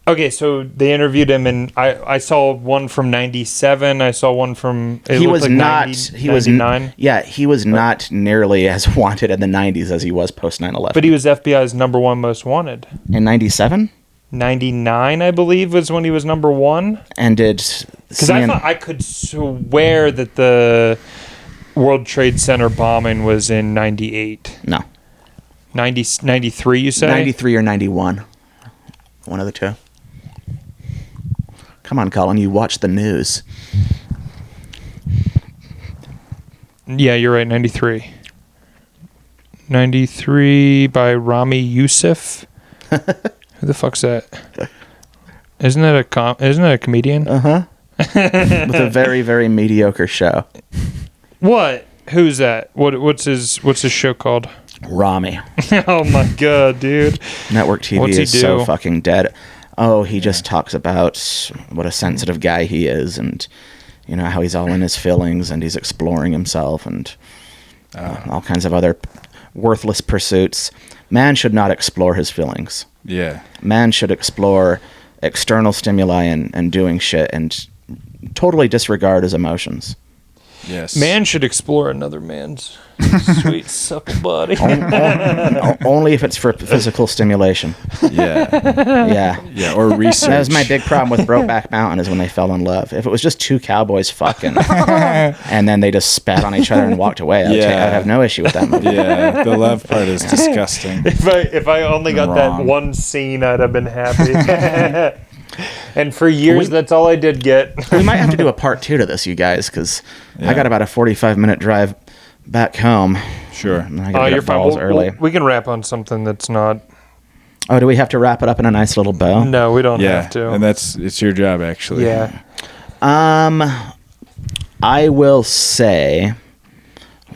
Okay, so they interviewed him, and I saw one from 97. I saw one from... He was not... 90, he was 99. Yeah, he was not nearly as wanted in the 90s as he was post 9/11. But he was FBI's number one most wanted. In 97? 99, I believe, was when he was number one. And did... Because I thought I could swear that the World Trade Center bombing was in 98. No. 93, you say? 93 or 91. One of the two. Come on, Colin, you watch the news. Yeah, you're right, 93. 93 by Rami Youssef. Who the fuck's that? Isn't that a comedian? With a very, very mediocre show. What? Who's that? What's his show called? Rami. Oh my god, dude. Network TV What's he is so do? fucking dead. Oh, he just talks about what a sensitive guy he is, and you know how he's all in his feelings, and he's exploring himself, and all kinds of other worthless pursuits. Man should not explore his feelings. Yeah. Man should explore external stimuli and doing shit, and totally disregard his emotions. Yes. Man should explore another man's sweet supple body. Only if it's for physical stimulation. Yeah. Yeah. Yeah. Or research. That was my big problem with Brokeback Mountain, is when they fell in love. If it was just two cowboys fucking and then they just spat on each other and walked away, I'd have no issue with that movie. Yeah. The love part is disgusting. If I only got that one scene, I'd have been happy. And for years, that's all I did get. We might have to do a part 2 to this, you guys, because I got about a 45-minute drive back home. Sure. And I gotta You're get balls fine. early. We can wrap on something that's not... Oh, do we have to wrap it up in a nice little bow? No, we don't Yeah. have to. And it's your job, actually. Yeah. I will say...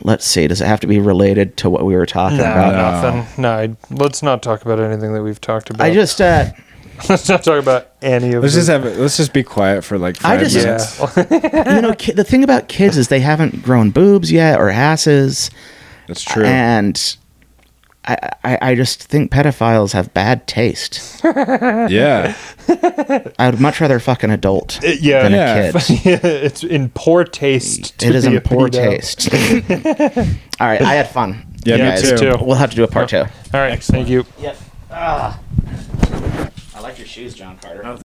Let's see. Does it have to be related to what we were talking about? Nothing. No, let's not talk about anything that we've talked about. I just... Let's not talk about any of Let's this. just be quiet for like 5 minutes. you know, the thing about kids is they haven't grown boobs yet or asses. That's true. And I just think pedophiles have bad taste. Yeah. I would much rather fuck an adult than Yeah. a kid. It's in poor taste. It is be in a poor pedo. taste. All right, I had fun. Yeah, You me guys. too. We'll have to do a part 2. All right. Thank you. Yep. I like your shoes, John Carter.